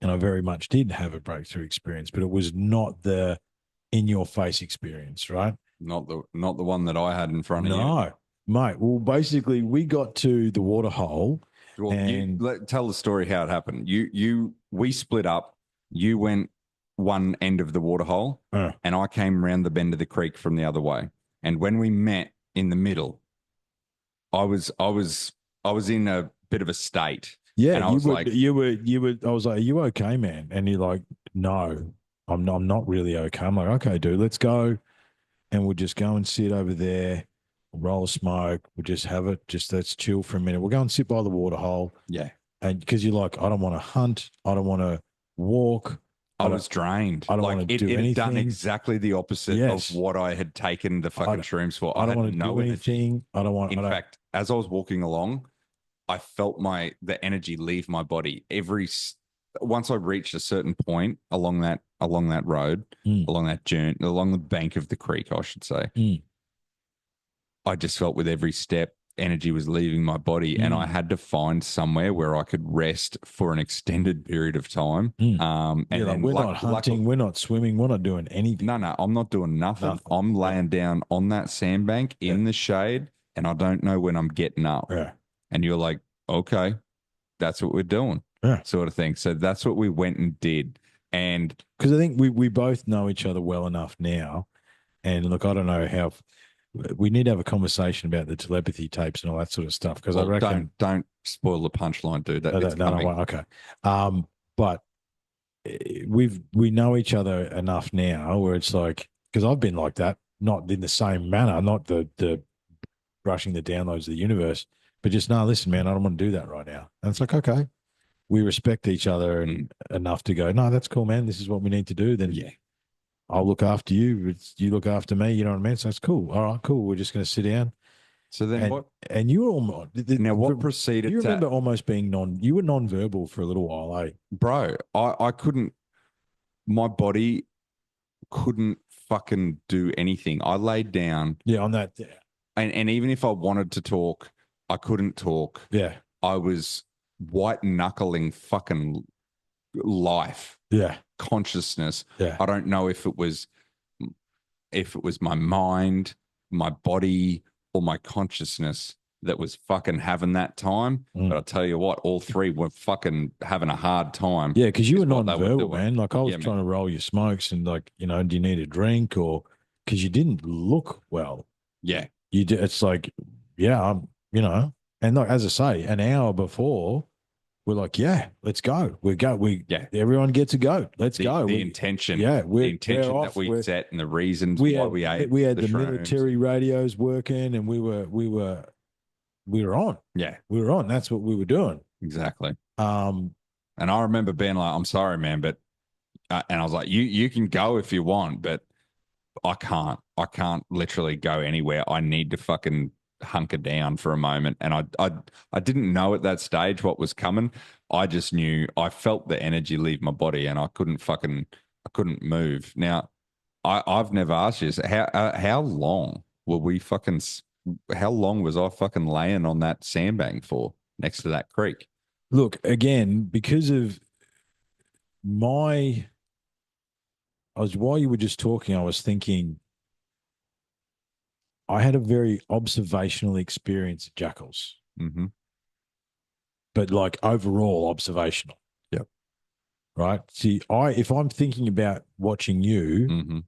Speaker 1: and I very much did have a breakthrough experience, but it was not the in your face experience, right?
Speaker 2: Not the one that I had in front of you.
Speaker 1: No, mate. Well, basically, we got to the water hole.
Speaker 2: Well,
Speaker 1: and
Speaker 2: tell the story how it happened. We split up. You went one end of the water hole, and I came around the bend of the creek from the other way. And when we met in the middle, I was in a bit of a state.
Speaker 1: Yeah,
Speaker 2: and I was like,
Speaker 1: you were. I was like, "Are you okay, man?" And you're like, "No, I'm not really okay." I'm like, "Okay, dude, let's go." And we'll just go and sit over there, roll a smoke. We'll just have it. Just let's chill for a minute. We'll go and sit by the water hole.
Speaker 2: Yeah.
Speaker 1: And because you're like, I don't want to hunt. I don't want to walk.
Speaker 2: I was drained.
Speaker 1: I don't want to do anything.
Speaker 2: It had done exactly the opposite of what I had taken the fucking shrooms for.
Speaker 1: I don't want to
Speaker 2: no
Speaker 1: do anything. I don't want.
Speaker 2: In fact, as I was walking along, I felt the energy leave my body. Once I reached a certain point along that road, along that journey, along the bank of the creek, I should say, I just felt with every step, energy was leaving my body, and I had to find somewhere where I could rest for an extended period of time. And then
Speaker 1: we're not hunting, we're not swimming, we're not doing anything.
Speaker 2: No, I'm not doing nothing. I'm laying down on that sandbank in the shade, and I don't know when I'm getting up.
Speaker 1: Yeah.
Speaker 2: And you're like, okay, that's what we're doing, sort of thing. So that's what we went and did. And
Speaker 1: because I think we both know each other well enough now. And look, I don't know how we need to have a conversation about the telepathy tapes and all that sort of stuff. Because I reckon
Speaker 2: don't spoil the punchline, dude.
Speaker 1: Okay. But we know each other enough now where it's like, because I've been like that, not in the same manner, not the brushing the downloads of the universe, but just, no, listen, man, I don't want to do that right now. And it's like, okay, we respect each other and enough to go, no, that's cool, man. This is what we need to do. Then I'll look after you. You look after me. You know what I mean? So that's cool. All right, cool. We're just going to sit down.
Speaker 2: So then what?
Speaker 1: And you were almost
Speaker 2: now what proceeded?
Speaker 1: You remember almost being you were non-verbal for a little while, eh?
Speaker 2: Bro, I couldn't. My body couldn't fucking do anything. I laid down.
Speaker 1: Yeah, on that.
Speaker 2: And even if I wanted to talk, I couldn't talk.
Speaker 1: Yeah.
Speaker 2: I was white knuckling fucking life.
Speaker 1: Yeah.
Speaker 2: Consciousness.
Speaker 1: Yeah.
Speaker 2: I don't know if it was my mind, my body, or my consciousness that was fucking having that time. But I'll tell you what, all three were fucking having a hard time.
Speaker 1: Yeah, because you were non-verbal, man. Like I was trying to roll your smokes and like, do you need a drink, or because you didn't look well.
Speaker 2: Yeah.
Speaker 1: You did. It's like, and like, as I say, an hour before, we're like, yeah, let's go. Everyone gets a go. Let's go.
Speaker 2: The intention.
Speaker 1: Yeah.
Speaker 2: The intention that we set and the reasons why we ate.
Speaker 1: We had the military radios working, and we were on.
Speaker 2: Yeah.
Speaker 1: We were on. That's what we were doing.
Speaker 2: Exactly. And I remember being like, I'm sorry, man, but And I was like, you can go if you want, but I can't literally go anywhere. I need to fucking hunker down for a moment. And I didn't know at that stage what was coming. I just knew, I felt the energy leave my body, and I couldn't move. Now, I've never asked you this. How long were we fucking? How long was I fucking laying on that sandbank for next to that creek?
Speaker 1: Look, again, because of while you were just talking, I was thinking I had a very observational experience at Jackals,
Speaker 2: Mm-hmm.
Speaker 1: but like overall observational.
Speaker 2: Yep.
Speaker 1: Right. See, if I'm thinking about watching you,
Speaker 2: Mm-hmm.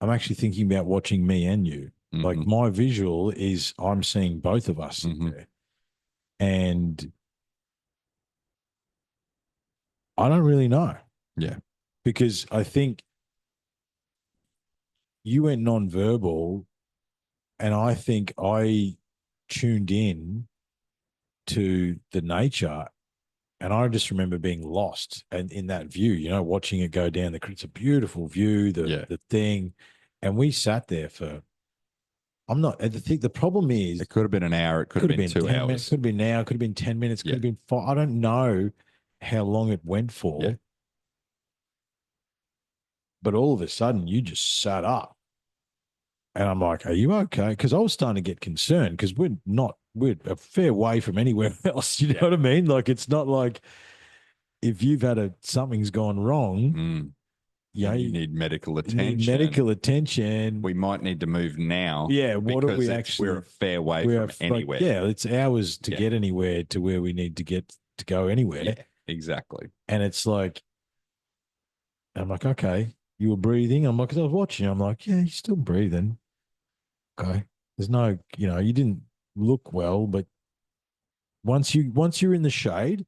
Speaker 1: I'm actually thinking about watching me and you.
Speaker 2: Mm-hmm.
Speaker 1: Like my visual is I'm seeing both of us in there. And I don't really know.
Speaker 2: Yeah.
Speaker 1: Because I think you went nonverbal, and I think I tuned in to the nature, and I just remember being lost and in that view, watching it go down it's a beautiful view, the thing. And we sat there for the problem is
Speaker 2: It could have been an hour, it could have been 2
Speaker 1: 10
Speaker 2: hours.
Speaker 1: minutes, could have been an hour, could have been 10 minutes, could
Speaker 2: Yeah.
Speaker 1: have been 5. I don't know how long it went for.
Speaker 2: Yeah.
Speaker 1: But all of a sudden you just sat up. And I'm like, are you okay? Because I was starting to get concerned because we're a fair way from anywhere else. You know what I mean? Like, it's not like if you've had something's gone wrong,
Speaker 2: you need medical attention. We might need to move now.
Speaker 1: Yeah. What are we actually?
Speaker 2: We're a fair way from anywhere.
Speaker 1: Yeah. It's hours to get anywhere to where we need to get to go anywhere.
Speaker 2: Yeah, exactly.
Speaker 1: And it's like, I'm like, okay, you were breathing. I'm like, 'cause I was watching. I'm like, yeah, you're still breathing. Okay. There's no, you didn't look well, but once you're in the shade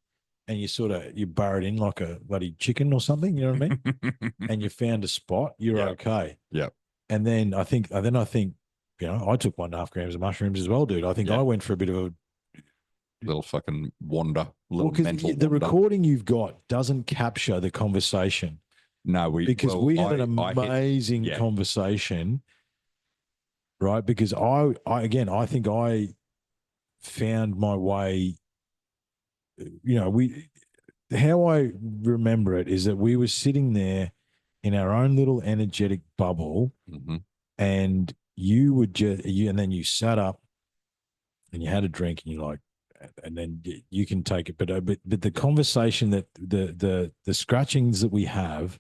Speaker 1: and you burrowed in like a bloody chicken or something, you know what I mean? And you found a spot, you're okay.
Speaker 2: Yeah.
Speaker 1: And then I think, I took 1.5 grams of mushrooms as well, dude. I think I went for a bit of a
Speaker 2: little fucking wander, mental
Speaker 1: the
Speaker 2: wander.
Speaker 1: recording you've got doesn't capture the conversation.
Speaker 2: No,
Speaker 1: we had an amazing conversation. Right, because I think I found my way. How I remember it is that we were sitting there in our own little energetic bubble, and and then you sat up and you had a drink and you're like, and then you can take it, but the conversation that the scratchings that we have.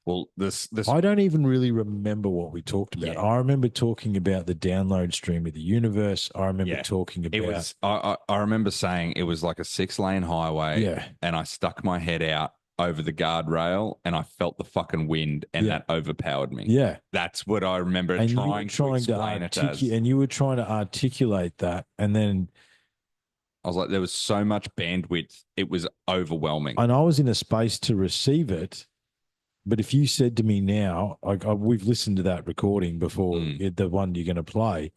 Speaker 2: Well, this
Speaker 1: I don't even really remember what we talked about.
Speaker 2: Yeah.
Speaker 1: I remember talking about the download stream of the universe. I remember talking about
Speaker 2: it was. I remember saying it was like a 6-lane highway, and I stuck my head out over the guardrail, and I felt the fucking wind, and that overpowered me.
Speaker 1: Yeah,
Speaker 2: that's what I remember trying to explain it as.
Speaker 1: And you were trying to articulate that, and then
Speaker 2: I was like, there was so much bandwidth, it was overwhelming,
Speaker 1: and I was in a space to receive it. But if you said to me now, we've listened to that recording before, the one you're going to play.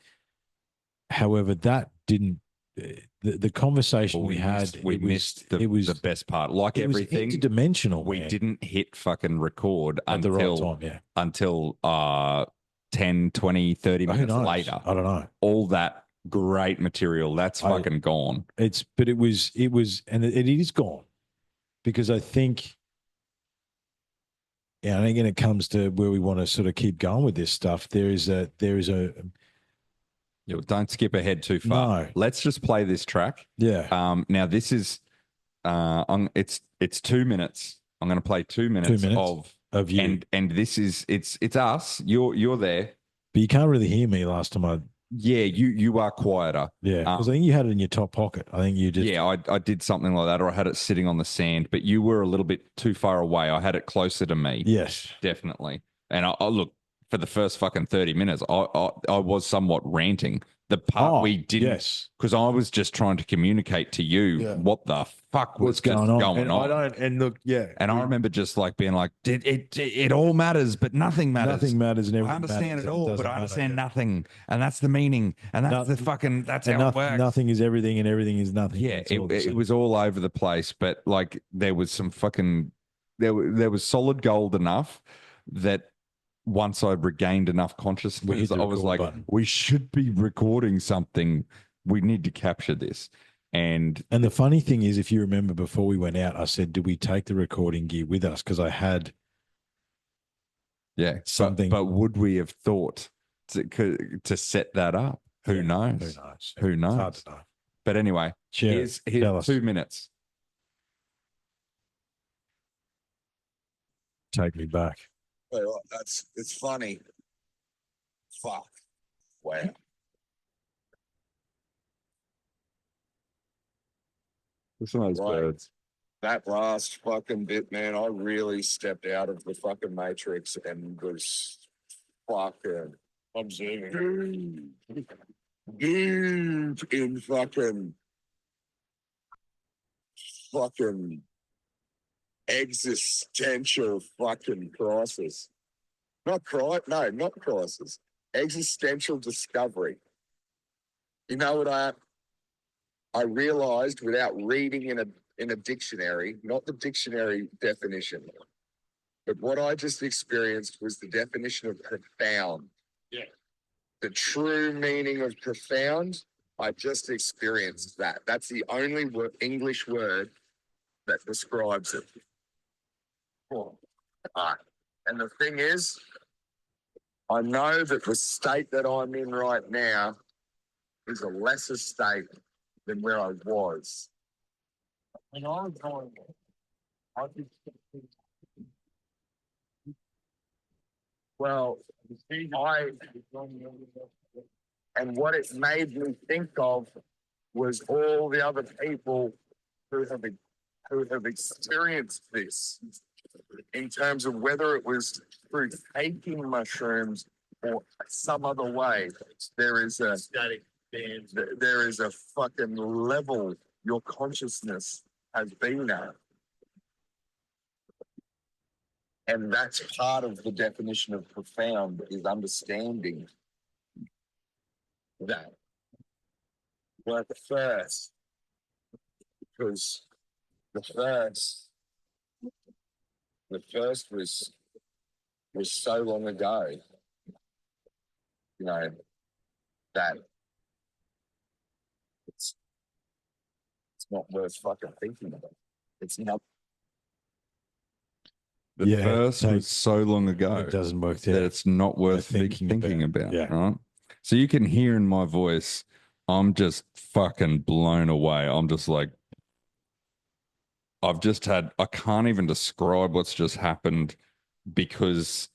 Speaker 1: However, that didn't. The conversation we missed
Speaker 2: the best part. Like everything,
Speaker 1: it was interdimensional.
Speaker 2: We didn't hit fucking record
Speaker 1: at the right time.
Speaker 2: Until 10, 20, 30 minutes later.
Speaker 1: I don't know.
Speaker 2: All that great material that's fucking gone.
Speaker 1: It was, and it is gone, because I think. Yeah, I think when it comes to where we want to sort of keep going with this stuff, there is a.
Speaker 2: Don't skip ahead too far.
Speaker 1: No.
Speaker 2: Let's just play this track.
Speaker 1: Yeah.
Speaker 2: Now this is, it's 2 minutes. I'm going to play 2 minutes,
Speaker 1: of you,
Speaker 2: and this is it's us. You're there,
Speaker 1: but you can't really hear me. Last time
Speaker 2: you are quieter.
Speaker 1: Yeah, because I think you had it in your top pocket. I think you just.
Speaker 2: Yeah, I did something like that, or I had it sitting on the sand, but you were a little bit too far away. I had it closer to me.
Speaker 1: Yes.
Speaker 2: Definitely. And I look, for the first fucking 30 minutes, I was somewhat ranting. The part we didn't, because I was just trying to communicate to you what the fuck was going on. And I remember just like being like, it all matters, but nothing matters.
Speaker 1: Nothing matters, and everything
Speaker 2: I understand
Speaker 1: matters.
Speaker 2: it all, but I understand nothing, and that's the meaning, and that's how it works.
Speaker 1: Nothing is everything, and everything is nothing.
Speaker 2: Yeah, it was all over the place, but like there was some fucking there was solid gold enough that once I regained enough consciousness, I was like, we should be recording something. We need to capture this. And
Speaker 1: the funny thing is, if you remember before we went out, I said, do we take the recording gear with us? Because I had something.
Speaker 2: But would we have thought to set that up? Who knows? Who knows?
Speaker 1: It's hard to know.
Speaker 2: But anyway, here's 2 minutes.
Speaker 1: Take me back.
Speaker 4: Well, it's funny. Fuck. Wow.
Speaker 2: Listen to those birds.
Speaker 4: That last fucking bit, man, I really stepped out of the fucking matrix and was fucking observing. Deep in fucking existential fucking crisis. Not crisis. Existential discovery. You know what I realized without reading in a dictionary, not the dictionary definition, but what I just experienced was the definition of profound. Yeah. The true meaning of profound, I just experienced that. That's the only English word that describes it. Cool. And the thing is, I know that the state that I'm in right now is a lesser state than where I was. When I was going there, and what it made me think of was all the other people who have experienced this, in terms of whether it was through taking mushrooms or some other way. There is a fucking level your consciousness has been at. And that's part of the definition of profound, is understanding that. We're the first, because the first was so long ago, you know, that it's not worth fucking thinking about. It's not.
Speaker 2: The first was so long ago.
Speaker 1: It doesn't work
Speaker 2: that it's not worth thinking about. Right? So you can hear in my voice, I'm just fucking blown away. I'm just like, I can't even describe what's just happened, because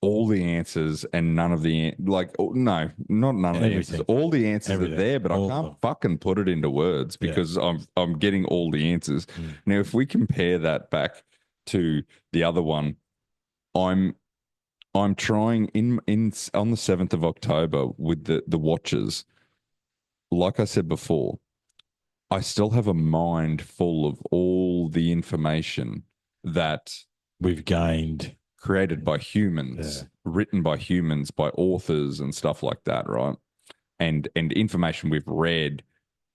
Speaker 2: all the answers and none of the, not none of the answers. All the answers are there, but I can't fucking put it into words because I'm getting all the answers. Now, if we compare that back to the other one, I'm trying in on the 7th of October with the watches. Like I said before, I still have a mind full of all the information that
Speaker 1: we've gained,
Speaker 2: created by humans, written by humans, by authors and stuff like that, right? And information we've read.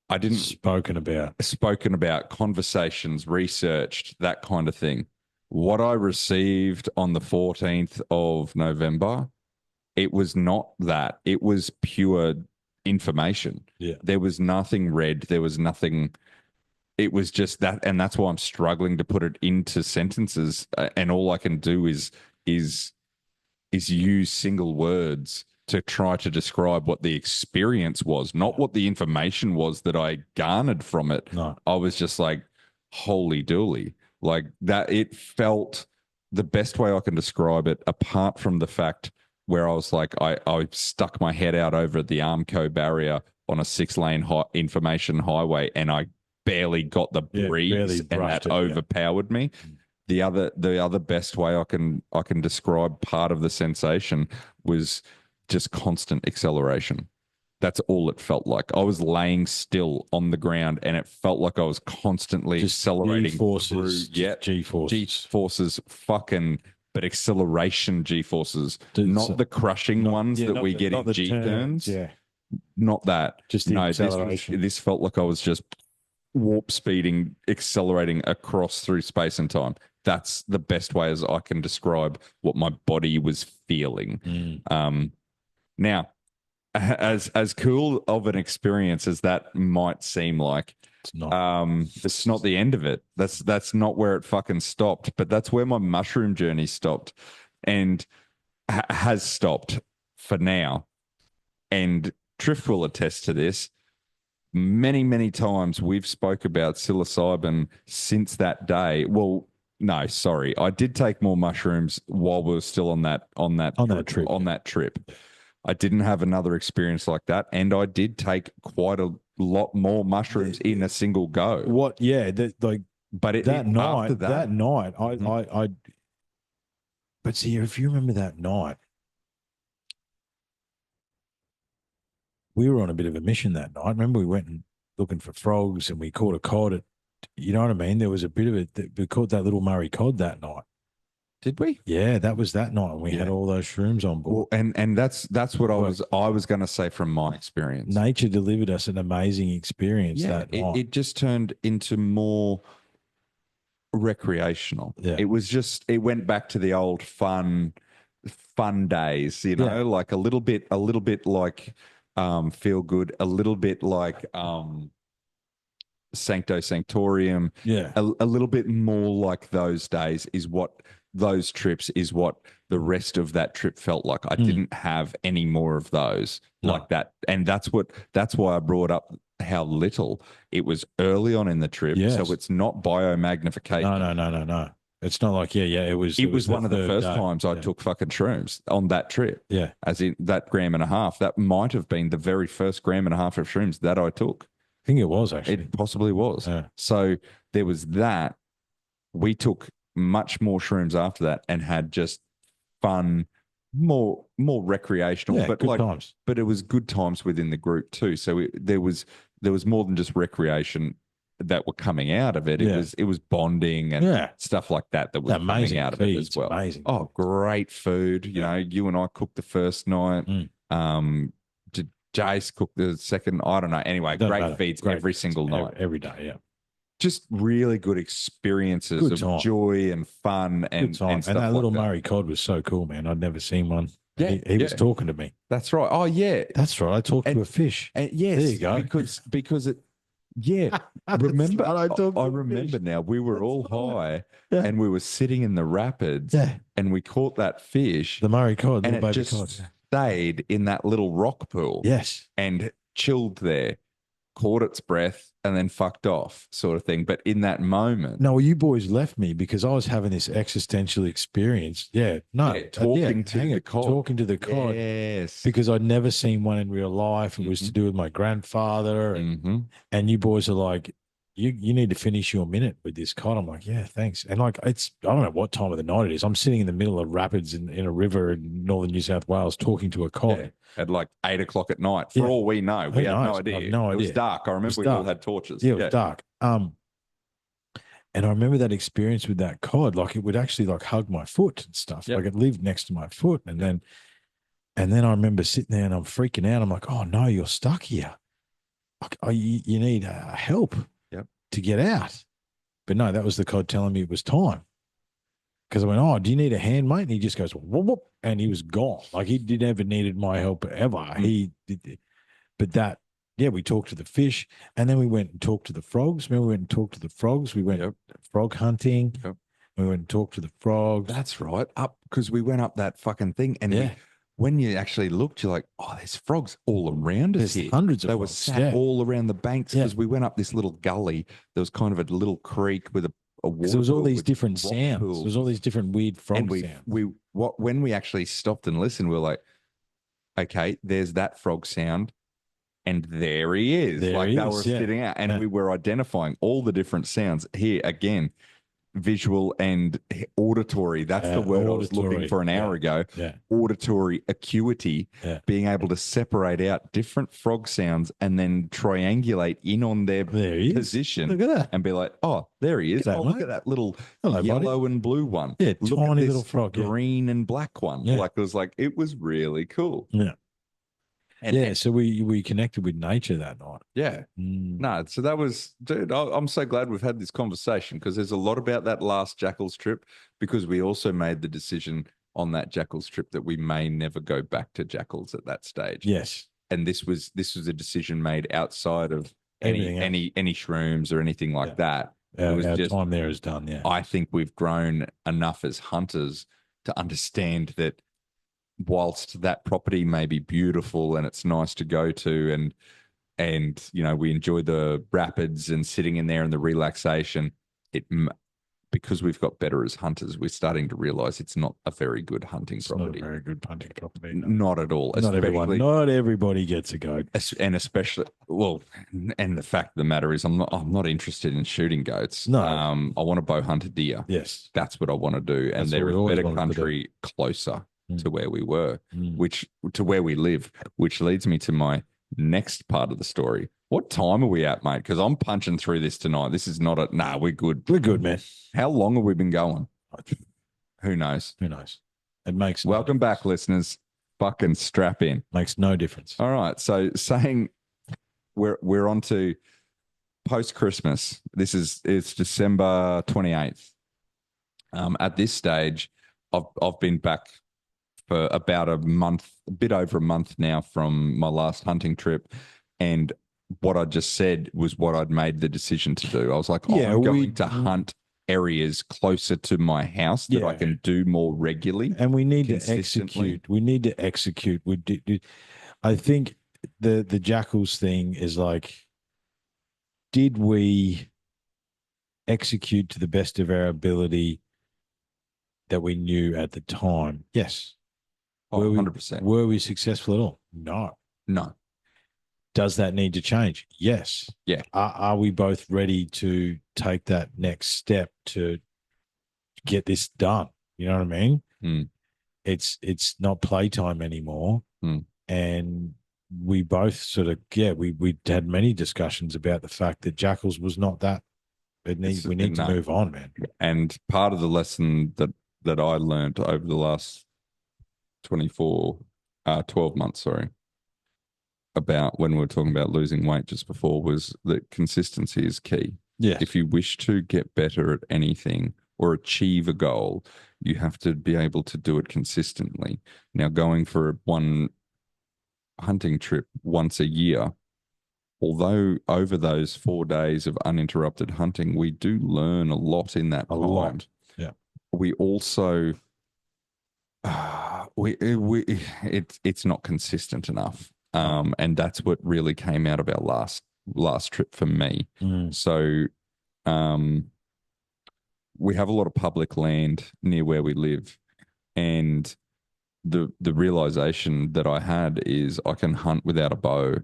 Speaker 2: I didn't spoken about, conversations, researched, that kind of thing. What I received on the 14th of November, it was not that. It was pure information. Yeah. There was nothing read. There was nothing. It was just that. And that's why I'm struggling to put it into sentences. And all I can do is use single words to try to describe what the experience was, not what the information was that I garnered from it. No. I was just like, holy dooly. Like that, it felt the best way I can describe it, apart from the fact where I was like, I stuck my head out over the Armco barrier on a 6-lane information highway, and I barely got the breeze, and that overpowered me. The other best way I can describe part of the sensation was just constant acceleration. That's all it felt like. I was laying still on the ground, and it felt like I was constantly accelerating.
Speaker 1: G-forces,
Speaker 2: G-forces, fucking, but acceleration G-forces, not the crushing ones that we get in G-turns. Yeah, not that.
Speaker 1: Just the acceleration.
Speaker 2: This felt like I was just warp speeding, accelerating across through space and time. that's the best way as I can describe what my body was feeling. Now, as cool of an experience as that might seem like, it's not the end of it. That's not where it fucking stopped, but that's where my mushroom journey stopped, and has stopped for now. And Triff will attest to this. Many, many times we've spoke about psilocybin since that day. Well, no, sorry, I did take more mushrooms while we were still on that trip. I didn't have another experience like that, and I did take quite a lot more mushrooms in a single go.
Speaker 1: What? Yeah,
Speaker 2: but
Speaker 1: that night,
Speaker 2: Mm-hmm.
Speaker 1: I. But see, if you remember that night, we were on a bit of a mission that night. Remember, we went and looking for frogs, and we caught a cod. You know what I mean? There was a bit of it. We caught that little Murray cod that night.
Speaker 2: Did we?
Speaker 1: Yeah, that was that night. We had all those shrooms on board.
Speaker 2: Well, and that's what I was going to say from my experience.
Speaker 1: Nature delivered us an amazing experience that night.
Speaker 2: It just turned into more recreational.
Speaker 1: Yeah.
Speaker 2: It went back to the old fun days, you know, like a little bit like feel good, a little bit like Sancto Sanctorium.
Speaker 1: Yeah.
Speaker 2: A little bit more like those days is what those trips is what the rest of that trip felt like. I didn't have any more of those like that. And that's why I brought up how little it was early on in the trip.
Speaker 1: Yes.
Speaker 2: So it's not biomagnification.
Speaker 1: No. It's not like, it was
Speaker 2: one of the first times I took fucking shrooms on that trip.
Speaker 1: Yeah.
Speaker 2: As in that 1.5 grams. That might have been the very first 1.5 grams of shrooms that I took.
Speaker 1: I think it was actually.
Speaker 2: It possibly was.
Speaker 1: Yeah.
Speaker 2: So there was that. We took much more shrooms after that and had just fun, more recreational, but
Speaker 1: good times.
Speaker 2: But it was good times within the group too. So there was more than just recreation that were coming out of it. It was bonding and stuff like that was coming out of it as well.
Speaker 1: Amazing.
Speaker 2: Oh, great food. You know, you and I cooked the first night. Jace cooked the second. I don't know. Anyway, great feeds every single night.
Speaker 1: Every day, yeah.
Speaker 2: Just really good experiences of joy and fun and stuff.
Speaker 1: And that little Murray cod was so cool, man. I'd never seen one.
Speaker 2: Yeah,
Speaker 1: he was talking to me.
Speaker 2: That's right. Oh, yeah.
Speaker 1: That's right. I talked to a fish.
Speaker 2: And yes,
Speaker 1: there you go.
Speaker 2: Because it. Yeah, remember?
Speaker 1: Right,
Speaker 2: I remember now. We were all high, and we were sitting in the rapids, and we caught that fish,
Speaker 1: the Murray cod,
Speaker 2: and it
Speaker 1: baby
Speaker 2: just
Speaker 1: cod.
Speaker 2: stayed in that little rock pool.
Speaker 1: Yes,
Speaker 2: and chilled there, caught its breath, and then fucked off, sort of thing. But in that moment,
Speaker 1: no, you boys left me because I was having this existential experience. Talking to the cod.
Speaker 2: Yes,
Speaker 1: because I'd never seen one in real life. It was to do with my grandfather, and you boys are like, you need to finish your minute with this cod. I'm like, yeah, thanks. And like, I don't know what time of the night it is. I'm sitting in the middle of rapids in a river in northern New South Wales talking to a cod.
Speaker 2: At like 8 o'clock at night. For all we know, we have no idea.
Speaker 1: I have no idea.
Speaker 2: It was dark. I remember we all had torches.
Speaker 1: Yeah, it was dark. And I remember that experience with that cod. Like it would actually like hug my foot and stuff. Like it lived next to my foot. And then I remember sitting there and I'm freaking out. I'm like, oh no, you're stuck here. Like, you need help to get out. But no, that was the cod telling me it was time. Because I went, oh, do you need a hand, mate? And he just goes, whoop, whoop, and he was gone. Like he never needed my help ever. He did, but that, we talked to the fish, and then we went and talked to the frogs. Remember, we went and talked to the frogs. We went frog hunting. We went and talked to the frogs.
Speaker 2: That's right. Because we went up that fucking thing, and when you actually looked, you're like, oh, there's frogs all around us here.
Speaker 1: Hundreds of
Speaker 2: they
Speaker 1: frogs.
Speaker 2: were sat all around the banks because we went up this little gully. There was kind of a little creek with a water.
Speaker 1: There was all these different sounds. There was all these different weird frog sounds.
Speaker 2: When we actually stopped and listened, we were like, okay, there's that frog sound, and there he is. They were sitting out, and we were identifying all the different sounds. Here again, visual and auditory. That's the word I was looking for an hour ago. Auditory acuity, being able to separate out different frog sounds and then triangulate in on their position.
Speaker 1: Look at that.
Speaker 2: And be like, oh, there he is. Look at that little yellow and blue one.
Speaker 1: Yeah,
Speaker 2: look
Speaker 1: tiny
Speaker 2: at this
Speaker 1: little frog.
Speaker 2: Green and black one. It was really cool.
Speaker 1: Yeah.
Speaker 2: And
Speaker 1: yeah. So we connected with nature that night.
Speaker 2: yeah.
Speaker 1: Mm.
Speaker 2: No, so that was, dude, I'm so glad we've had this conversation because there's a lot about that last Jackals trip because we also made the decision on that Jackals trip that we may never go back to Jackals at that stage.
Speaker 1: Yes.
Speaker 2: And this was a decision made outside of any
Speaker 1: Everything
Speaker 2: any shrooms or anything like that. It was
Speaker 1: Our
Speaker 2: just
Speaker 1: time there is done. Yeah.
Speaker 2: I think we've grown enough as hunters to understand that whilst that property may be beautiful and it's nice to go to and you know we enjoy the rapids and sitting in there and the relaxation, because we've got better as hunters, we're starting to realize it's not a very good hunting property.
Speaker 1: Not a very good hunting property. No.
Speaker 2: Not at all.
Speaker 1: Not everybody gets a goat.
Speaker 2: And especially, well, and the fact of the matter is, I'm not interested in shooting goats.
Speaker 1: No.
Speaker 2: I want to bow hunt a deer.
Speaker 1: Yes.
Speaker 2: That's what I want to do. And
Speaker 1: That's
Speaker 2: there
Speaker 1: what
Speaker 2: is
Speaker 1: we always
Speaker 2: better
Speaker 1: wanted to do.
Speaker 2: country closer to where we were,
Speaker 1: Mm.
Speaker 2: to where we live, which leads me to my next part of the story. What time are we at, mate? Because I'm punching through this tonight. This is not a, nah, we're good.
Speaker 1: We're good, man.
Speaker 2: How long have we been going? Who knows?
Speaker 1: Who knows? It makes
Speaker 2: Welcome back, listeners. Fucking strap in.
Speaker 1: Makes no difference.
Speaker 2: All right. So saying we're on to post Christmas. It's December 28th. At this stage, I've been back for about a month, a bit over a month now from my last hunting trip, and what I just said was what I'd made the decision to do. I was like, I'm going to hunt areas closer to my house that I can do more regularly.
Speaker 1: And we need to execute. We need to execute. I think the Jackals thing is like, did we execute to the best of our ability that we knew at the time? Yes.
Speaker 2: 100%.
Speaker 1: Were we successful at all? No. Does that need to change? Yes.
Speaker 2: Yeah.
Speaker 1: Are we both ready to take that next step to get this done? You know what I mean?
Speaker 2: Mm.
Speaker 1: It's not playtime anymore.
Speaker 2: Mm.
Speaker 1: And we both sort of, we had many discussions about the fact that Jackals was not that. We need to move on, man.
Speaker 2: And part of the lesson that I learned over the last 12 months, sorry, about when we were talking about losing weight just before, was that consistency is key.
Speaker 1: Yeah.
Speaker 2: If you wish to get better at anything or achieve a goal, you have to be able to do it consistently. Now, going for one hunting trip once a year, although over those 4 days of uninterrupted hunting, we do learn a lot in that time.
Speaker 1: A lot. Yeah.
Speaker 2: We also it's not consistent enough. And that's what really came out of our last trip for me.
Speaker 1: Mm.
Speaker 2: So we have a lot of public land near where we live, and the realization that I had is I can hunt without a bow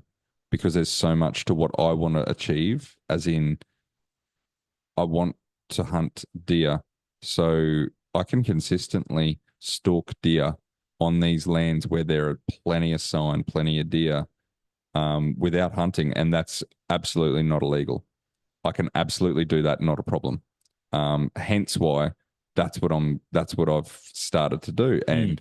Speaker 2: because there's so much to what I want to achieve, as in I want to hunt deer, so I can consistently stalk deer on these lands where there are plenty of sign, plenty of deer, without hunting, and that's absolutely not illegal. I can absolutely do that, not a problem. Hence why that's what I've started to do. And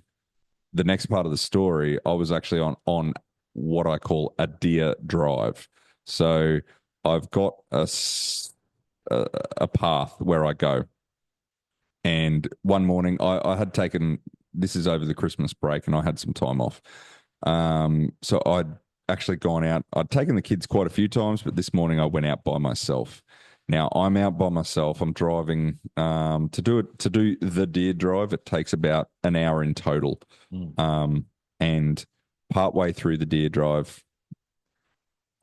Speaker 2: the next part of the story, I was actually on what I call a deer drive. So I've got a path where I go. And one morning I had taken, this is over the Christmas break, and I had some time off. So I'd actually gone out. I'd taken the kids quite a few times, but this morning I went out by myself. Now I'm out by myself. I'm driving to do the deer drive. It takes about an hour in total. And partway through the deer drive,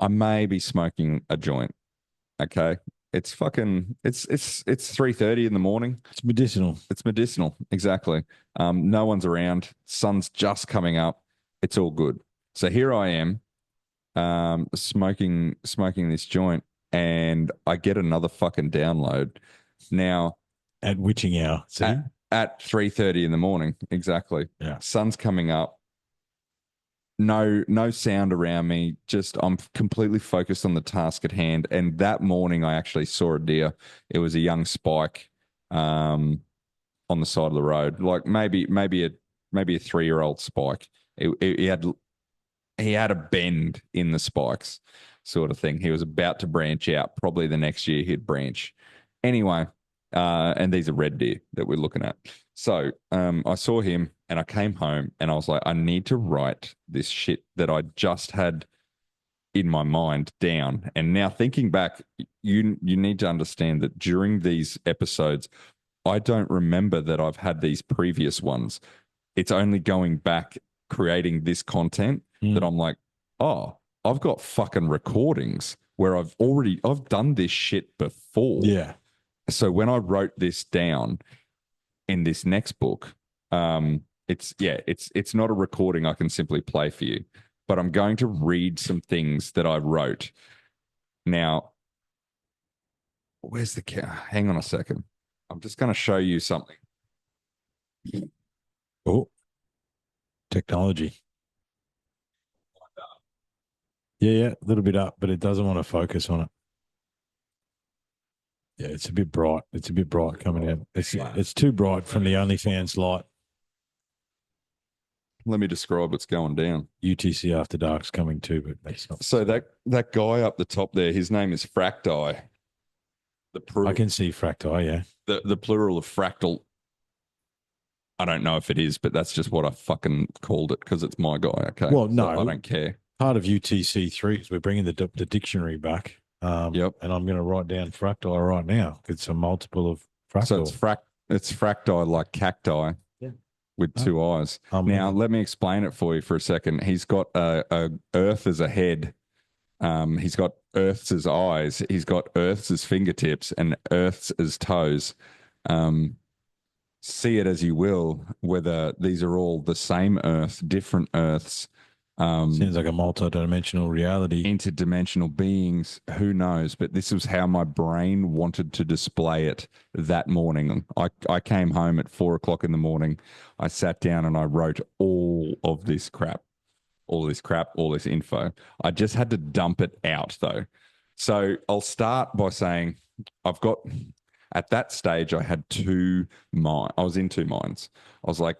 Speaker 2: I may be smoking a joint. Okay. It's 3:30 in the morning.
Speaker 1: It's medicinal.
Speaker 2: It's medicinal. Exactly. No one's around. Sun's just coming up. It's all good. So here I am, smoking this joint, and I get another fucking download. Now,
Speaker 1: at witching hour, see?
Speaker 2: At 3:30 in the morning. Exactly.
Speaker 1: Yeah.
Speaker 2: Sun's coming up. No sound around me. Just I'm completely focused on the task at hand. And that morning, I actually saw a deer. It was a young spike on the side of the road, like maybe a 3-year-old spike. He had he had a bend in the spikes, sort of thing. He was about to branch out. Probably the next year he'd branch. Anyway, and these are red deer that we're looking at. So I saw him and I came home and I was like, I need to write this shit that I just had in my mind down. And now thinking back, you need to understand that during these episodes, I don't remember that I've had these previous ones. It's only going back creating this content that I'm like, oh, I've got fucking recordings where I've done this shit before.
Speaker 1: Yeah.
Speaker 2: So when I wrote this down in this next book, it's not a recording I can simply play for you, but I'm going to read some things that I wrote. Now, where's the hang on a second. I'm just going to show you something.
Speaker 1: Oh, technology. Yeah, a little bit up, but it doesn't want to focus on it. Yeah, it's a bit bright. It's a bit bright coming out. It's too bright from the OnlyFans light.
Speaker 2: Let me describe what's going down.
Speaker 1: UTC After Dark's coming too, but that's not.
Speaker 2: So that guy up the top there, his name is Fracti.
Speaker 1: I can see fractal, yeah.
Speaker 2: The plural of fractal. I don't know if it is, but that's just what I fucking called it because it's my guy. Okay.
Speaker 1: Well, no,
Speaker 2: so I don't care.
Speaker 1: Part of UTC3 is we're bringing the dictionary back.
Speaker 2: Yep.
Speaker 1: And I'm going to write down fractal right now. It's a multiple of fractal.
Speaker 2: So it's fracti like cacti.
Speaker 1: Yeah.
Speaker 2: With two eyes. Now let me explain it for you for a second. He's got a Earth as a head. He's got Earths as eyes. He's got Earths as fingertips and Earths as toes. See it as you will, whether these are all the same Earth, different Earths.
Speaker 1: Seems like a multi-dimensional reality.
Speaker 2: Interdimensional beings, who knows? But this was how my brain wanted to display it that morning. I came home at 4 o'clock in the morning. I sat down and I wrote all of this crap, all this info. I just had to dump it out though. So I'll start by saying at that stage, I had I was in two minds. I was like,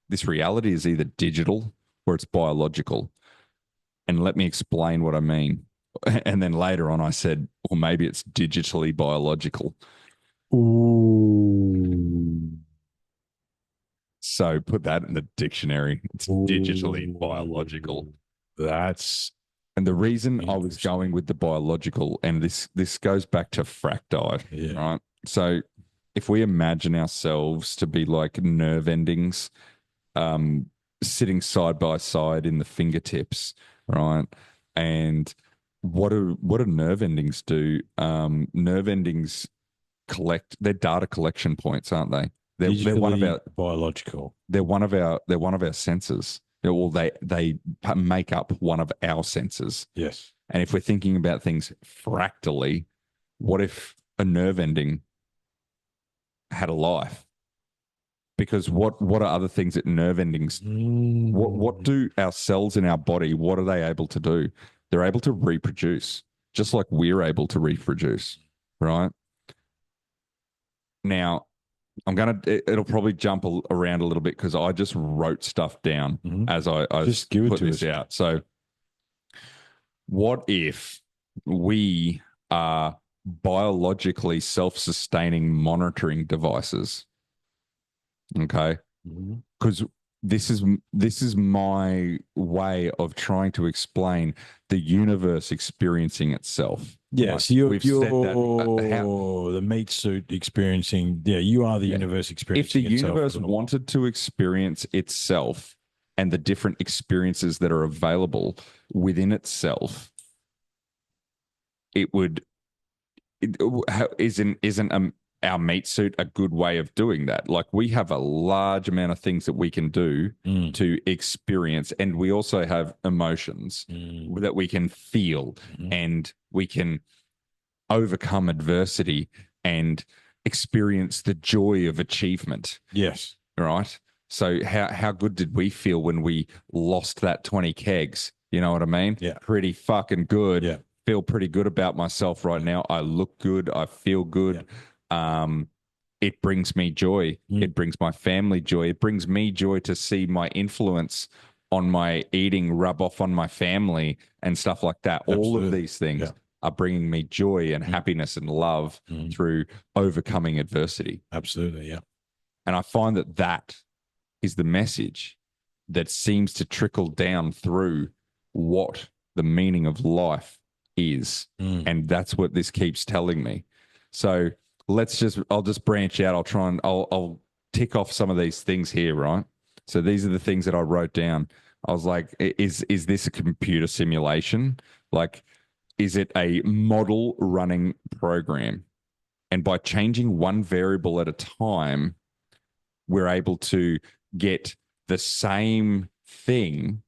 Speaker 2: this reality is either digital or it's biological. And let me explain what I mean. And then later on, I said, or maybe it's digitally biological.
Speaker 1: Ooh.
Speaker 2: So put that in the dictionary. It's digitally biological. And the reason I was going with the biological, and this goes back to fracti, right? So if we imagine ourselves to be like nerve endings, sitting side by side in the fingertips, right? And what do nerve endings do? Nerve endings they're data collection points, aren't they? They're one of our
Speaker 1: biological.
Speaker 2: They're one of our senses. They make up one of our senses.
Speaker 1: Yes.
Speaker 2: And if we're thinking about things fractally, what if a nerve ending had a life? Because what are other things that nerve endings? What do our cells in our body? What are they able to do? They're able to reproduce, just like we're able to reproduce, right? Now, it'll probably jump around a little bit because I just wrote stuff down as I
Speaker 1: just give
Speaker 2: put
Speaker 1: it to
Speaker 2: this
Speaker 1: us
Speaker 2: out. So, what if we are biologically self-sustaining monitoring devices? Okay, because this is my way of trying to explain the universe experiencing itself.
Speaker 1: Yes, you're the meat suit experiencing. Yeah, you are the universe experiencing.
Speaker 2: If the universe wanted to experience itself and the different experiences that are available within itself, isn't our meat suit a good way of doing that? Like, we have a large amount of things that we can do to experience, and we also have emotions that we can feel, and we can overcome adversity and experience the joy of achievement.
Speaker 1: Yes.
Speaker 2: Right? So how good did we feel when we lost that 20 kegs? You know what I mean?
Speaker 1: Yeah.
Speaker 2: Pretty fucking good.
Speaker 1: Yeah.
Speaker 2: Feel pretty good about myself right now. I look good. I feel good. Yeah. It brings me joy. It brings my family joy. It brings me joy to see my influence on my eating rub off on my family and stuff like that. All of
Speaker 1: Absolutely.
Speaker 2: these things
Speaker 1: Yeah.
Speaker 2: are bringing me joy and happiness and love through overcoming adversity.
Speaker 1: Absolutely. Yeah.
Speaker 2: And I find that that is the message that seems to trickle down through what the meaning of life is. And that's what this keeps telling me. So I'll just branch out. I'll tick off some of these things here, right? So these are the things that I wrote down. I was like, is this a computer simulation? Like, is it a model running program? And by changing one variable at a time, we're able to get the same thing,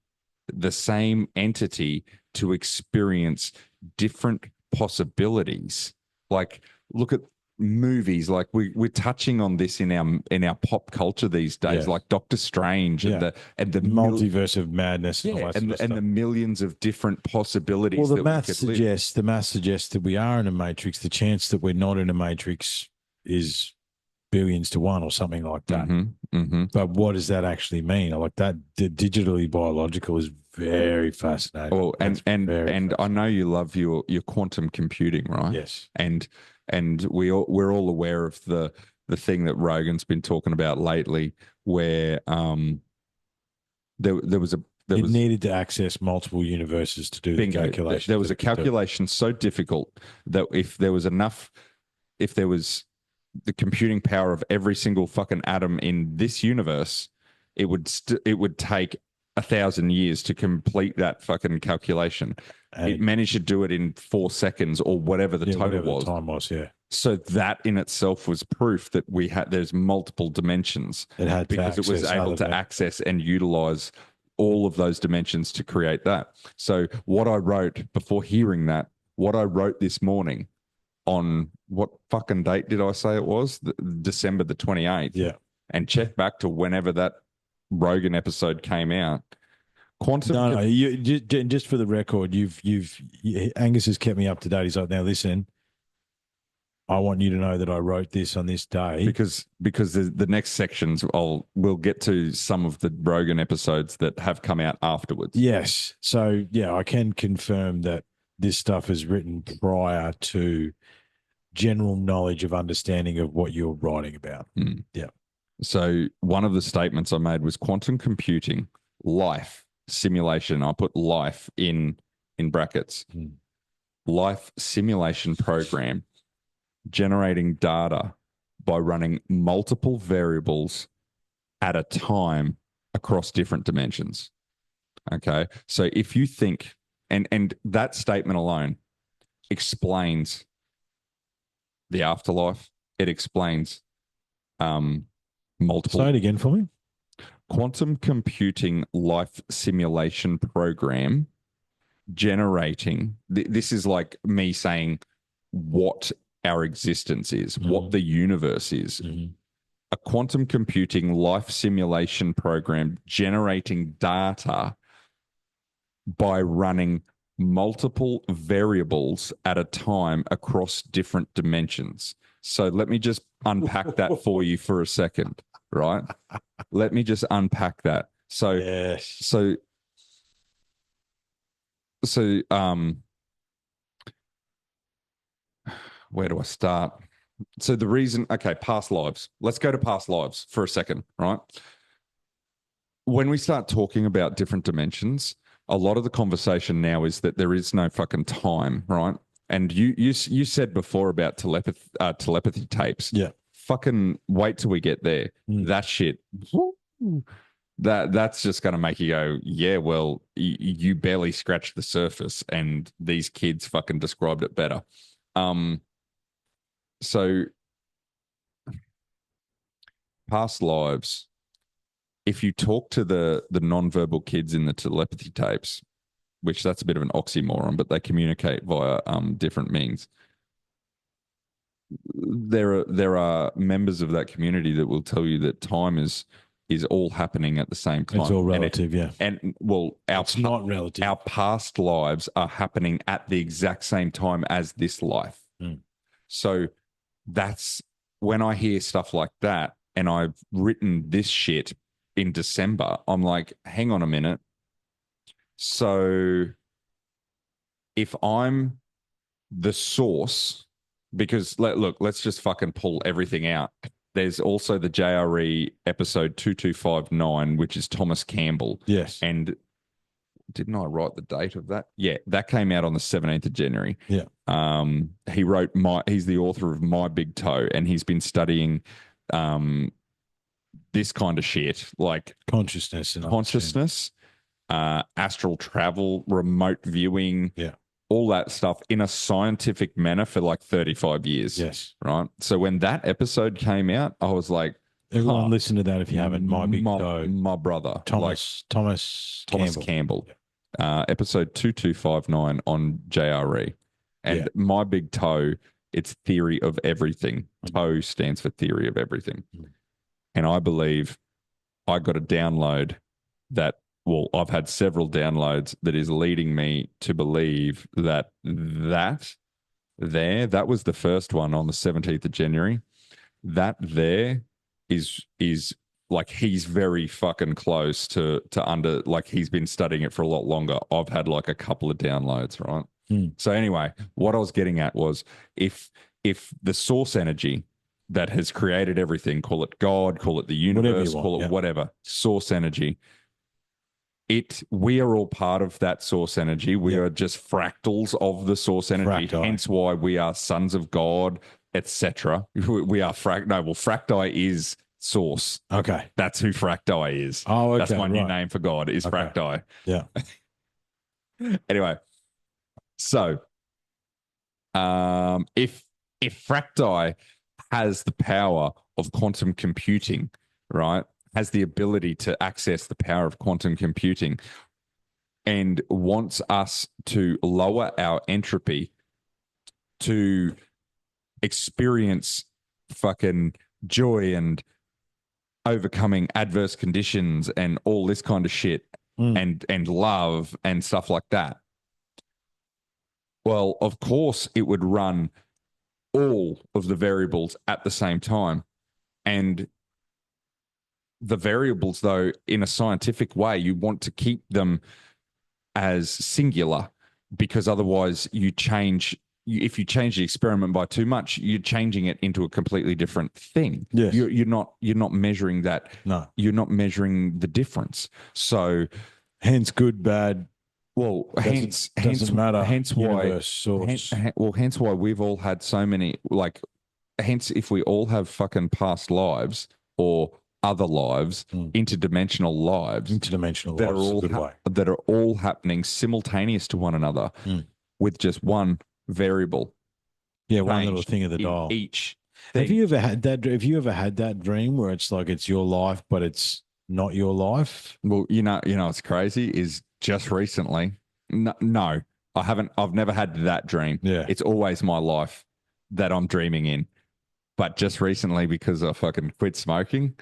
Speaker 2: the same entity to experience different possibilities. Like, look at movies. Like we're touching on this in our pop culture these days,
Speaker 1: Yeah.
Speaker 2: like Doctor Strange and the
Speaker 1: multiverse of madness. And all that
Speaker 2: and
Speaker 1: sort of stuff.
Speaker 2: the millions of different possibilities.
Speaker 1: Well, the
Speaker 2: that we
Speaker 1: math
Speaker 2: could live.
Speaker 1: suggests that we are in a matrix. The chance that we're not in a matrix is billions to one or something like that. But what does that actually mean? Like that, the digitally biological is very fascinating.
Speaker 2: Well, and I know you love your quantum computing, right?
Speaker 1: Yes.
Speaker 2: And we're all aware of the thing that Rogan's been talking about lately, where it
Speaker 1: needed to access multiple universes to do the calculation.
Speaker 2: There was a calculation so difficult that if there was the computing power of every single fucking atom in this universe, it would take 1,000 years to complete that fucking calculation. And it managed to do it in 4 seconds or whatever the total was.
Speaker 1: The time was, yeah.
Speaker 2: So that in itself was proof that there's multiple dimensions.
Speaker 1: It had
Speaker 2: because it was able to access and utilize all of those dimensions to create that. So what I wrote before hearing that, what I wrote this morning on what fucking date did I say it was? December the 28th.
Speaker 1: Yeah.
Speaker 2: And check back to whenever that Rogan episode came out.
Speaker 1: Just for the record, Angus has kept me up to date. He's like, now listen, I want you to know that I wrote this on this day
Speaker 2: because the next sections we'll get to some of the Rogan episodes that have come out afterwards.
Speaker 1: Yes. So yeah, I can confirm that this stuff is written prior to general knowledge of understanding of what you're writing about. Yeah.
Speaker 2: So one of the statements I made was quantum computing, life simulation. I put life in brackets. Life simulation program generating data by running multiple variables at a time across different dimensions. Okay. So if you think, and that statement alone explains the afterlife, it explains multiple.
Speaker 1: Say it again for me.
Speaker 2: Quantum computing life simulation program generating. This is like me saying what our existence is, what the universe is. A quantum computing life simulation program generating data by running multiple variables at a time across different dimensions. So let me just unpack that for you for a second, right? Let me just unpack that. So,
Speaker 1: yes.
Speaker 2: So, where do I start? So the reason, okay, past lives. Let's go to past lives for a second, right? When we start talking about different dimensions, a lot of the conversation now is that there is no fucking time, right? And you said before about telepathy tapes.
Speaker 1: Yeah.
Speaker 2: Fucking wait till we get there. That shit, that's just going to make you go, yeah, well, you barely scratched the surface, and these kids fucking described it better. So past lives, if you talk to the non-verbal kids in the telepathy tapes, which that's a bit of an oxymoron, but they communicate via different means. There are members of that community that will tell you that time is all happening at the same time.
Speaker 1: It's all relative, yeah.
Speaker 2: And well,
Speaker 1: it's not relative.
Speaker 2: Our past lives are happening at the exact same time as this life. So that's when I hear stuff like that, and I've written this shit in December, I'm like, hang on a minute. So if I'm the source, because let's just fucking pull everything out. There's also the JRE episode 2259, which is Thomas Campbell.
Speaker 1: Yes.
Speaker 2: And didn't I write the date of that? Yeah, that came out on the 17th of January.
Speaker 1: Yeah.
Speaker 2: He's the author of My Big Toe, and he's been studying this kind of shit, like
Speaker 1: Consciousness.
Speaker 2: Astral travel, remote viewing,
Speaker 1: Yeah.
Speaker 2: all that stuff in a scientific manner for like 35 years.
Speaker 1: Yes.
Speaker 2: Right. So when that episode came out, I was like,
Speaker 1: Everyone listen to that if you haven't. My Big Toe.
Speaker 2: My brother.
Speaker 1: Thomas
Speaker 2: Campbell. Episode 2259 on JRE. And
Speaker 1: Yeah.
Speaker 2: My Big Toe, it's theory of everything. Toe stands for theory of everything. And I believe I got a download that, well, I've had several downloads that is leading me to believe that was the first one on the 17th of January. That there is like, he's very fucking close to under, like, he's been studying it for a lot longer. I've had like a couple of downloads, right? So anyway, what I was getting at was if the source energy that has created everything, call it God, call it the universe, call it whatever, source energy, we are all part of that source energy. We are just fractals of the source energy.
Speaker 1: Fracti.
Speaker 2: Hence why we are sons of God, etc. We are Fracti is source.
Speaker 1: Okay.
Speaker 2: That's who Fracti is.
Speaker 1: Oh, okay.
Speaker 2: That's my new name for God is Fracti.
Speaker 1: Yeah.
Speaker 2: Anyway, so if Fracti has the power of quantum computing, right, has the ability to access the power of quantum computing and wants us to lower our entropy to experience fucking joy and overcoming adverse conditions and all this kind of shit and love and stuff like that. Well, of course, it would run all of the variables at the same time. And the variables, though, in a scientific way, you want to keep them as singular, because otherwise you change. If you change the experiment by too much, you're changing it into a completely different thing.
Speaker 1: Yes.
Speaker 2: You're not measuring that.
Speaker 1: No.
Speaker 2: You're not measuring the difference. So
Speaker 1: hence good, bad.
Speaker 2: Well, hence
Speaker 1: matter.
Speaker 2: Hence why.
Speaker 1: Universe, source.
Speaker 2: Hence why we've all had so many, like, hence if we all have fucking past lives or other lives, interdimensional lives, that are all happening simultaneous to one another with just one variable.
Speaker 1: Yeah, one little thing of the dial.
Speaker 2: Each thing.
Speaker 1: Have you ever had that dream where it's like it's your life, but it's not your life?
Speaker 2: Well, you know, what's crazy is just recently. No, I haven't. I've never had that dream.
Speaker 1: Yeah,
Speaker 2: it's always my life that I'm dreaming in. But just recently, because I fucking quit smoking,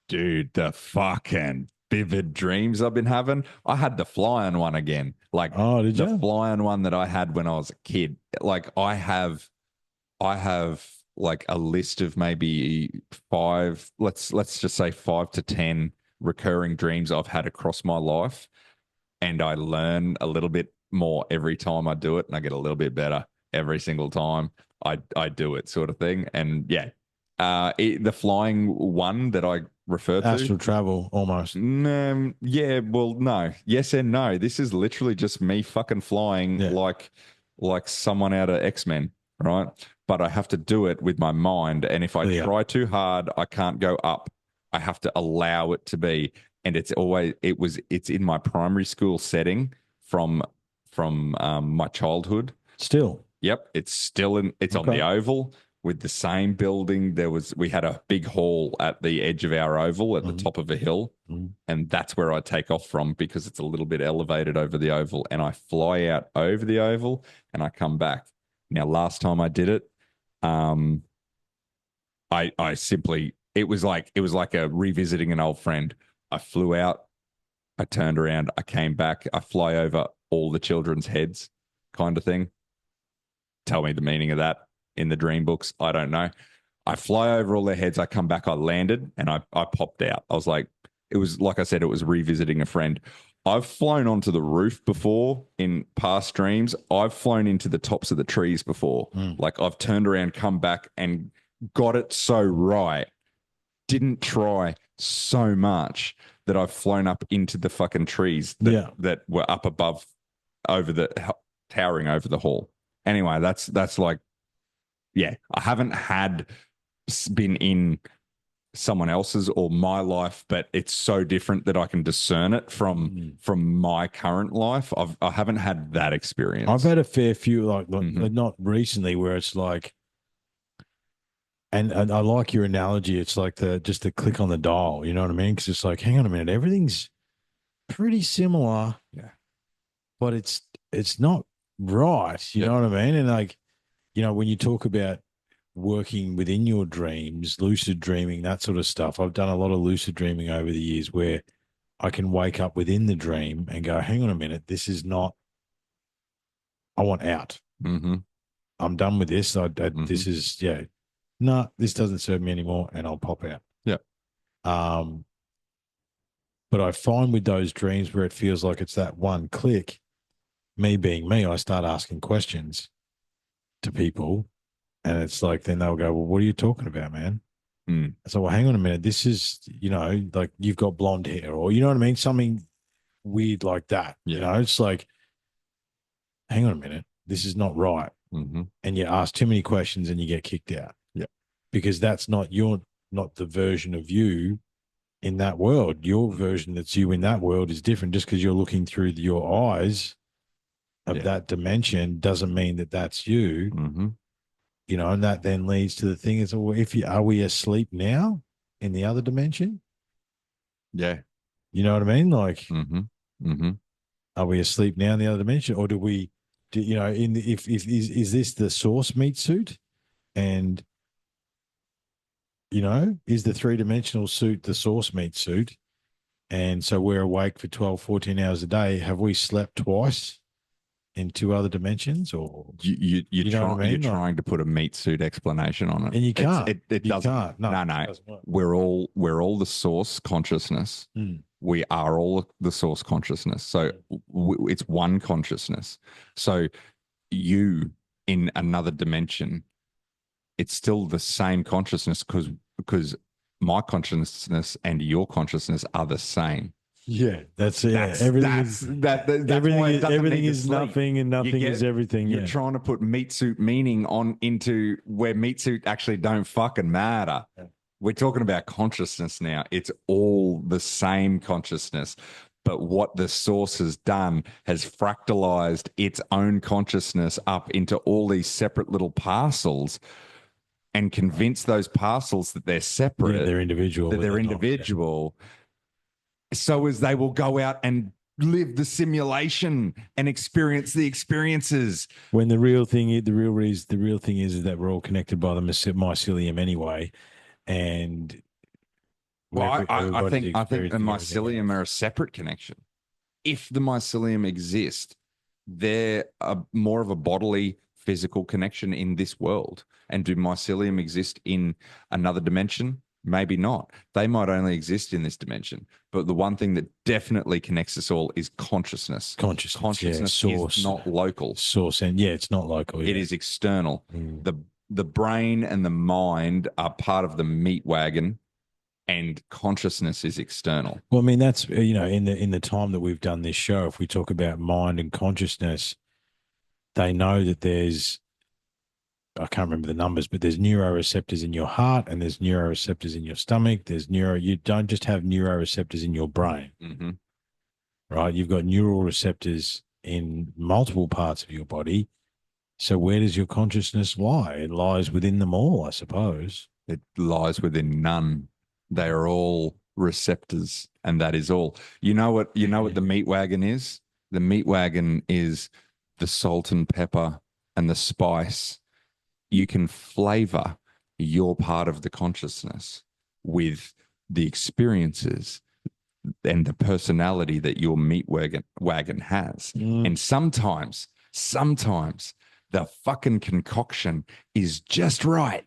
Speaker 2: dude, the fucking vivid dreams I've been having. I had the flying one again. Like,
Speaker 1: oh, did you?
Speaker 2: The flying one that I had when I was a kid. Like, I have like a list of maybe 5, let's just say 5 to 10 recurring dreams I've had across my life. And I learn a little bit more every time I do it, and I get a little bit better every single time I do it, sort of thing. And yeah, the flying one that I refer to,
Speaker 1: astral travel, almost.
Speaker 2: Yeah, well, no, yes and no. This is literally just me fucking flying like someone out of X-Men, right? But I have to do it with my mind, and if I try too hard, I can't go up. I have to allow it to be. And it's in my primary school setting from my childhood.
Speaker 1: Still.
Speaker 2: Yep. It's still on the Oval with the same building. We had a big hall at the edge of our Oval at the top of a hill. And that's where I take off from, because it's a little bit elevated over the Oval, and I fly out over the Oval and I come back. Now, last time I did it, I simply, it was like a revisiting an old friend. I flew out, I turned around, I came back, I fly over all the children's heads, kind of thing. Tell me the meaning of that in the dream books. I don't know. I fly over all their heads, I come back, I landed, and I popped out. I was like, it was like I said, it was revisiting a friend. I've flown onto the roof before in past dreams. I've flown into the tops of the trees before. Like I've turned around, come back, and got it so right. Didn't try so much that I've flown up into the fucking trees that were up above, towering over the hall. Anyway, that's like, yeah, I haven't been in someone else's or my life, but it's so different that I can discern it from my current life. I haven't had that experience.
Speaker 1: I've had a fair few, like not recently, where it's like, and I like your analogy. It's like just the click on the dial. You know what I mean? Because it's like, hang on a minute, everything's pretty similar, but it's not right. You know what I mean? And like, you know, when you talk about working within your dreams, lucid dreaming, that sort of stuff. I've done a lot of lucid dreaming over the years where I can wake up within the dream and go, hang on a minute, this is not, I want out. I'm done with this. This is, no, this doesn't serve me anymore, and I'll pop out.
Speaker 2: Yeah.
Speaker 1: But I find with those dreams where it feels like it's that one click, me being me, I start asking questions to people. And it's like, then they'll go, well, what are you talking about, man? So, well, hang on a minute. This is, you know, like you've got blonde hair, or, you know what I mean? Something weird like that. You know, it's like, hang on a minute. This is not right. And you ask too many questions and you get kicked out.
Speaker 2: Yeah.
Speaker 1: Because that's not the version of you in that world. Your version that's you in that world is different. Just because you're looking through your eyes of that dimension doesn't mean that that's you. You know, and that then leads to the thing is, well, are we asleep now in the other dimension?
Speaker 2: Yeah.
Speaker 1: You know what I mean? Like, are we asleep now in the other dimension, or you know, is this the source meat suit, and you know, is the 3-dimensional suit the source meat suit, and so we're awake for 12, 14 hours a day? Have we slept twice in 2 other dimensions, or
Speaker 2: you're trying to put a meat suit explanation on it,
Speaker 1: and you can't.
Speaker 2: It doesn't. No.
Speaker 1: It doesn't work.
Speaker 2: We're all the source consciousness. We are all the source consciousness. So it's one consciousness. So you in another dimension, it's still the same consciousness because my consciousness and your consciousness are the same.
Speaker 1: Yeah, that's it. Everything is nothing, and nothing is everything.
Speaker 2: You're trying to put meat suit meaning into where meat suit actually don't fucking matter. Yeah. We're talking about consciousness now. It's all the same consciousness. But what the source has done has fractalized its own consciousness up into all these separate little parcels and convinced those parcels that they're separate.
Speaker 1: Yeah, they're individual.
Speaker 2: That they're individual. So as they will go out and live the simulation and experience the experiences.
Speaker 1: When the real thing is that we're all connected by the mycelium anyway, and
Speaker 2: I think the mycelium are a separate connection. If the mycelium exist, they're more of a bodily, physical connection in this world. And do mycelium exist in another dimension? Maybe not. They might only exist in this dimension. But the one thing that definitely connects us all is consciousness. Consciousness is not local.
Speaker 1: Source, and it's not local.
Speaker 2: It is external. The brain and the mind are part of the meat wagon, and consciousness is external.
Speaker 1: Well, I mean, that's, you know, in the time that we've done this show, if we talk about mind and consciousness, they know that there's, I can't remember the numbers, but there's neuroreceptors in your heart and there's neuroreceptors in your stomach. You don't just have neuroreceptors in your brain, right? You've got neural receptors in multiple parts of your body. So where does your consciousness lie? It lies within them all, I suppose.
Speaker 2: It lies within none. They are all receptors, and that is all. You know what the meat wagon is? The meat wagon is the salt and pepper and the spice. You can flavor your part of the consciousness with the experiences and the personality that your meat wagon has. And sometimes the fucking concoction is just right.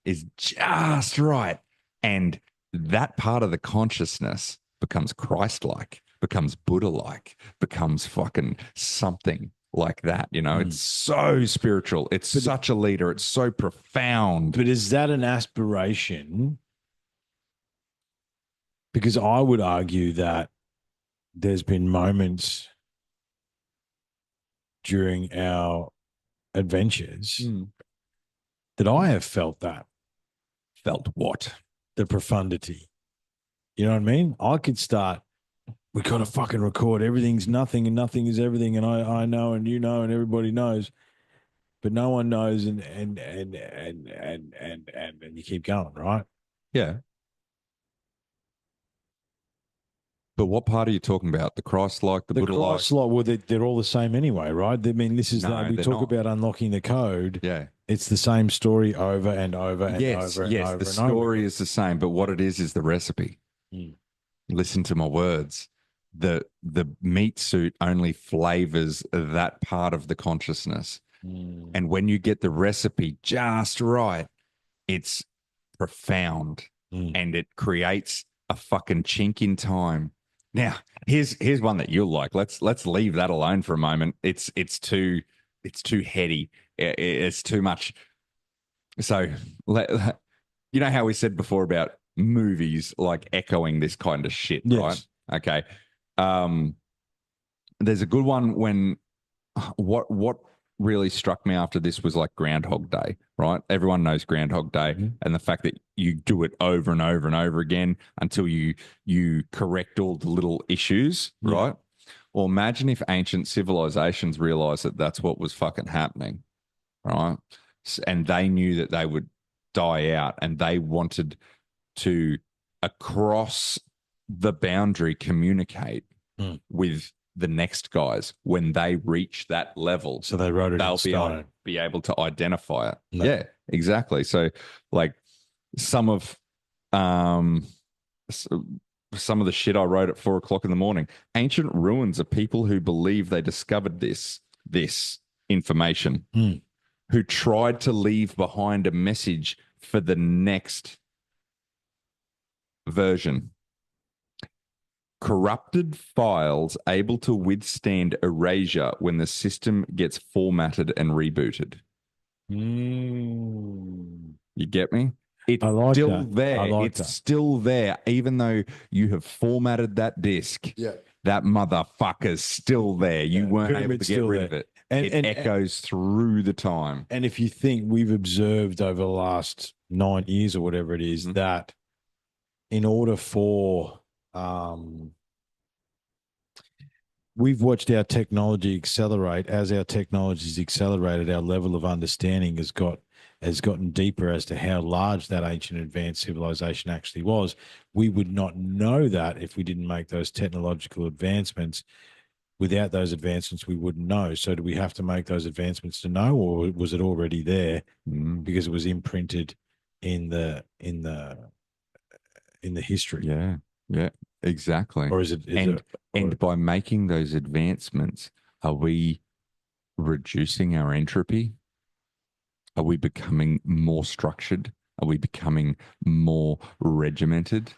Speaker 2: And that part of the consciousness becomes Christ-like becomes Buddha-like, becomes fucking something like that. You know, it's so spiritual. It's such a leader. It's so profound.
Speaker 1: But is that an aspiration? Because I would argue that there's been moments during our adventures that I have felt that.
Speaker 2: Felt what?
Speaker 1: The profundity. You know what I mean? I could start, we got to fucking record. Everything's nothing and nothing is everything. And I know and you know and everybody knows, but no one knows and you keep going, right?
Speaker 2: Yeah. But what part are you talking about? The Christ-like, the Buddha-like?
Speaker 1: Christ-like, well, they're all the same anyway, right? I mean, this is
Speaker 2: No,
Speaker 1: we
Speaker 2: they're
Speaker 1: talk
Speaker 2: not.
Speaker 1: about unlocking the code.
Speaker 2: Yeah.
Speaker 1: It's the same story over and over and
Speaker 2: Yes,
Speaker 1: over and
Speaker 2: yes,
Speaker 1: over
Speaker 2: the
Speaker 1: and
Speaker 2: story
Speaker 1: over.
Speaker 2: is the same, but what it is the recipe. Listen to my words. The meat suit only flavors that part of the consciousness. And when you get the recipe just right, it's profound and it creates a fucking chink in time. Now, here's one that you'll like. Let's leave that alone for a moment. It's too heady. It's too much. So, you know how we said before about movies like echoing this kind of shit,
Speaker 1: Yes.
Speaker 2: right? Okay. There's a good one when what really struck me after this was like Groundhog Day, right? Everyone knows Groundhog Day and the fact that you do it over and over and over again until you correct all the little issues, right? Well, imagine if ancient civilizations realized that that's what was fucking happening, right? And they knew that they would die out and they wanted to, across the boundary, communicate with the next guys when they reach that level.
Speaker 1: So they wrote it in stone.
Speaker 2: Be able to identify it.
Speaker 1: No.
Speaker 2: Yeah, exactly. So like some of the shit I wrote at 4:00 in the morning, ancient ruins are people who believe they discovered this information, who tried to leave behind a message for the next version. Corrupted files able to withstand erasure when the system gets formatted and rebooted. You get me? It's still there. It's still there, even though you have formatted that disk.
Speaker 1: Yeah.
Speaker 2: That motherfucker's still there. You weren't able to get rid of it.
Speaker 1: And
Speaker 2: it echoes through the time.
Speaker 1: And if you think we've observed over the last 9 years or whatever it is, that in order for we've watched our technology accelerate. As our technology's accelerated, our level of understanding has gotten deeper as to how large that ancient advanced civilization actually was. We would not know that if we didn't make those technological advancements. Without those advancements, we wouldn't know. So do we have to make those advancements to know, or was it already there because it was imprinted in the history?
Speaker 2: Yeah, exactly.
Speaker 1: Or is it?
Speaker 2: And by making those advancements, are we reducing our entropy? Are we becoming more structured? Are we becoming more regimented?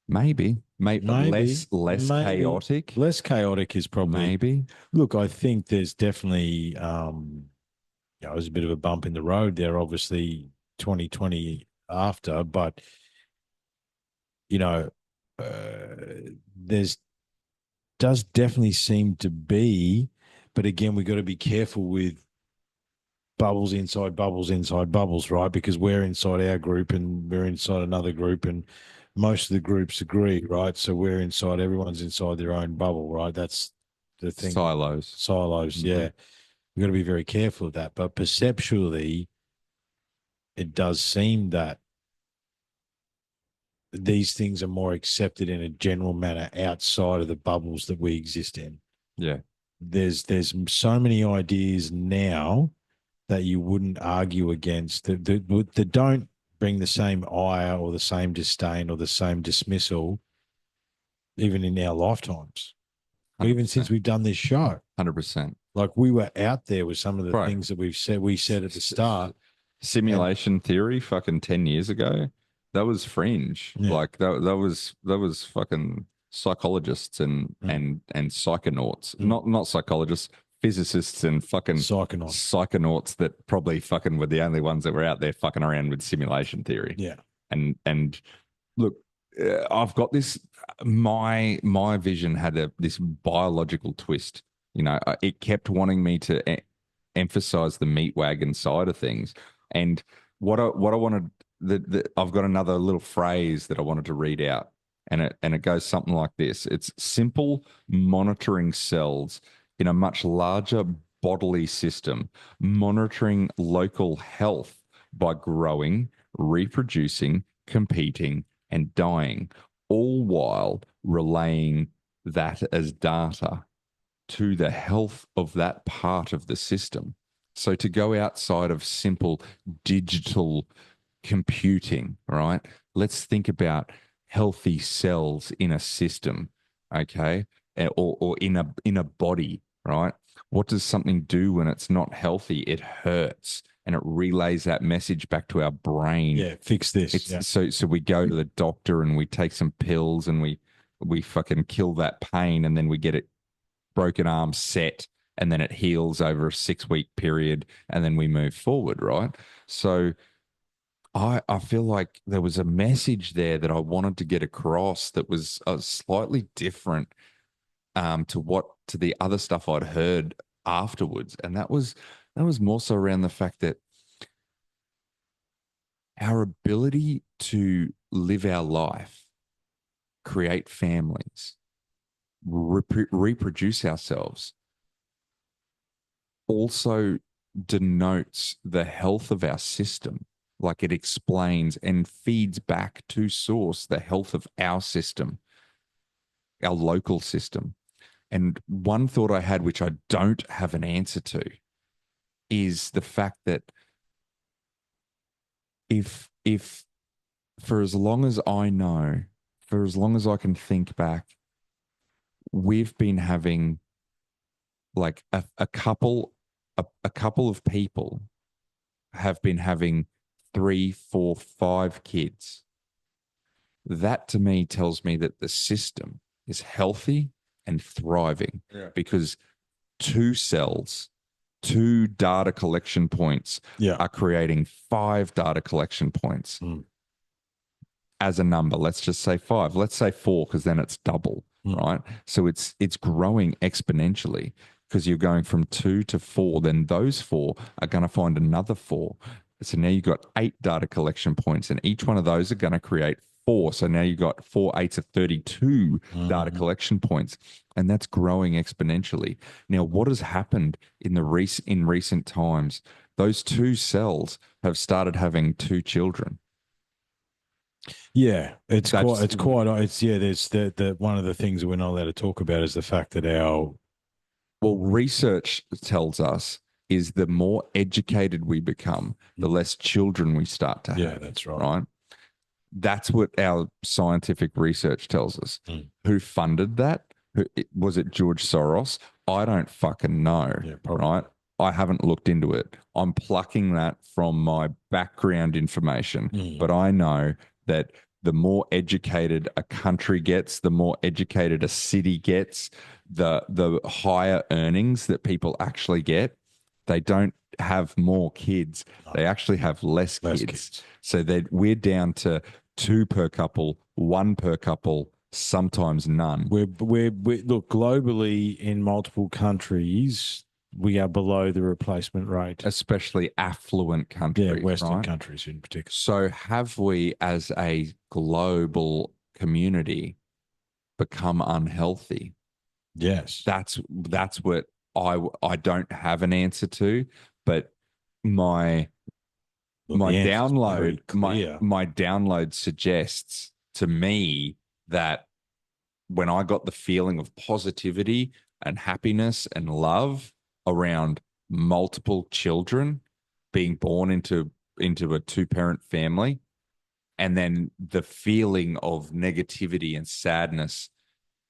Speaker 2: Maybe less chaotic.
Speaker 1: Less chaotic is probably
Speaker 2: maybe.
Speaker 1: Look, I think there's definitely it was a bit of a bump in the road there, obviously 2020 after, but there's does definitely seem to be, but again, we've got to be careful with bubbles inside bubbles, right? Because we're inside our group and we're inside another group and most of the groups agree, right? So everyone's inside their own bubble, right? That's the thing. Silos, yeah. We've got to be very careful of that. But perceptually, it does seem that these things are more accepted in a general manner outside of the bubbles that we exist in.
Speaker 2: Yeah.
Speaker 1: There's so many ideas now that you wouldn't argue against that don't bring the same ire or the same disdain or the same dismissal, even in our lifetimes,
Speaker 2: 100%.
Speaker 1: even since we've done this show.
Speaker 2: 100%.
Speaker 1: Like we were out there with some of the things that we said at the start.
Speaker 2: Simulation theory, fucking 10 years ago, that was fringe.
Speaker 1: Yeah.
Speaker 2: Like that was fucking psychologists and psychonauts,
Speaker 1: Mm.
Speaker 2: not psychologists, physicists and fucking
Speaker 1: Psychonaut.
Speaker 2: psychonauts that probably fucking were the only ones that were out there fucking around with simulation theory.
Speaker 1: Yeah.
Speaker 2: And look, I've got this. My vision had this biological twist. You know, it kept wanting me to emphasize the meat wagon side of things. And what I wanted, I've got another little phrase that I wanted to read out, and it goes something like this: it's simple monitoring cells in a much larger bodily system, monitoring local health by growing, reproducing, competing, and dying, all while relaying that as data to the health of that part of the system. So to go outside of simple digital computing, right? Let's think about healthy cells in a system, okay? Or in a body, right? What does something do when it's not healthy? It hurts, and it relays that message back to our brain.
Speaker 1: Yeah, fix this. Yeah.
Speaker 2: So we go to the doctor and we take some pills and we fucking kill that pain, and then we get it broken arm set, and then it heals over a 6-week period, and then we move forward, right? So I feel like there was a message there that I wanted to get across that was slightly different to the other stuff I'd heard afterwards, and that was more so around the fact that our ability to live our life, create families, reproduce ourselves also denotes the health of our system. Like, it explains and feeds back to source the health of our system, our local system. And one thought I had, which I don't have an answer to, is the fact that if for as long as I know, for as long as I can think back, we've been having like a couple of people have been having 3, 4, 5 kids. That to me tells me that the system is healthy and thriving, because 2 cells, 2 data collection points are creating 5 data collection points as a number. Let's just say 5. Let's say 4, because then it's double, right? So it's growing exponentially, because you're going from 2 to 4. Then those 4 are going to find another 4. So now you've got 8 data collection points, and each one of those are going to create 4. So now you've got 4 8s of 32 data collection points, and that's growing exponentially. Now, what has happened in recent times? Those 2 cells have started having 2 children.
Speaker 1: Yeah, there's the one of the things that we're not allowed to talk about is the fact that
Speaker 2: research tells us is the more educated we become, the less children we start to have.
Speaker 1: Yeah, that's right.
Speaker 2: Right? That's what our scientific research tells us. Who funded that? Was it George Soros? I don't fucking know. Yeah, probably. Right? I haven't looked into it. I'm plucking that from my background information, but I know that the more educated a country gets, the more educated a city gets, the higher earnings that people actually get. They don't have more kids. They actually have less kids. So that we're down to 2 per couple, 1 per couple, sometimes none.
Speaker 1: We're look, globally in multiple countries, we are below the replacement rate,
Speaker 2: especially affluent countries,
Speaker 1: Western countries in particular.
Speaker 2: So have we, as a global community, become unhealthy?
Speaker 1: Yes,
Speaker 2: that's what I don't have an answer to, but my download suggests to me that when I got the feeling of positivity and happiness and love around multiple children being born into a 2-parent family, and then the feeling of negativity and sadness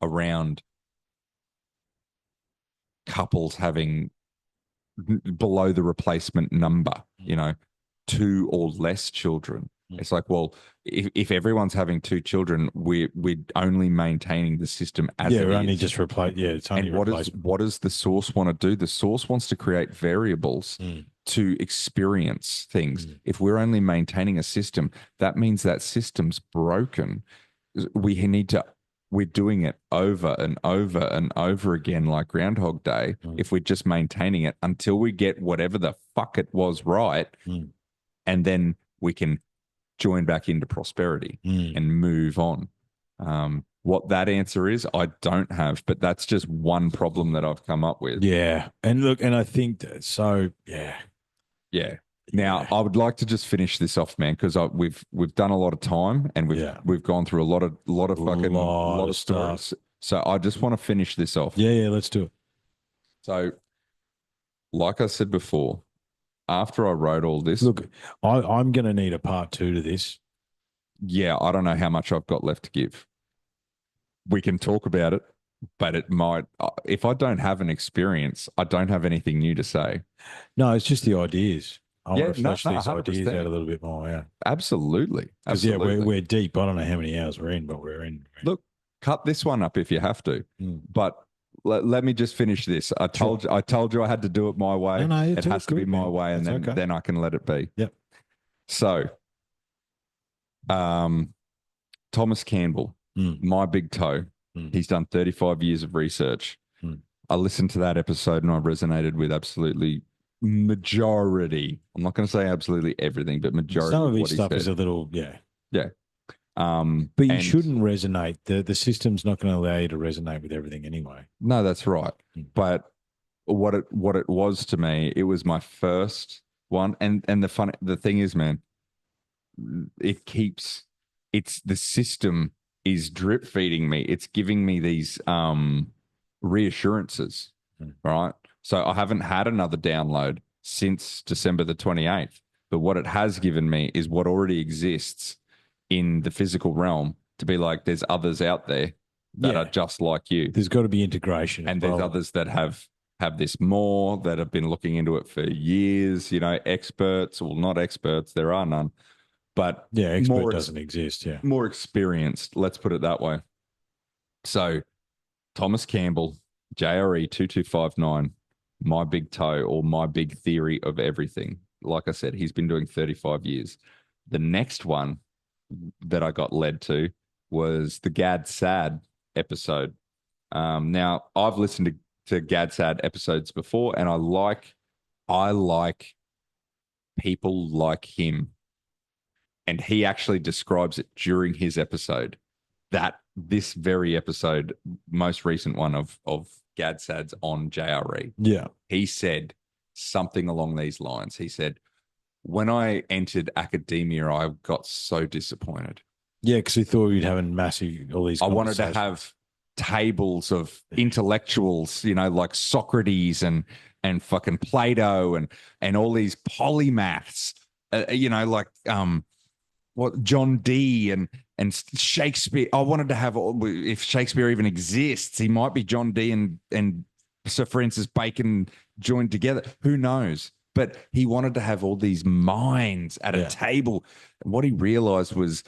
Speaker 2: around couples having below the replacement number, 2 or less children. It's like, well, if everyone's having 2 children, we're only maintaining the system as
Speaker 1: Yeah,
Speaker 2: it
Speaker 1: we're only
Speaker 2: is.
Speaker 1: just replace. Yeah, it's only
Speaker 2: And what does the source want to do? The source wants to create variables to experience things. If we're only maintaining a system, that means that system's broken. We're doing it over and over and over again, like Groundhog Day, if we're just maintaining it until we get whatever the fuck it was right. And then we can join back into prosperity and move on. What that answer is, I don't have, but that's just one problem that I've come up with.
Speaker 1: Yeah. And look, and I think that, so, yeah.
Speaker 2: Yeah. Now, I would like to just finish this off, man, because we've done a lot of time and we've gone through a lot of stories.
Speaker 1: Stuff.
Speaker 2: So I just want to finish this off.
Speaker 1: Yeah, let's do it.
Speaker 2: So, like I said before, after I wrote all this,
Speaker 1: look, I'm going to need a part 2 to this.
Speaker 2: Yeah, I don't know how much I've got left to give. We can talk about it, but it might, if I don't have an experience, I don't have anything new to say.
Speaker 1: No, it's just the ideas. I want to flesh these
Speaker 2: 100%.
Speaker 1: ideas out a little bit more. Yeah,
Speaker 2: absolutely.
Speaker 1: Because we're deep. I don't know how many hours we're in, but we're in.
Speaker 2: Look, cut this one up if you have to. But let me just finish this. I told you I had to do it my way.
Speaker 1: No,
Speaker 2: it has to be my way, and then I can let it be.
Speaker 1: Yep.
Speaker 2: So, Thomas Campbell, My Big Toe. He's done 35 years of research. I listened to that episode and I resonated with absolutely majority. I'm not going to say absolutely everything, but majority.
Speaker 1: Some of
Speaker 2: his
Speaker 1: his stuff is a little, yeah. But you shouldn't resonate. The system's not going to allow you to resonate with everything anyway.
Speaker 2: No, that's right. But what it was to me, it was my first one. And the thing is, man, the system is drip feeding me. It's giving me these reassurances, right? So I haven't had another download since December the 28th. But what it has given me is what already exists in the physical realm, to be like, there's others out there that are just like you.
Speaker 1: There's got to be integration.
Speaker 2: And there's others that have this more, that have been looking into it for years, experts, or not experts, there are none. But
Speaker 1: expert doesn't exist. Yeah.
Speaker 2: More experienced, let's put it that way. So Thomas Campbell, JRE 2259, My Big Toe, or My Big Theory of Everything. Like I said, he's been doing 35 years. The next one that I got led to was the Gad Sad episode. Now, I've listened to Gad Sad episodes before, and I like people like him. And he actually describes it during his episode, that this very episode, most recent one of Gad Sad's on JRE.
Speaker 1: Yeah.
Speaker 2: He said something along these lines. He said, when I entered academia, I got so disappointed.
Speaker 1: Yeah, because he thought we'd have all these.
Speaker 2: I wanted to have tables of intellectuals, like Socrates and fucking Plato and all these polymaths, what John Dee and Shakespeare. I wanted to have, if Shakespeare even exists, he might be John Dee and Sir Francis Bacon joined together. Who knows? But he wanted to have all these minds at a table. And what he realized was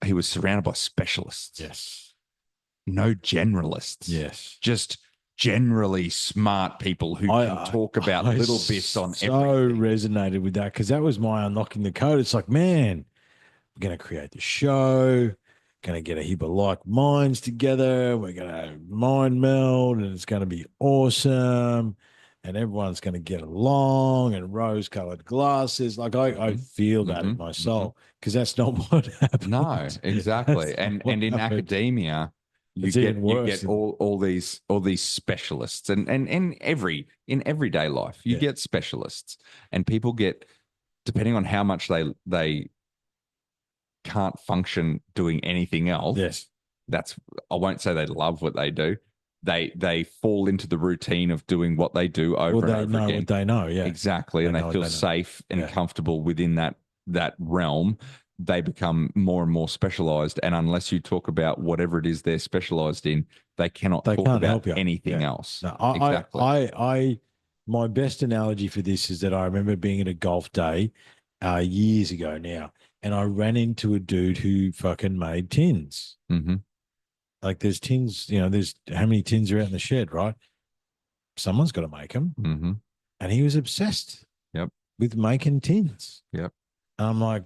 Speaker 2: he was surrounded by specialists.
Speaker 1: Yes.
Speaker 2: No generalists.
Speaker 1: Yes.
Speaker 2: Just generally smart people who can talk about little bits on everything.
Speaker 1: So resonated with that, because that was my unlocking the code. It's like, man, we're going to create the show, going to get a heap of like minds together. We're going to mind meld, and it's going to be awesome. And everyone's going to get along, and rose-colored glasses. Like I feel that in my soul, because that's not what happened.
Speaker 2: No, exactly. And in academia, you get all these specialists, and in everyday life, you get specialists, and people get, depending on how much they can't function doing anything else.
Speaker 1: Yes,
Speaker 2: I won't say they love what they do. They fall into the routine of doing what they do over and over again.
Speaker 1: They know what they know, yeah.
Speaker 2: Exactly. And they feel safe and comfortable within that realm. They become more and more specialized. And unless you talk about whatever it is they're specialized in, they cannot talk about anything else.
Speaker 1: No,
Speaker 2: exactly.
Speaker 1: My best analogy for this is that I remember being at a golf day years ago now, and I ran into a dude who fucking made tins.
Speaker 2: Mm-hmm.
Speaker 1: Like there's tins, you know, there's how many tins are out in the shed, right? Someone's got to make them.
Speaker 2: Mm-hmm.
Speaker 1: And he was obsessed
Speaker 2: Yep.
Speaker 1: with making tins.
Speaker 2: Yep.
Speaker 1: And I'm like,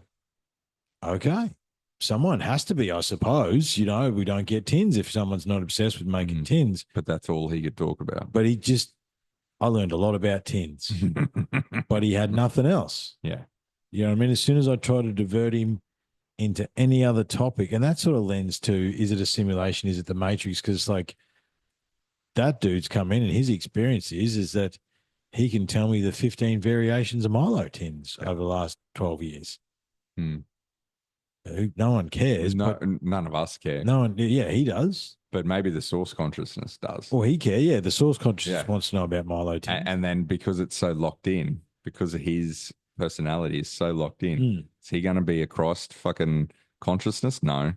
Speaker 1: okay, someone has to be, I suppose. You know, we don't get tins if someone's not obsessed with making tins.
Speaker 2: But that's all he could talk about.
Speaker 1: But I learned a lot about tins, but he had nothing else.
Speaker 2: Yeah.
Speaker 1: You know what I mean? As soon as I try to divert him into any other topic, and that sort of lends to, is it a simulation? Is it the Matrix? Because like that dude's come in and his experience is that he can tell me the 15 variations of Milo tins over the last 12 years.
Speaker 2: Hmm.
Speaker 1: No one cares.
Speaker 2: No, none of us care.
Speaker 1: No one, yeah, he does.
Speaker 2: But maybe the source consciousness does.
Speaker 1: Well, he cares. Yeah, the source consciousness wants to know about Milo tins.
Speaker 2: And then because it's so locked in, because of his personality is so locked in, is he going to be a Christ fucking consciousness? No.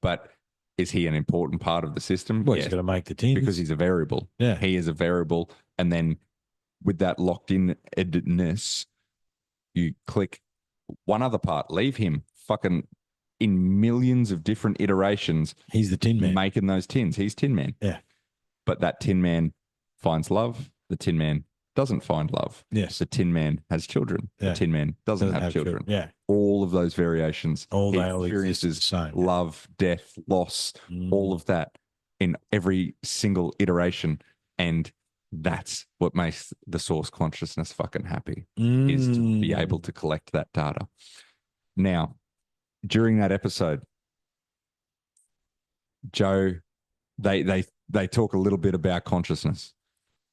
Speaker 2: But is he an important part of the system?
Speaker 1: Well, he's got to make the tins.
Speaker 2: Because he's a variable.
Speaker 1: Yeah.
Speaker 2: He is a variable. And then with that locked in-ness, you click one other part, leave him fucking in millions of different iterations.
Speaker 1: He's the Tin Man.
Speaker 2: Making those tins. He's Tin Man.
Speaker 1: Yeah.
Speaker 2: But that Tin Man finds love. The Tin Man doesn't find love.
Speaker 1: Yes.
Speaker 2: The Tin Man has children.
Speaker 1: Yeah.
Speaker 2: The Tin Man doesn't have children.
Speaker 1: Yeah.
Speaker 2: All of those variations.
Speaker 1: All
Speaker 2: he
Speaker 1: they all exist the
Speaker 2: experiences
Speaker 1: same.
Speaker 2: love, death, loss, all of that in every single iteration. And that's what makes the source consciousness fucking happy, is to be able to collect that data. Now, during that episode, Joe, they talk a little bit about consciousness,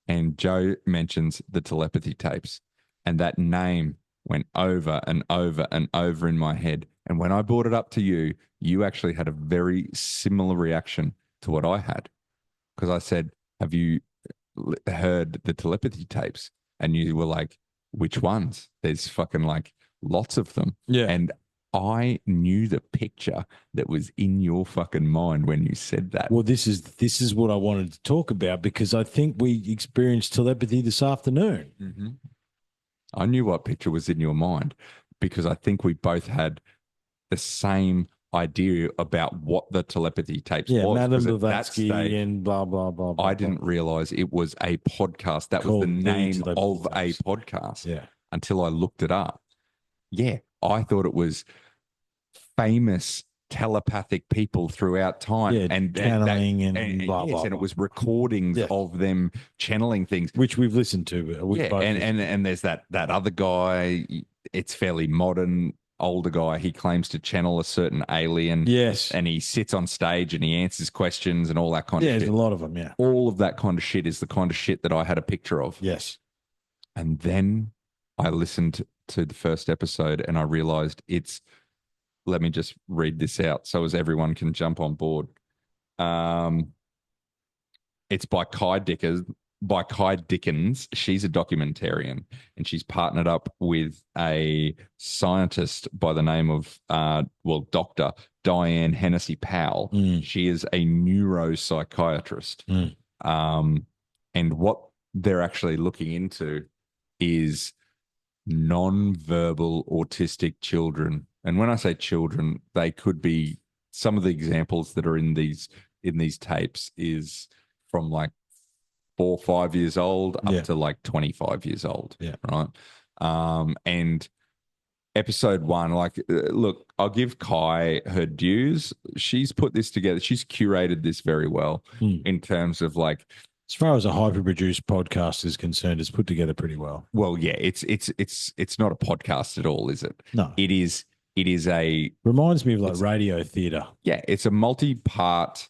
Speaker 2: and Joe mentions the telepathy tapes, and that name went over and over and over in my head. And when I brought it up to you, you actually had a very similar reaction to what I had, because I said, "Have you heard the telepathy tapes?" And you were like, "Which ones? There's fucking like lots of them."
Speaker 1: Yeah.
Speaker 2: And I knew the picture that was in your fucking mind when you said that.
Speaker 1: Well, this is what I wanted to talk about, because I think we experienced telepathy this afternoon.
Speaker 2: Mm-hmm. I knew what picture was in your mind, because I think we both had the same idea about what the telepathy tapes was.
Speaker 1: Madame
Speaker 2: 'Cause at that
Speaker 1: Blavatsky
Speaker 2: stage,
Speaker 1: and blah, blah, blah, blah.
Speaker 2: I didn't realize it was a podcast. That was
Speaker 1: Called
Speaker 2: the
Speaker 1: The
Speaker 2: name
Speaker 1: Telepathy
Speaker 2: of a
Speaker 1: Tapes.
Speaker 2: podcast.
Speaker 1: Yeah.
Speaker 2: Until I looked it up. Yeah, I thought it was famous telepathic people throughout time.
Speaker 1: Yeah,
Speaker 2: and
Speaker 1: channeling and blah,
Speaker 2: yes,
Speaker 1: blah,
Speaker 2: and
Speaker 1: blah.
Speaker 2: it was recordings
Speaker 1: Yes.
Speaker 2: of them channeling things.
Speaker 1: Which we've listened to. We
Speaker 2: Yeah,
Speaker 1: both
Speaker 2: and there's that other guy. It's fairly modern, older guy. He claims to channel a certain alien.
Speaker 1: Yes.
Speaker 2: And he sits on stage and he answers questions and all that kind of
Speaker 1: Yeah,
Speaker 2: shit.
Speaker 1: there's a lot of them, yeah.
Speaker 2: All of that kind of shit is the kind of shit that I had a picture of.
Speaker 1: Yes.
Speaker 2: And then I listened to the first episode and I realized let me just read this out so as everyone can jump on board. It's by Kai Dickens. She's a documentarian, and she's partnered up with a scientist by the name of, Dr. Diane Hennessy Powell. She is a neuropsychiatrist. And what they're actually looking into is non-verbal autistic children. And when I say children, they could be, some of the examples that are in these tapes is from like 4 or 5 years old up to like 25 years old.
Speaker 1: Yeah.
Speaker 2: Right. And episode 1, look, I'll give Kai her dues. She's put this together. She's curated this very well in terms of like,
Speaker 1: as far as a hyper-produced podcast is concerned, it's put together pretty well.
Speaker 2: Well, yeah, it's not a podcast at all, is it?
Speaker 1: No.
Speaker 2: It is a,
Speaker 1: reminds me of like radio theatre.
Speaker 2: Yeah, it's a multi-part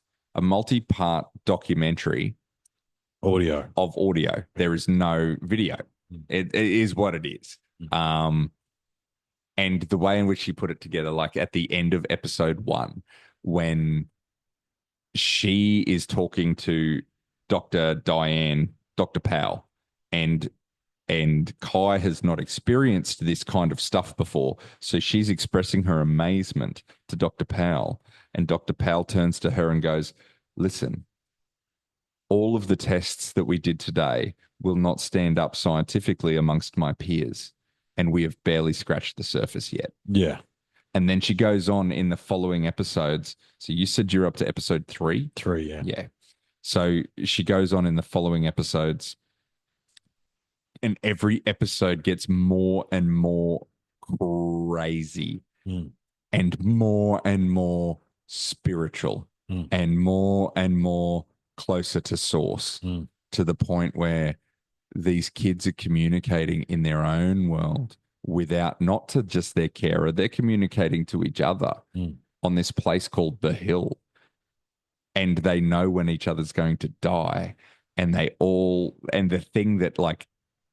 Speaker 2: documentary
Speaker 1: of
Speaker 2: audio. There is no video. It is what it is. And the way in which she put it together, like at the end of episode 1, when she is talking to Dr. Powell, and Kai has not experienced this kind of stuff before. So she's expressing her amazement to Dr. Powell, and Dr. Powell turns to her and goes, "Listen, all of the tests that we did today will not stand up scientifically amongst my peers, and we have barely scratched the surface yet."
Speaker 1: Yeah.
Speaker 2: And then she goes on in the following episodes. So you said you're up to episode 3?
Speaker 1: 3, yeah.
Speaker 2: Yeah. So she goes on in the following episodes, and every episode gets more and more crazy
Speaker 1: Mm.
Speaker 2: and more spiritual
Speaker 1: Mm.
Speaker 2: and more closer to source,
Speaker 1: Mm.
Speaker 2: to the point where these kids are communicating in their own world without, not to just their carer, they're communicating to each other
Speaker 1: Mm.
Speaker 2: on this place called the Hill. And they know when each other's going to die. And the thing that like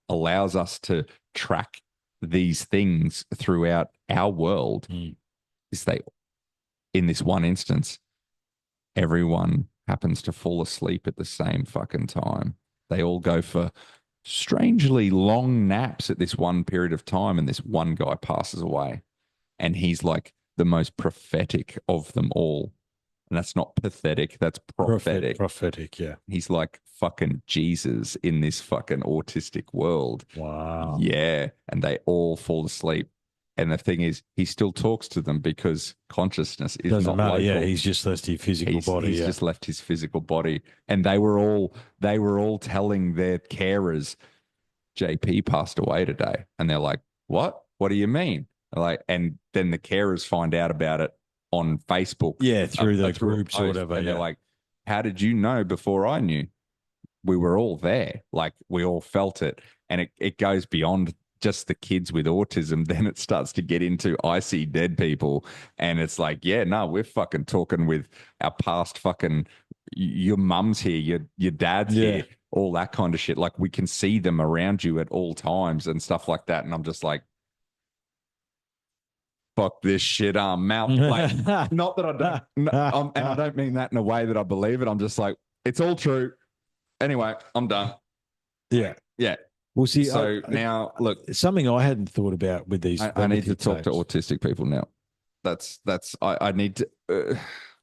Speaker 2: allows us to track these things throughout our world
Speaker 1: Mm.
Speaker 2: is in this one instance, everyone happens to fall asleep at the same fucking time. They all go for strangely long naps at this one period of time, and this one guy passes away. And he's like the most prophetic of them all. And that's not pathetic, that's prophetic.
Speaker 1: Prophetic, yeah.
Speaker 2: He's like fucking Jesus in this fucking autistic world.
Speaker 1: Wow.
Speaker 2: Yeah. And they all fall asleep. And the thing is, he still talks to them because consciousness is
Speaker 1: Doesn't
Speaker 2: not
Speaker 1: matter.
Speaker 2: local.
Speaker 1: Yeah, he's just left his physical body.
Speaker 2: He's
Speaker 1: Yeah.
Speaker 2: just left his physical body. And they were all telling their carers, JP passed away today. And they're like, what? What do you mean? Like, and then the carers find out about it on Facebook.
Speaker 1: Yeah, through the
Speaker 2: through a
Speaker 1: groups or
Speaker 2: post,
Speaker 1: whatever.
Speaker 2: And
Speaker 1: Yeah.
Speaker 2: they're like, how did you know before I knew? We were all there. Like, we all felt it. And it goes beyond just the kids with autism. Then it starts to get into, I see dead people. And it's like, yeah, no, we're fucking talking with our past fucking, your mum's here, your dad's here, all that kind of shit. Like, we can see them around you at all times and stuff like that. And I'm just like, fuck this shit, mouth. Like, not that I don't, and I don't mean that in a way that I believe it. I'm just like, it's all true. Anyway, I'm done.
Speaker 1: Yeah.
Speaker 2: Yeah.
Speaker 1: Well, see,
Speaker 2: So now, look,
Speaker 1: something I hadn't thought about with these.
Speaker 2: I need to talk to
Speaker 1: tapes.
Speaker 2: autistic people now. I need to.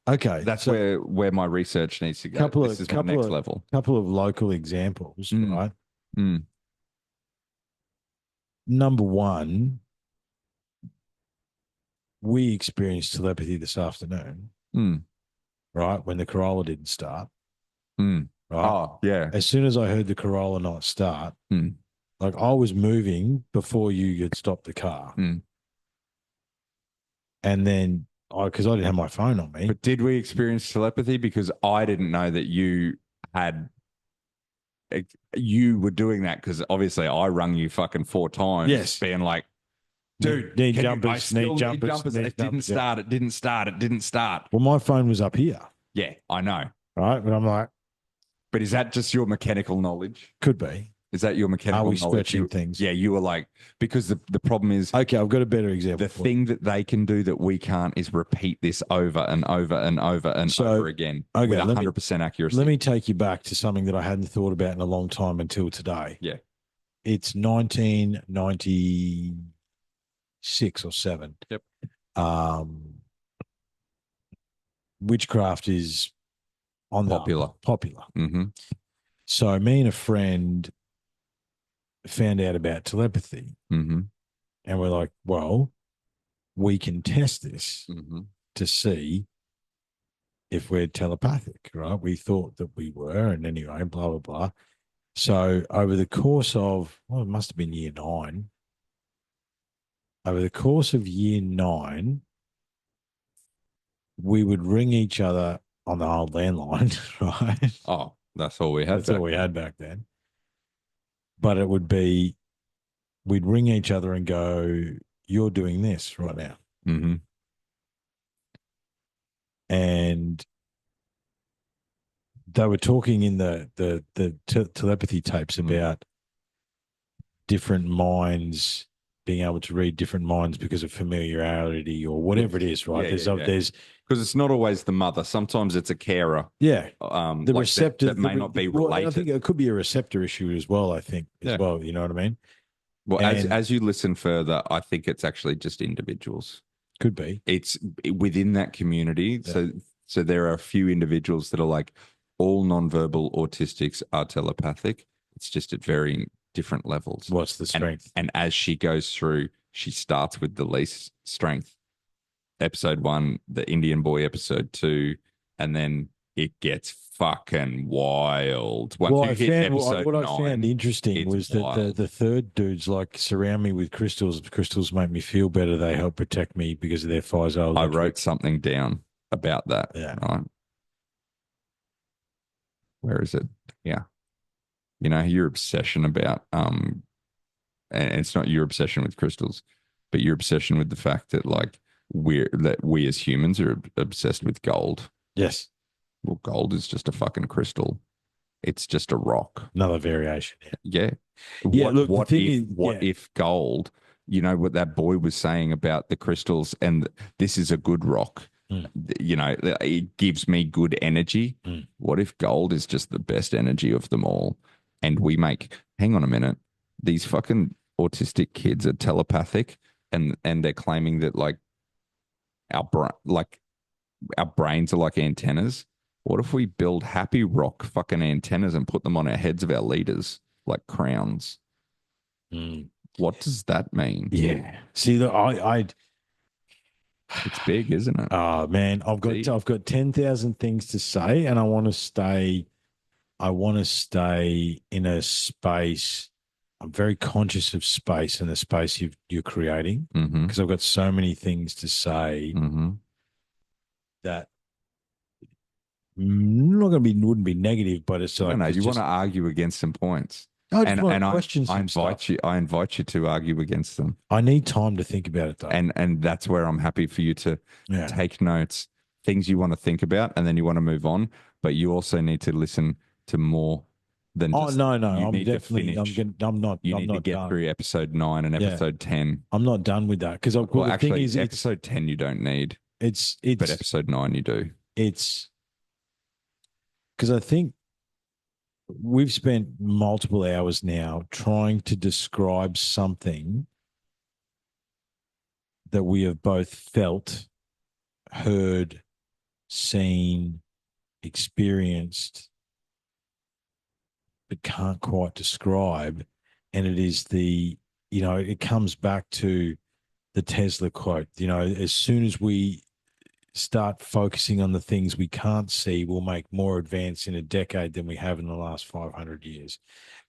Speaker 1: Okay,
Speaker 2: That's
Speaker 1: so
Speaker 2: where my research needs to go. This is my next level.
Speaker 1: Couple of local examples, right?
Speaker 2: Mm.
Speaker 1: Number one, we experienced telepathy this afternoon, right? When the Corolla didn't start, right?
Speaker 2: Oh, yeah.
Speaker 1: As soon as I heard the Corolla not start, like I was moving before you had stopped the car. And then, because I didn't have my phone on me.
Speaker 2: But did we experience telepathy? Because I didn't know that you were doing that, because obviously I rung you fucking 4 times.
Speaker 1: Yes.
Speaker 2: Being like, dude,
Speaker 1: need jumpers.
Speaker 2: It didn't start. It didn't start.
Speaker 1: Well, my phone was up here.
Speaker 2: Yeah, I know.
Speaker 1: Right. But I'm like,
Speaker 2: but is that just your mechanical knowledge?
Speaker 1: Could be.
Speaker 2: Is that your mechanical knowledge?
Speaker 1: Are we stretching things?
Speaker 2: Yeah, you were like, because the problem is,
Speaker 1: okay, I've got a better example.
Speaker 2: The thing that they can do that we can't is repeat this over and over and over and over again with 100% accuracy.
Speaker 1: Let me take you back to something that I hadn't thought about in a long time until today.
Speaker 2: Yeah.
Speaker 1: It's 1996 or 7.
Speaker 2: Yep.
Speaker 1: Witchcraft is popular.
Speaker 2: Mm-hmm.
Speaker 1: So me and a friend found out about telepathy, and we're like, well, we can test this to see if we're telepathic, right? We thought that we were, and anyway, blah, blah, blah. So over the course of, it must have been year 9. Over the course of year 9, we would ring each other on the old landline, right?
Speaker 2: Oh, that's all we had.
Speaker 1: That's all we had back then. But it would be, we'd ring each other and go, you're doing this right now.
Speaker 2: Mm-hmm.
Speaker 1: And they were talking in the telepathy tapes about different minds being able to read different minds because of familiarity or whatever it is, right? There's
Speaker 2: because it's not always the mother. Sometimes it's a carer.
Speaker 1: Yeah.
Speaker 2: The like receptor that may not be related.
Speaker 1: I think it could be a receptor issue as well, as well. You know what I mean?
Speaker 2: Well, as you listen further, I think it's actually just individuals.
Speaker 1: Could be.
Speaker 2: It's within that community. Yeah. So there are a few individuals that are like, all nonverbal autistics are telepathic. It's just at varying different levels.
Speaker 1: What's the strength?
Speaker 2: And as she goes through, she starts with the least strength. episode 1, the Indian boy episode 2, and then it gets fucking wild. Once
Speaker 1: Well,
Speaker 2: you
Speaker 1: I
Speaker 2: hit
Speaker 1: found
Speaker 2: episode
Speaker 1: what I
Speaker 2: 9,
Speaker 1: found interesting
Speaker 2: it's
Speaker 1: was that
Speaker 2: wild.
Speaker 1: the third dudes like surround me with crystals. Crystals make me feel better. They help protect me because of their physiology.
Speaker 2: I wrote something down about that.
Speaker 1: Yeah.
Speaker 2: Right. Where is it? Yeah. You know, your obsession about and it's not your obsession with crystals, but your obsession with the fact that like we as humans are obsessed with gold.
Speaker 1: Yes,
Speaker 2: Well, gold is just a fucking crystal. It's just a rock.
Speaker 1: another variation.
Speaker 2: Yeah.
Speaker 1: Yeah, look, the thing is,
Speaker 2: what if gold, you know what that boy was saying about the crystals, and this is a good rock.
Speaker 1: Mm.
Speaker 2: You know, it gives me good energy.
Speaker 1: Mm.
Speaker 2: What if gold is just the best energy of them all? And we make, hang on a minute, these fucking autistic kids are telepathic, and they're claiming that like our brains are like antennas. What if we build happy rock fucking antennas and put them on our heads of our leaders like crowns?
Speaker 1: Mm.
Speaker 2: What does that mean?
Speaker 1: Yeah. See, look,
Speaker 2: It's big, isn't it?
Speaker 1: oh man, I've got 10,000 things to say, and I want to stay in a space. I'm very conscious of space and the space you're creating
Speaker 2: Mm-hmm.
Speaker 1: because I've got so many things to say
Speaker 2: Mm-hmm.
Speaker 1: that not going to be wouldn't be negative, but it's like
Speaker 2: No,
Speaker 1: it's
Speaker 2: you want
Speaker 1: just,
Speaker 2: to argue against some points.
Speaker 1: I just
Speaker 2: And
Speaker 1: want to
Speaker 2: I,
Speaker 1: question
Speaker 2: I
Speaker 1: some
Speaker 2: invite
Speaker 1: stuff.
Speaker 2: you I invite you to argue against them.
Speaker 1: I need time to think about it though.
Speaker 2: And that's where I'm happy for you to
Speaker 1: Yeah.
Speaker 2: take notes, things you want to think about, and then you want to move on. But you also need to listen to more than
Speaker 1: Oh
Speaker 2: just,
Speaker 1: no,
Speaker 2: you
Speaker 1: I'm
Speaker 2: need to
Speaker 1: definitely
Speaker 2: finish.
Speaker 1: I'm not
Speaker 2: You
Speaker 1: I'm
Speaker 2: need to
Speaker 1: not
Speaker 2: get
Speaker 1: done.
Speaker 2: through episode 9 and
Speaker 1: Yeah.
Speaker 2: episode 10.
Speaker 1: I'm not done with that because
Speaker 2: Well,
Speaker 1: the
Speaker 2: actually,
Speaker 1: thing is
Speaker 2: episode 10 you don't need,
Speaker 1: it's
Speaker 2: but episode 9 you do.
Speaker 1: it's because I think we've spent multiple hours now trying to describe something that we have both felt, heard, seen, experienced, but can't quite describe. And it is it comes back to the Tesla quote, as soon as we start focusing on the things we can't see, we'll make more advance in a decade than we have in the last 500 years.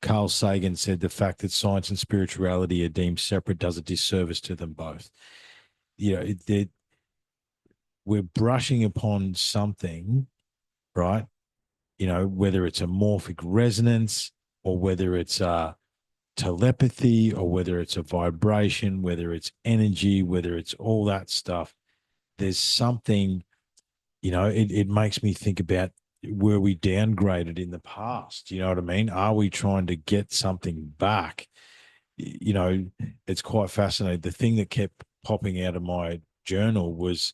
Speaker 1: Carl Sagan said the fact that science and spirituality are deemed separate does a disservice to them both. We're brushing upon something, right? Whether it's a morphic resonance or whether it's telepathy or whether it's a vibration, whether it's energy, whether it's all that stuff. There's something, it makes me think about, were we downgraded in the past? You know what I mean? Are we trying to get something back? It's quite fascinating. The thing that kept popping out of my journal was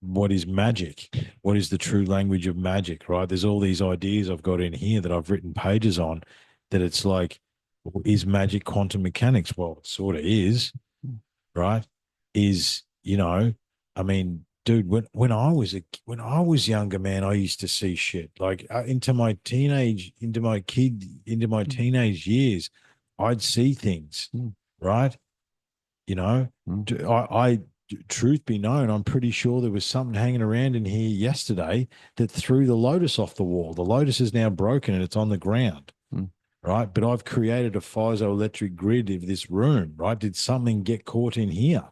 Speaker 1: what is magic? What is the true language of magic, right? There's all these ideas I've got in here that I've written pages on that it's like, is magic quantum mechanics? Well, it sort of is, right? I mean, dude, when I was younger, man, I used to see shit like into my teenage years, I'd see things, right? I truth be known, I'm pretty sure there was something hanging around in here yesterday that threw the lotus off the wall. The lotus is now broken and it's on the ground, right? But I've created a piezoelectric grid of this room, right? Did something get caught in here?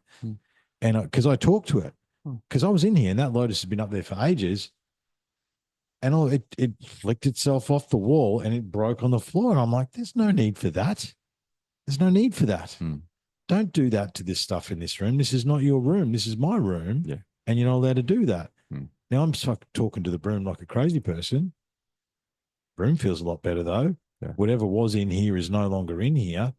Speaker 1: And because I talked to it, because I was in here and that lotus has been up there for ages, and it flicked itself off the wall and it broke on the floor. And I'm like, there's no need for that. There's no need for that. Don't do that to this stuff in this room. This is not your room. This is my room.
Speaker 2: Yeah.
Speaker 1: And you're not allowed to do that. Now I'm talking to the broom like a crazy person. Broom feels a lot better though.
Speaker 2: Yeah.
Speaker 1: Whatever was in here is no longer in here.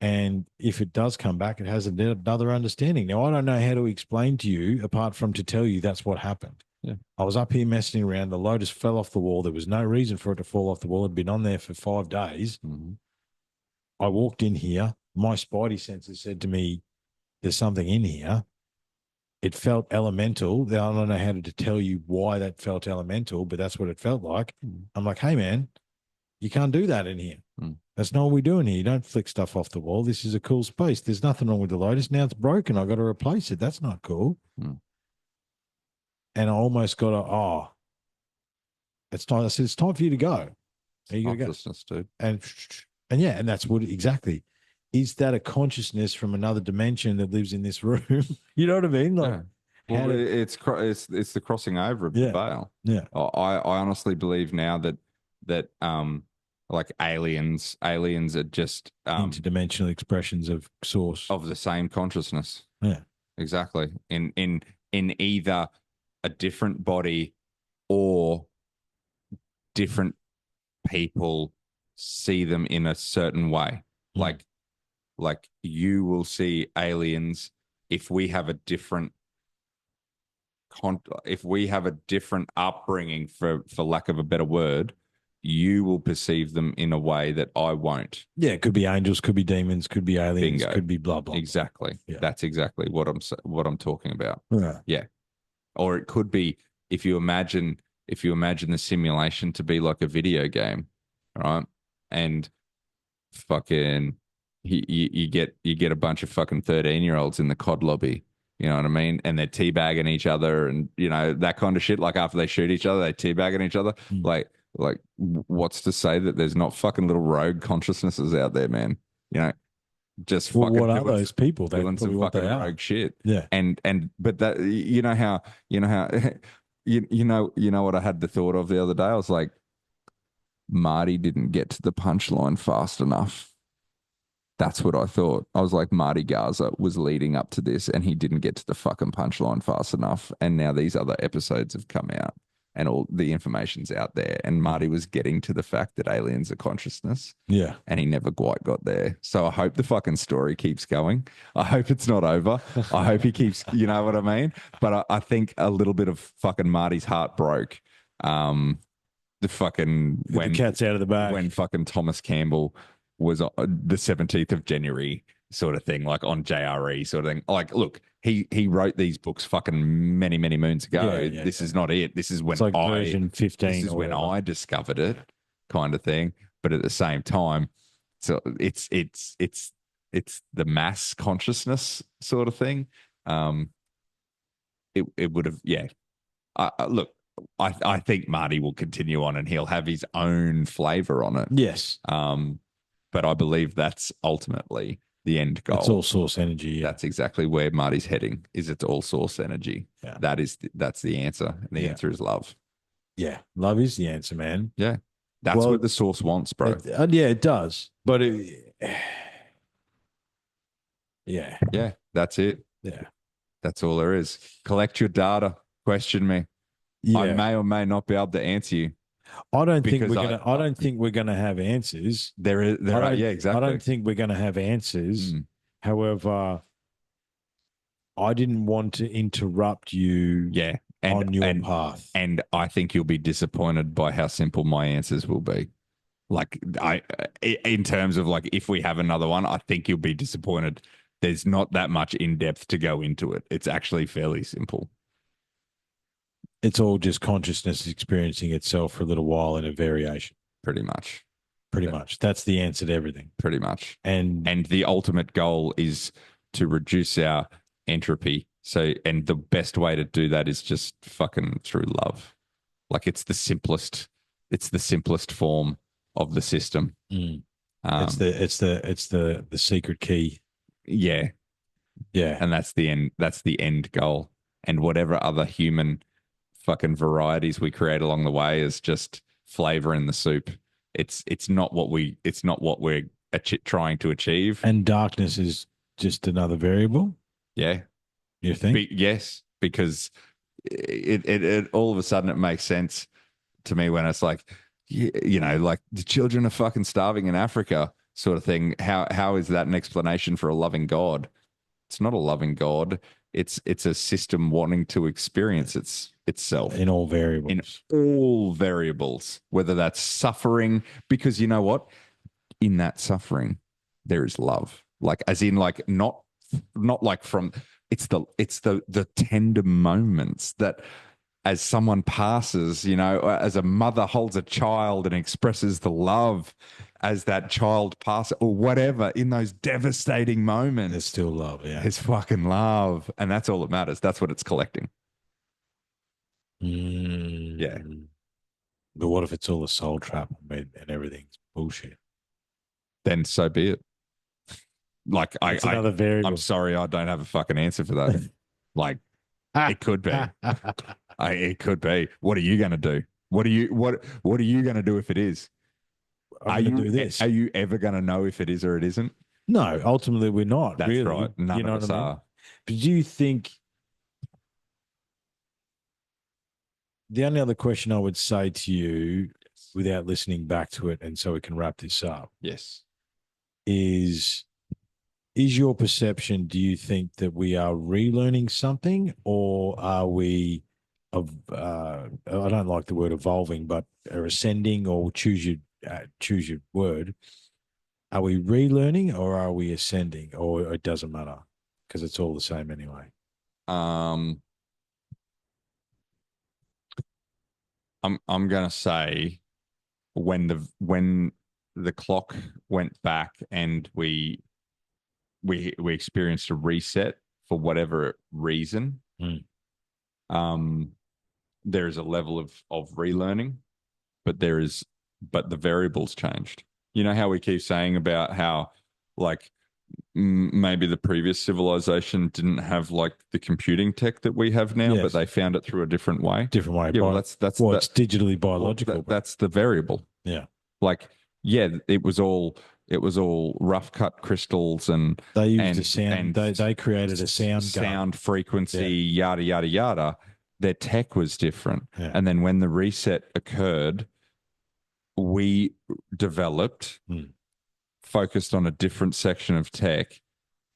Speaker 1: And if it does come back, it has another understanding. Now, I don't know how to explain to you apart from to tell you that's what happened.
Speaker 2: Yeah.
Speaker 1: I was up here messing around. The lotus fell off the wall. There was no reason for it to fall off the wall. It had been on there for 5 days. I walked in here. My spidey senses said to me, there's something in here. It felt elemental. I don't know how to tell you why that felt elemental, but that's what it felt like. I'm like, hey, man, You can't do that in here.
Speaker 2: Mm.
Speaker 1: That's not what we're doing here. You don't flick stuff off the wall. This is a cool space. There's nothing wrong with the Lotus. Now it's broken. I've got to replace it. That's not cool.
Speaker 2: Mm.
Speaker 1: And I almost got it's time. I said, it's time for you to go. There you go.
Speaker 2: Consciousness, dude.
Speaker 1: And yeah, and that's what exactly. Is that a consciousness from another dimension that lives in this room? You know what I mean? Like,
Speaker 2: Well, it's the crossing over of the veil.
Speaker 1: Yeah.
Speaker 2: I honestly believe now that like aliens are just
Speaker 1: interdimensional expressions of source
Speaker 2: of the same consciousness.
Speaker 1: Yeah,
Speaker 2: exactly. In either a different body or different people see them in a certain way. Like you will see aliens if we have a different upbringing, for lack of a better word, you will perceive them in a way that I won't.
Speaker 1: Yeah, it could be angels, could be demons, could be aliens,
Speaker 2: Bingo.
Speaker 1: Could be blah blah.
Speaker 2: Exactly.
Speaker 1: Yeah.
Speaker 2: That's exactly what I'm talking about.
Speaker 1: Yeah.
Speaker 2: Yeah. Or it could be if you imagine the simulation to be like a video game, right? And fucking you get a bunch of fucking 13-year-olds in the COD lobby. You know what I mean? And they're teabagging each other and, you know, that kind of shit. Like after they shoot each other, they teabagging each other. Like what's to say that there's not fucking little rogue consciousnesses out there, man? You know, just fucking
Speaker 1: what are those people? They
Speaker 2: doing some fucking rogue shit.
Speaker 1: Yeah.
Speaker 2: But that, you know how you know what I had the thought of the other day? I was like, Marty didn't get to the punchline fast enough. That's what I thought. I was like, Marty Garza was leading up to this and he didn't get to the fucking punchline fast enough. And now these other episodes have come out and all the information's out there. And Marty was getting to the fact that aliens are consciousness.
Speaker 1: Yeah.
Speaker 2: And he never quite got there. So I hope the fucking story keeps going. I hope it's not over. I hope he keeps, you know what I mean? But I think a little bit of fucking Marty's heart broke. The cat's out of the bag. When fucking Thomas Campbell was the 17th of January sort of thing, like on JRE sort of thing. Like, look, he wrote these books fucking many, many moons ago. This is not it. This is when
Speaker 1: like version 15.
Speaker 2: This is when I discovered it, kind of thing. But at the same time, so it's the mass consciousness sort of thing. It would have, yeah. Look, I think Marty will continue on and he'll have his own flavor on it.
Speaker 1: Yes.
Speaker 2: But I believe that's ultimately the end goal.
Speaker 1: It's all source energy. Yeah.
Speaker 2: That's exactly where Marty's heading. It's all source energy.
Speaker 1: Yeah.
Speaker 2: That's the answer. And the answer is love.
Speaker 1: Yeah. Love is the answer, man.
Speaker 2: Yeah. That's what the source wants, bro.
Speaker 1: Yeah, it does. But
Speaker 2: yeah. That's it.
Speaker 1: Yeah.
Speaker 2: That's all there is. Collect your data. Question me. Yeah. I may or may not be able to answer you.
Speaker 1: I don't think we're gonna have answers.
Speaker 2: Yeah, exactly.
Speaker 1: I don't think we're gonna have answers. However, I didn't want to interrupt you.
Speaker 2: Yeah,
Speaker 1: on your path.
Speaker 2: And I think you'll be disappointed by how simple my answers will be. Like in terms of like, if we have another one, I think you'll be disappointed. There's not that much in depth to go into it. It's actually fairly simple.
Speaker 1: It's all just consciousness experiencing itself for a little while in a variation.
Speaker 2: Pretty much.
Speaker 1: That's the answer to everything.
Speaker 2: Pretty much.
Speaker 1: And
Speaker 2: the ultimate goal is to reduce our entropy. So, and the best way to do that is just fucking through love. Like it's the simplest form of the system.
Speaker 1: It's the secret key.
Speaker 2: Yeah.
Speaker 1: Yeah.
Speaker 2: And that's the end goal. And whatever other human fucking varieties we create along the way is just flavor in the soup. It's not what we're trying to achieve.
Speaker 1: And darkness is just another variable.
Speaker 2: Yeah,
Speaker 1: you think?
Speaker 2: Yes, because it all of a sudden it makes sense to me when it's like, you know, like the children are fucking starving in Africa, sort of thing. How is that an explanation for a loving God? It's not a loving God. It's a system wanting to experience itself
Speaker 1: in all variables,
Speaker 2: whether that's suffering, because you know what, in that suffering there is love, like as in like not like from it's the tender moments that as someone passes, you know, as a mother holds a child and expresses the love as that child passes or whatever in those devastating moments.
Speaker 1: There's still love, yeah.
Speaker 2: There's fucking love. And that's all that matters. That's what it's collecting. Yeah.
Speaker 1: But what if it's all a soul trap and everything's bullshit?
Speaker 2: Then so be it. Like
Speaker 1: That's another variable.
Speaker 2: I'm sorry, I don't have a fucking answer for that. Like it could be. It could be. What are you going to do? What are you going to do if it is?
Speaker 1: I'm going to do this.
Speaker 2: Are you ever going to know if it is or it isn't?
Speaker 1: No, ultimately we're not.
Speaker 2: That's
Speaker 1: really.
Speaker 2: right. None
Speaker 1: you know
Speaker 2: of us
Speaker 1: what I mean?
Speaker 2: are.
Speaker 1: But do you think the only other question I would say to you without listening back to it, and so we can wrap this up,
Speaker 2: Yes.
Speaker 1: is your perception, do you think that we are relearning something, or are we I don't like the word evolving, but are ascending, or choose your word. Are we relearning or are we ascending, or it doesn't matter because it's all the same anyway?
Speaker 2: I'm gonna say when the clock went back and we experienced a reset for whatever reason, there is a level of relearning, but the variables changed. You know how we keep saying about how like maybe the previous civilization didn't have like the computing tech that we have now,
Speaker 1: Yes.
Speaker 2: but they found it through a different way.
Speaker 1: Different way.
Speaker 2: Yeah, well, that's
Speaker 1: it's digitally biological.
Speaker 2: That's the variable.
Speaker 1: Yeah.
Speaker 2: Like, yeah, it was all rough cut crystals and
Speaker 1: they used a sound. They created a sound
Speaker 2: frequency, yada yada yada. Their tech was different, and then when the reset occurred, we developed, focused on a different section of tech.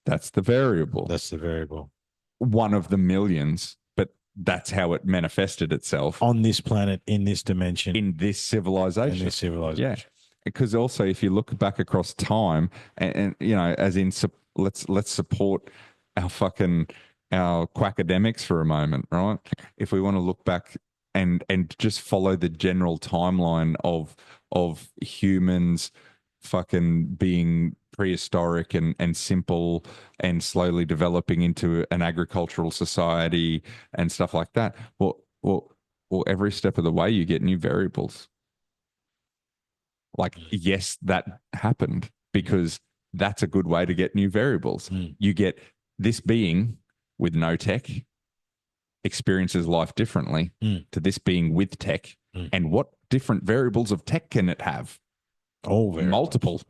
Speaker 2: That's the variable.
Speaker 1: That's the variable.
Speaker 2: One of the millions, but that's how it manifested itself
Speaker 1: on this planet, in this dimension,
Speaker 2: in this civilization. Yeah. Because also, if you look back across time, and you know, as in, let's support our quackademics for a moment, right? If we want to look back and just follow the general timeline of humans fucking being prehistoric and simple and slowly developing into an agricultural society and stuff like that. Well, every step of the way you get new variables. Like, yes, that happened because that's a good way to get new variables. You get this being with no tech experiences life differently to this being with tech. And what different variables of tech can it have? Multiple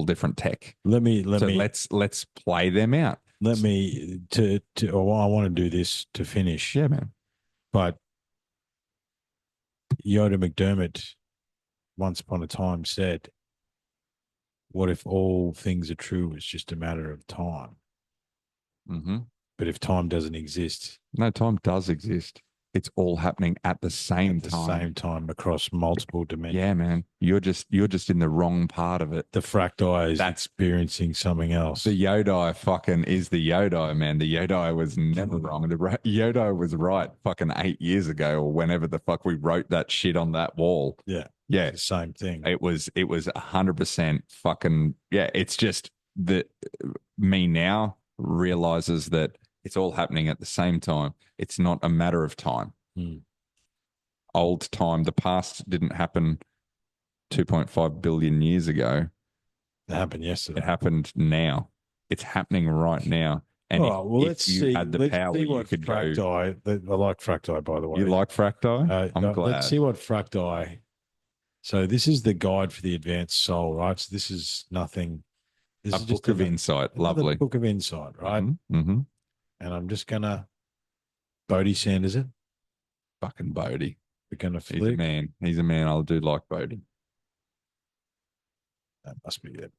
Speaker 2: different tech. Let's play them out.
Speaker 1: I want to do this to finish.
Speaker 2: Yeah, man.
Speaker 1: But Yoda McDermott once upon a time said, what if all things are true? It's just a matter of time. But if time doesn't exist.
Speaker 2: No, time does exist. It's all happening at the same time.
Speaker 1: Same time across multiple dimensions.
Speaker 2: Yeah, man. You're just in the wrong part of it.
Speaker 1: The fracti is experiencing something else.
Speaker 2: The Yodai fucking is the Yodai, man. The Yodai was never wrong. The Yodai was right fucking 8 years ago or whenever the fuck we wrote that shit on that wall.
Speaker 1: Yeah.
Speaker 2: Yeah.
Speaker 1: Same thing.
Speaker 2: It was 100% fucking, yeah. It's just that me now realizes that it's all happening at the same time. It's not a matter of time. Old time, the past didn't happen 2.5 billion years ago.
Speaker 1: It happened yesterday.
Speaker 2: It happened now. It's happening right now. And
Speaker 1: let's see what fracti. I like fracti, by the way.
Speaker 2: You like fracti? I'm glad.
Speaker 1: Let's see what fracti. So this is the guide for the advanced soul, right? So this is nothing. This is
Speaker 2: book of insight. Lovely
Speaker 1: book of insight, right?
Speaker 2: Mm-hmm.
Speaker 1: And I'm just gonna Bodie Sanders it.
Speaker 2: Fucking Bodie.
Speaker 1: We're gonna flick.
Speaker 2: He's a man. He's a man. I do like Bodie.
Speaker 1: That must be it.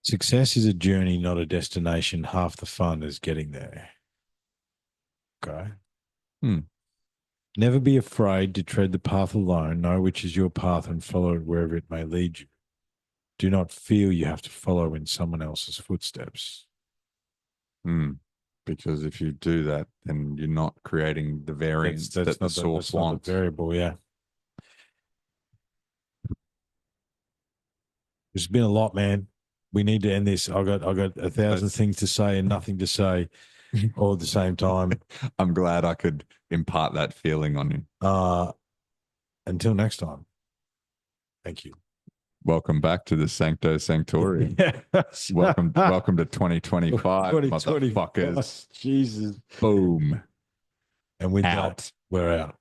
Speaker 1: Success is a journey, not a destination. Half the fun is getting there. Okay. Never be afraid to tread the path alone. Know which is your path and follow it wherever it may lead you. do not feel you have to follow in someone else's footsteps.
Speaker 2: Because if you do that, then you're not creating the variance that the source
Speaker 1: that's not
Speaker 2: wants.
Speaker 1: the variable, yeah. There's been a lot, man. We need to end this. I got 1,000 things to say and nothing to say all at the same time.
Speaker 2: I'm glad I could impart that feeling on you.
Speaker 1: Until next time. Thank you.
Speaker 2: Welcome back to the Sancto Sanctory. welcome to 2025, motherfuckers.
Speaker 1: Jesus.
Speaker 2: Boom.
Speaker 1: And with
Speaker 2: Out.
Speaker 1: that, we're out.